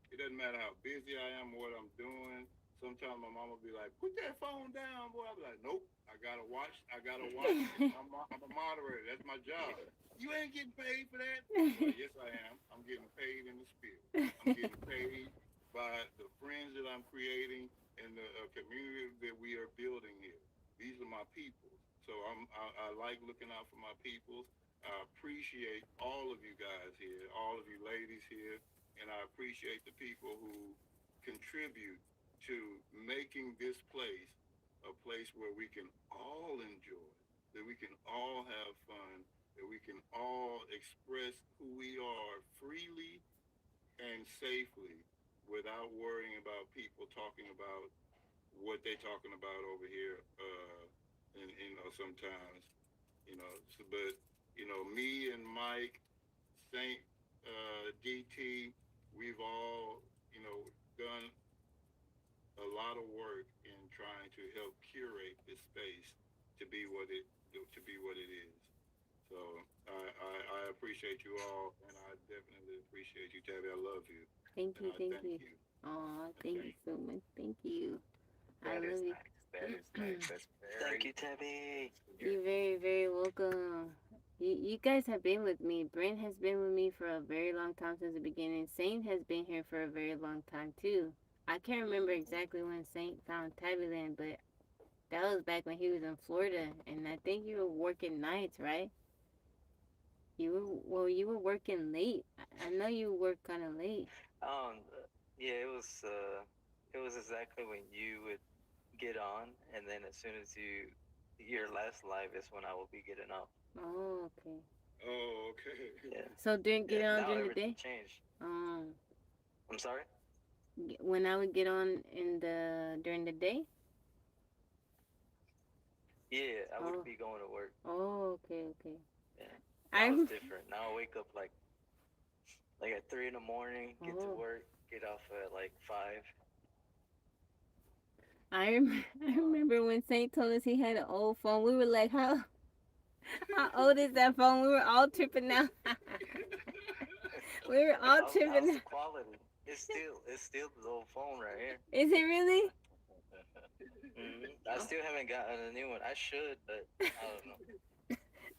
It doesn't matter how busy I am or what I'm doing. Sometimes my mama be like, "Put that phone down, boy." I be like, "Nope, I gotta watch. I gotta watch. I'm a moderator. That's my job. You ain't getting paid for that." I'm like, "Yes, I am. I'm getting paid in the spirit. I'm getting paid by the friends that I'm creating and the community that we are building here. These are my people. So I like looking out for my people. I appreciate all of you guys here, all of you ladies here, and I appreciate the people who contribute to making this place a place where we can all enjoy, that we can all have fun, that we can all express who we are freely and safely without worrying about people talking about what they're talking about over here. And sometimes, but me and Mike, Saint, DT, we've all, done a lot of work in trying to help curate this space to be what it is. So I appreciate you all, and I definitely appreciate you, Tabby. I love you. Thank And you, I thank thank you. you. Oh, thank you so much. Thank you. I That love is you. nice. That is nice. That's Thank very. you, Tabby. You're very, very welcome. You guys have been with me. Brent has been with me for a very long time since the beginning. Saint has been here for a very long time too. I can't remember exactly when Saint found Tabbyland, but that was back when he was in Florida, and I think you were working nights, right? You were working late. I know you work kind of late. Um, yeah, it was exactly when you would get on, and then as soon as your last live is when I will be getting off. Oh, okay. Oh, okay. Yeah. So get on Now during the everything day. changed. Um, I'm sorry. when I would get on during the day. Yeah, I would be going to work. Oh, okay. Yeah. Now it's different. Now I wake up like at 3 in the morning, get to work, get off at like 5. I remember when Saint told us he had an old phone. We were like, how old is that phone? We were all tripping out. We were all tripping How's out. the quality? It's still the old phone right here. Is it really? I still haven't gotten a new one. I should, but I don't know.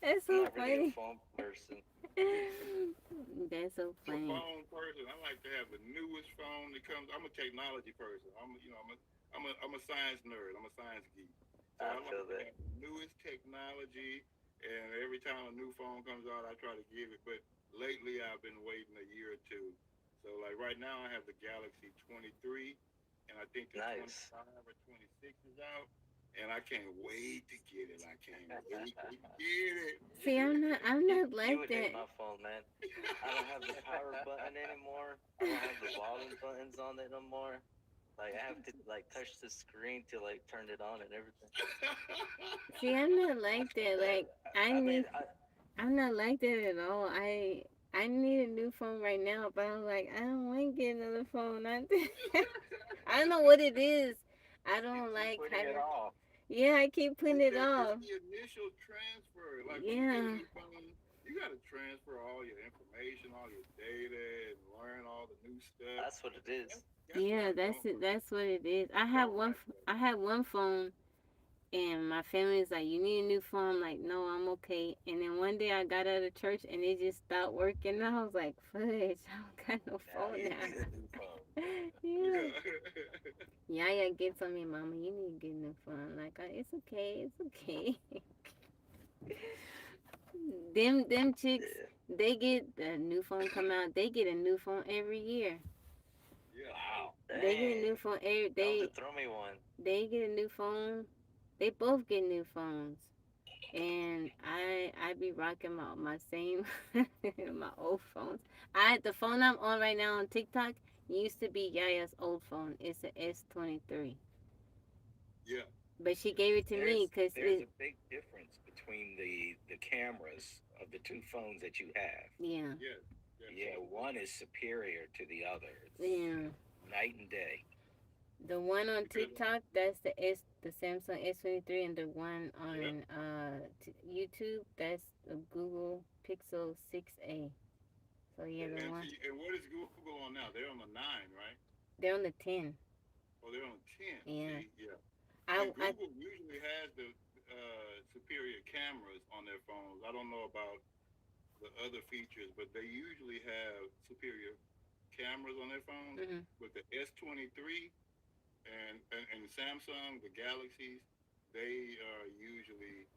That's I'm so not really funny. a phone person. That's so I'm a funny. phone person. I like to have the newest phone that comes. I'm a technology person. I'm a science nerd. I'm a science geek. So I I like feel to that. have the newest technology, and every time a new phone comes out, I try to give it. But lately, I've been waiting a year or two. So like right now, I have the Galaxy 23, and I think the Nice. 25 or 26 is out. And I can't wait to get it. I can't wait to get it. See, I'm you not you like would hate that. my phone, man. I don't have the power button anymore. I don't have the volume buttons on it no more. Like I have to like touch the screen to like turn it on and everything. See, I'm not like that. Like I I mean, need, I'm not like that at all. I need a new phone right now, but I'm like I don't want to get another phone. I don't know what it is. I You don't keep like putting it having. off. Yeah, I keep putting it It's off. the initial transfer. Like when you get a Yeah, new phone, you got to transfer all your information, all your data, and learn all the new stuff. that's what it is. That's what yeah, I that's don't it. like. That's what it is. Don't like that. I have one phone, and my family's like, "You need a new phone." I'm like, "No, I'm okay." And then one day I got out of church, and it just stopped working. And I was like, "Fudge, I don't got no Now phone you need a now." new phone. Yeah. Yeah. Yeah, yeah, get to me, mama. You need to get a new phone. I'm like, it's okay, it's okay. Them chicks, Yeah. they get the new phone come out. They get a new phone every year. Yeah. Wow. They get a Dang. new phone every Tell them to throw me one. they get a new phone. They both get new phones. And I be rocking my same my old phones. The phone I'm on right now on TikTok used to be Yaya's old phone. It's a S23. Yeah. But she Yeah. gave it to me because There's a big difference between the cameras of the two phones that you have. yeah, Yes. Yes. Yeah, one is superior to the other. yeah. It's night and day. The one on Because TikTok, that's the Samsung S23, and the one yeah. on YouTube, that's the Google Pixel 6a. So yeah, the And one see, and what is Google on now? They're on the 9, right? they're on the 10. Oh, they're on 10. Yeah, See, yeah. And I Google usually has the superior cameras on their phones. I don't know about the other features, but they usually have superior cameras on their phones. mm-hmm. With the S23 and Samsung, the Galaxies, they are usually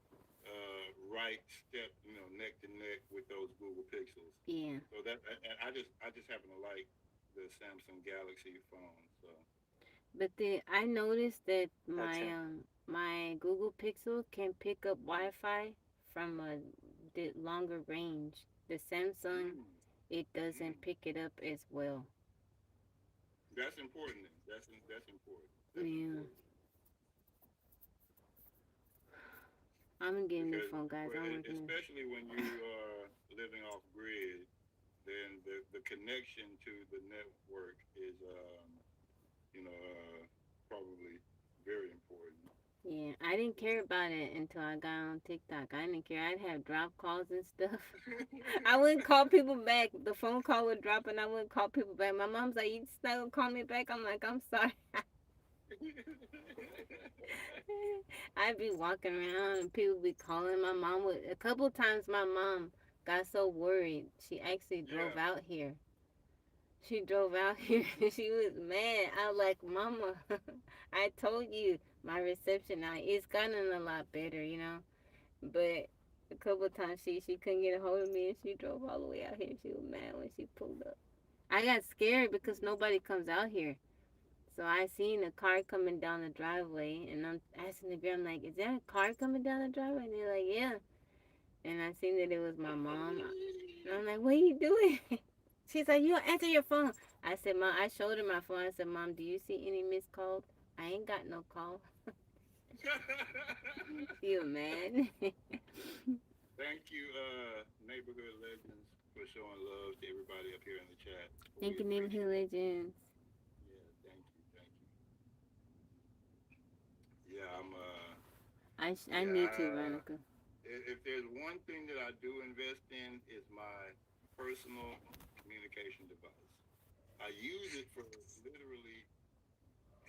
right step, neck to neck with those Google Pixels. Yeah. So that, and I just happen to like the Samsung Galaxy phone. So But then I noticed that That's him. my Google Pixel can pick up Wi-Fi from a longer range. The Samsung, mm, it mm, doesn't pick it up as well. that's important. Then. That's important. That's Yeah, important I'm gonna get a new because, phone, guys. I'm working. especially when you are living off grid, then the connection to the network is you know uh, probably very important. Yeah, I didn't care about it until I got on TikTok. I didn't care. I'd have drop calls and stuff. I wouldn't call people back. The phone call would drop and I wouldn't call people back. My mom's like, "You just not gonna call me back?" I'm like, "I'm sorry." I'd be walking around and people be calling. My mom would. A couple times my mom got so worried. She actually Yeah. drove out here. She drove out here and she was mad. I was like, "Mama, I told you my reception now it's gotten a lot better, you know." But a couple of times she couldn't get a hold of me and she drove all the way out here. She was mad when she pulled up. I got scared because nobody comes out here. So I seen a car coming down the driveway and I'm asking the girl, I'm like, "Is that a car coming down the driveway?" And they're like, "Yeah." And I seen that it was my mom. And I'm like, "What are you doing?" She's like, "You don't answer your phone." I said, "Mom," I showed her my phone. I said, "Mom, do you see any missed calls?" I ain't got no call. You mad? Thank you, neighborhood legends, for showing love to everybody up here in the chat. Thank We you, Neighborhood appreciate it. Legends. Yeah, thank you, thank you. Yeah, I yeah. need to, Veronica. If there's one thing that I do invest in is my personal communication device. I use it for literally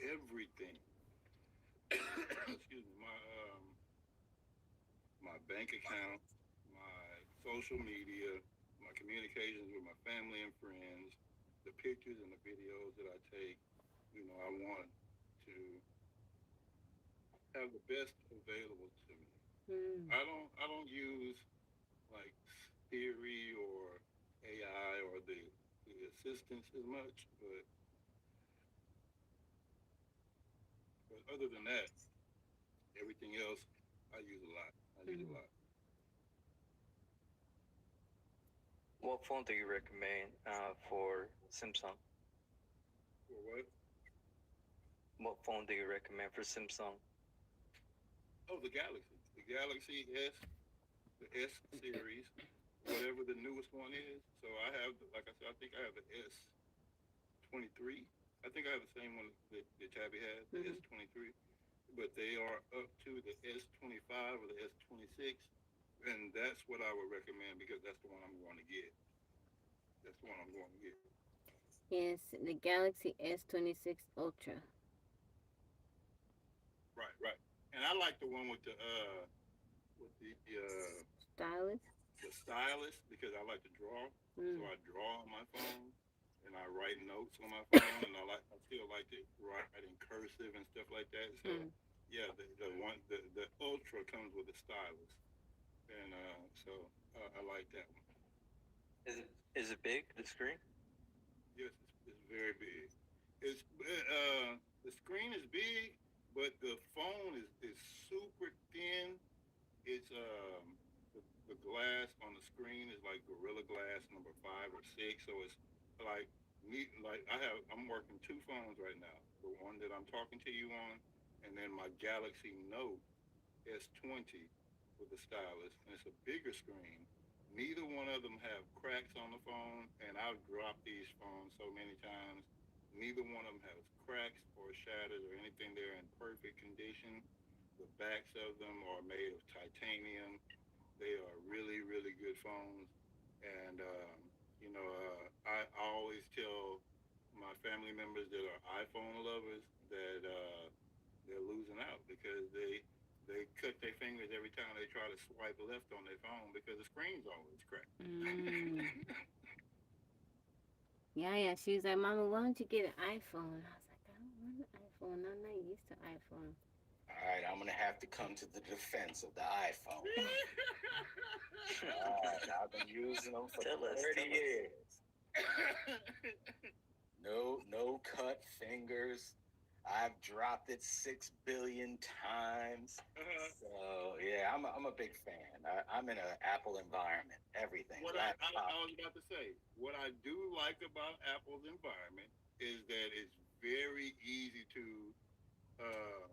everything. Excuse me, my bank account, my social media, my communications with my family and friends, the pictures and the videos that I take. I want to have the best available to me. Mm. I don't use like Siri or AI or the assistants as much, but other than that, everything else I use a lot. I use a Mm. lot. What phone do you recommend for Samsung? For what? What phone do you recommend for Samsung? Oh, the Galaxy. The Galaxy S, the S series, whatever the newest one is. So I have, like I said, I think I have the S23. I think I have the same one that Tabby has, the Mm-hmm. S23. But they are up to the S25 or the S26, and that's what I would recommend because that's the one I'm going to get. That's the one I'm going to get. Yes, the Galaxy S26 Ultra. Right, right. And I like the one with Stylus. the stylus because I like to draw. So Mm. I draw on my phone and I write notes on my phone, and I still like to write in cursive and stuff like that. So Mm. yeah, the ultra comes with a stylus, and I like that one. Is it big, the screen? Yes, it's very big. It's the screen is big, but the phone is super thin. It's the glass on the screen is like Gorilla Glass number 5 or 6, so it's like neat. Like I'm working two phones right now. The one that I'm talking to you on, and then my Galaxy Note S20 with the stylus, and it's a bigger screen. Neither one of them have cracks on the phone, and I've dropped these phones so many times. Neither one of them has cracks or shatters or anything. They're in perfect condition. The backs of them are made of titanium. They are really, really good phones. And, I always tell my family members that are iPhone lovers that they're losing out because they cut their fingers every time they try to swipe left on their phone because the screen's always cracked. Mm. Yeah, yeah. She was like, Mama, why don't you get an iPhone? I was like, I don't want an iPhone. I'm not used to iPhone. All right, I'm gonna have to come to the defense of the iPhone. All right, I've been using them for Tell us, 30 tell us. years. No cut fingers. I've dropped it 6 billion times. So yeah, I'm a big fan. I'm in an Apple environment. Everything, What laptop. I was about to say, what I do like about Apple's environment is that it's very easy to um,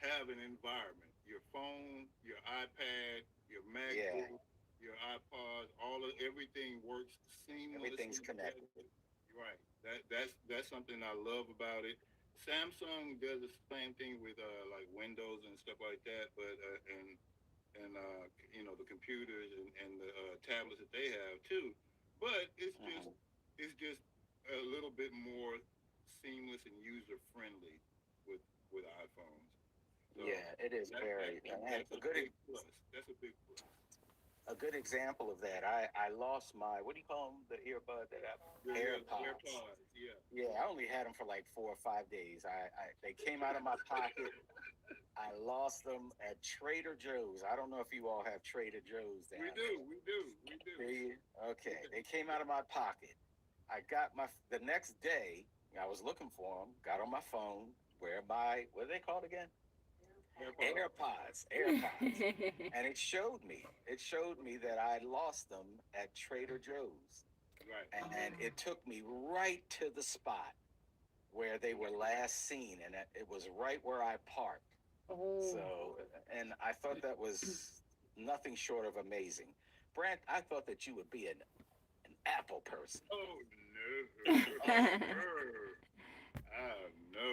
have an environment. Your phone, your iPad, your Yeah, MacBook, your iPod, everything works everything's seamlessly connected. together. Right. That's something I love about it. Samsung does the same thing with like Windows and stuff like that, but the computers and the tablets that they have too. But Hmm. it's just a little bit more seamless and user friendly with iPhones. So Yeah, it is very, and that's a big plus. That's a big plus. a good example of that. I lost my, what do you call them, the earbud that The AirPods. AirPods, yeah. Yeah, I only had them for like 4 or 5 days. They came out of my pocket. I lost them at Trader Joe's. I don't know if you all have Trader Joe's We down do, there. we do, we do. Do you? Okay, they came out of my pocket. I got the next day. I was looking for them. Got on my phone. Where my, what are they called again? AirPods. AirPods. And it showed me. It showed me that I lost them at Trader Joe's. Right. And it took me right to the spot where they were last seen, and it was right where I parked. Oh. So, and I thought that was nothing short of amazing. Brant, I thought that you would be an Apple person. Oh no. No.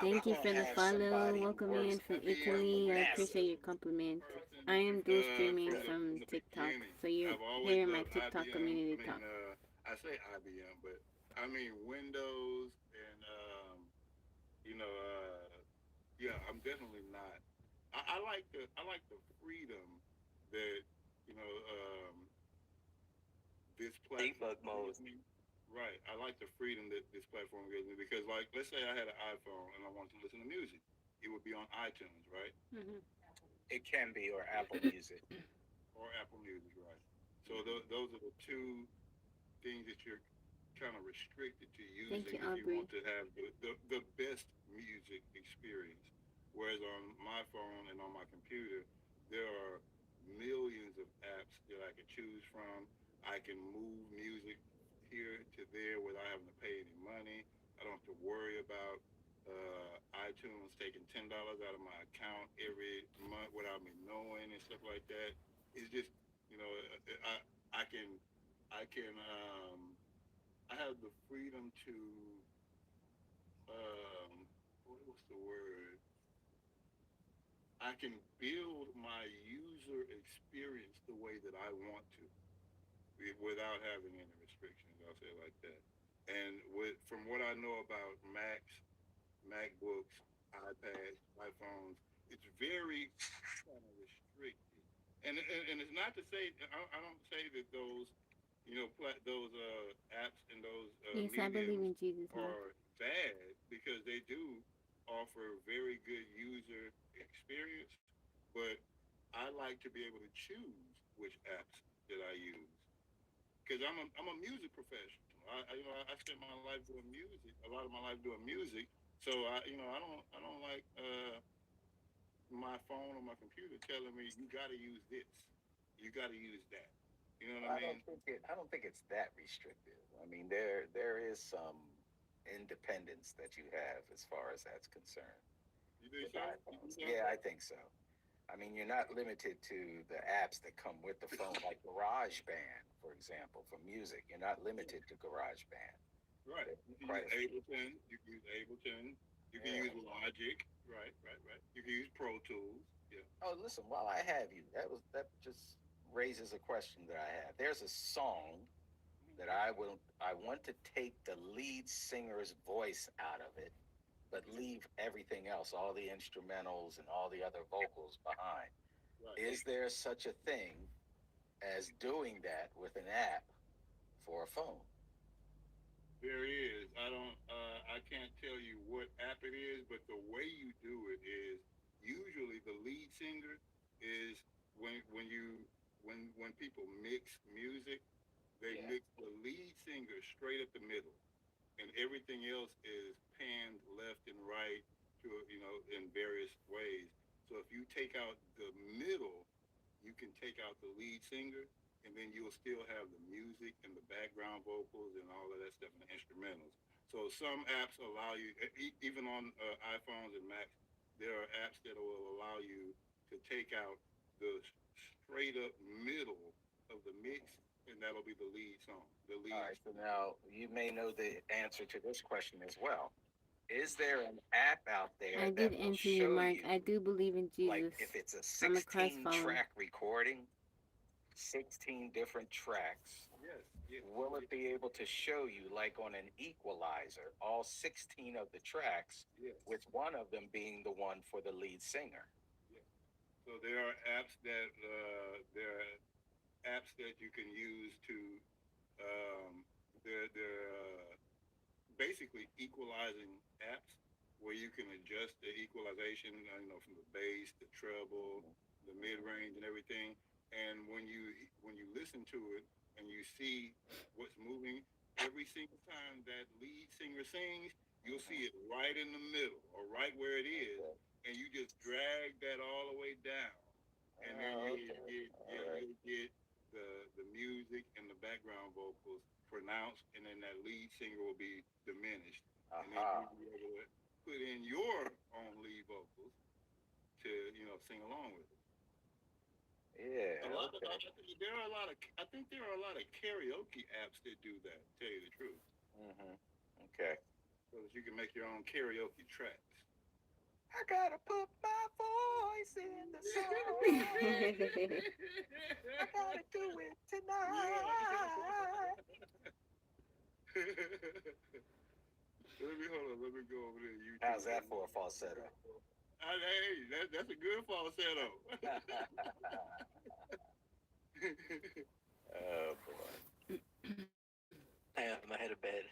Thank I'm you gonna for the have follow. somebody who Welcome works in from for Italy. I NASA. appreciate your compliment. Person, I am dual streaming from from the TikTok, beginning. so you're I've always hearing my loved TikTok IBM. community talk. I say IBM, but I mean Windows and yeah, I'm definitely not. I like the freedom that you know this platform Debug mode. gives me. Right. I like the freedom that this platform gives me because, like, let's say I had an iPhone and I wanted to listen to music. it would be on iTunes, right? Mm-hmm. It can be, or Apple Music. Or Apple Music, right? So those are the two things that you're kind of restricted to Thank you, using if you Aubrey. want to have the best music experience. Whereas on my phone and on my computer, there are millions of apps that I can choose from. I can move music here to there without having to pay any money. I don't have to worry about iTunes taking $10 out of my account every month without me knowing and stuff like that. It's just, you know, I can I have the freedom to what's the word? I can build my user experience the way that I want to without having any restrictions. I'll say it like that. And from what I know about Macs, MacBooks, iPads, iPhones, it's very kind of restricted. And it's not to say I don't say that those those apps and those Yes, I believe mediums in Jesus, Mark. are bad because they do offer very good user experience, but I like to be able to choose which apps that I use because I'm a music professional. I spent my life doing music, a lot of my life doing music. So I don't like my phone or my computer telling me you got to use this, you got to use that. You know what I mean? I don't think it's that restrictive. I mean, there is some independence that you have as far as that's concerned You think with so? You iPhones. think so? Yeah, I think so. I mean, you're not limited to the apps that come with the phone, like GarageBand, for example, for music. You're not limited to GarageBand. Right. There's You can use quite a few. Ableton. You can use Ableton. You can use Yeah. Logic. Right, right, right. You can use Pro Tools. Yeah. Oh, listen, while I have you, that just raises a question that I have. There's a song that I want to take the lead singer's voice out of it, but leave everything else, all the instrumentals and all the other vocals behind. Right. Is there such a thing as doing that with an app for a phone? There is. I don't. I can't tell you what app it is, but the way you do it is usually the lead singer is when people mix music, they Yeah. mix the lead singer straight up the middle, and everything else is panned left and right to in various ways. So if you take out the middle, you can take out the lead singer, and then you'll still have the music and the background vocals and all of that stuff and the instrumentals. So some apps allow you, even on iPhones and Macs, there are apps that will allow you to take out the straight up middle of the mix, and that'll be the lead song, the All lead. right. So now you may know the answer to this question as well. Is there an app out there I that did will answer you, show Mark. you, I do believe in like, Jesus. if it's a I'm a Christ 16 follower. track recording, 16 different tracks, Yes, yes, will it be able to show you, like on an equalizer, all 16 of the tracks, yes, with one of them being the one for the lead singer? yes. So there are apps that you can use to they're basically equalizing apps where you can adjust the equalization, from the bass, the treble, Mhm. the mid range, and everything. And when you listen to it and you see what's moving, every single time that lead singer sings, you'll see it right in the middle or right where it is, Okay. and you just drag that all the way down, and then Oh, okay. All right. you'll get the music and the background vocals pronounced, and then that lead singer will be diminished, and then Aha. you'll be able to put in your own lead vocals to sing along with it. Yeah. Okay. I think there are a lot of karaoke apps that do that. To tell you the truth, Okay. so that you can make your own karaoke tracks. I gotta put my voice in the song. I gotta do it tonight. Hold on. Let me go over there. YouTube. How's that for a falsetto? Hey, that's a good falsetto. Oh boy. I am ahead of bed.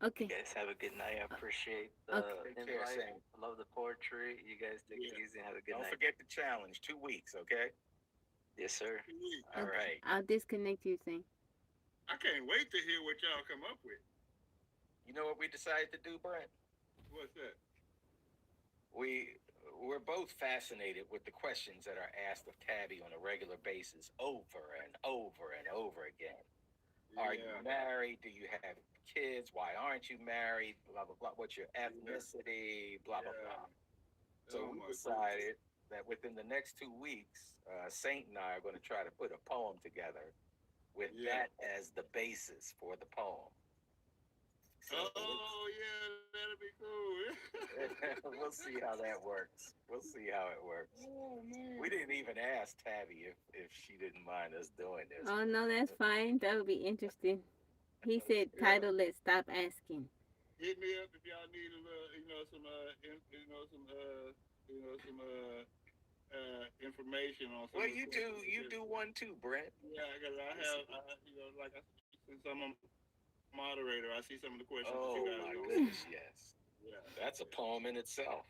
Okay. You guys have a good night. I appreciate the Okay. invite. I love the poetry. You guys take it easy and have a good Don't night. forget the challenge. 2 weeks, okay? Yes, sir. All Okay. right. I'll disconnect you, Saint. I can't wait to hear what y'all come up with. You know what we decided to do, Brent? What's that? We we're both fascinated with the questions that are asked of Tabby on a regular basis, over and over and over again. Are you married? Do you have kids? Why aren't you married? Blah blah blah. What's your ethnicity? Blah blah blah. So we decided that within the next 2 weeks, Saint and I are going to try to put a poem together with that as the basis for the poem. So that'll be cool. we'll see how that works. We'll see how it works. Oh, man. We didn't even ask Tabby if she didn't mind us doing this. Oh, no, that's fine. That would be interesting. He said, title it, stop asking. Hit me up if y'all need a little, some information on some. Well, you do one too, Brent. Yeah, because I have, like I said, since I'm a moderator, I see some of the questions that you guys my don't goodness, see. yes. Yeah. That's a poem in itself.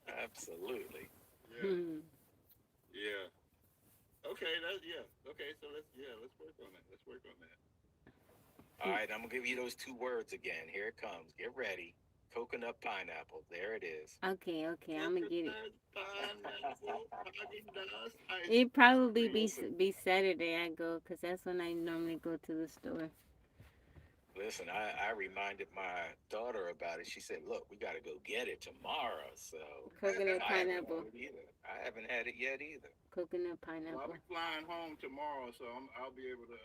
Absolutely. Hmm. Yeah. Okay, Okay, so let's work on that. Let's work on that. All right, I'm gonna give you those 2 words again. Here it comes. Get ready. Coconut pineapple. There it is. Okay, I'm gonna get it. Pineapple, It probably be Saturday I go, because that's when I normally go to the store. Listen, I reminded my daughter about it. She said, "Look, we got to go get it tomorrow." So Coconut pineapple. I haven't had it yet either. Coconut Well, pineapple. I'll be flying home tomorrow, so I'll be able to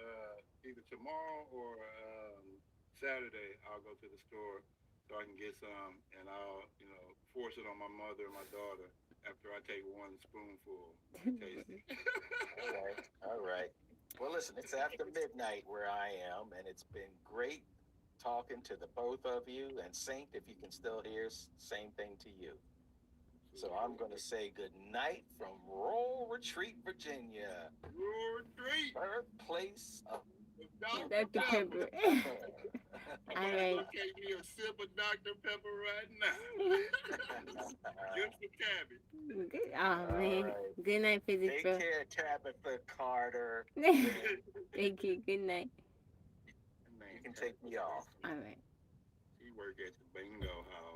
either tomorrow or Saturday. I'll go to the store so I can get some, and I'll force it on my mother and my daughter after I take one spoonful. Taste it. All right. Well, listen, it's after midnight where I am, and it's been great talking to the both of you. And Saint, if you can still hear, same thing to you. So I'm going to say good night from Rural Retreat, Virginia. Rural Retreat. Birthplace of Dr. Pepper. I'm going to go take me a sip of Dr. Pepper right now. Just for Tabby. Oh, man. Right. Good night, physics, bro. Take care, Tabitha Carter. Thank you. Good night. You can take me off. All right. She work at the bingo hall.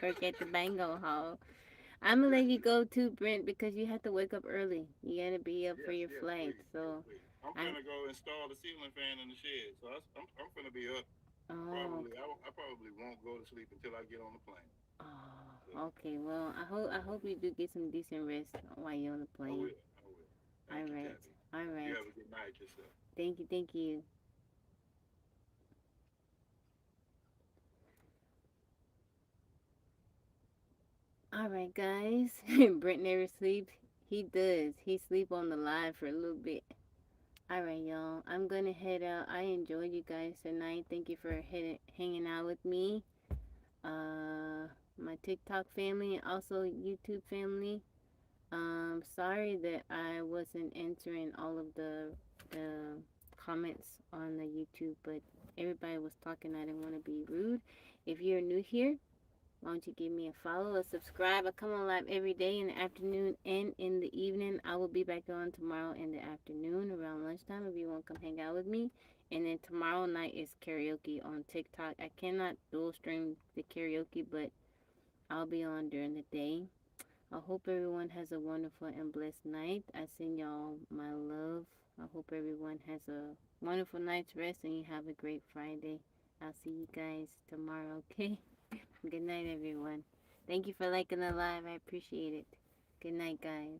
Work at the bingo hall. I'm going to let you go too, Brent, because you have to wake up early. You got to be up for your flight. So I'm going to go install the ceiling fan in the shed. So I'm going to be up. Probably. I probably won't go to sleep until I get on the plane. Oh, okay. Well, I hope you do get some decent rest while you're on the plane. I will. All right. All right. You have a good night yourself. Thank you. All right, guys. Brent never sleeps. He does. He sleep on the live for a little bit. All right, y'all. I'm gonna head out. I enjoyed you guys tonight. Thank you for hanging out with me. My TikTok family and also YouTube family. Sorry that I wasn't answering all of the comments on the YouTube, but everybody was talking. I didn't want to be rude. If you're new here, why don't you give me a follow, a subscribe? I come on live every day in the afternoon and in the evening. I will be back on tomorrow in the afternoon around lunchtime if you want to come hang out with me. And then tomorrow night is karaoke on TikTok. I cannot dual stream the karaoke, but I'll be on during the day. I hope everyone has a wonderful and blessed night. I send y'all my love. I hope everyone has a wonderful night's rest and you have a great Friday. I'll see you guys tomorrow, okay? Good night, everyone. Thank you for liking the live. I appreciate it. Good night, guys.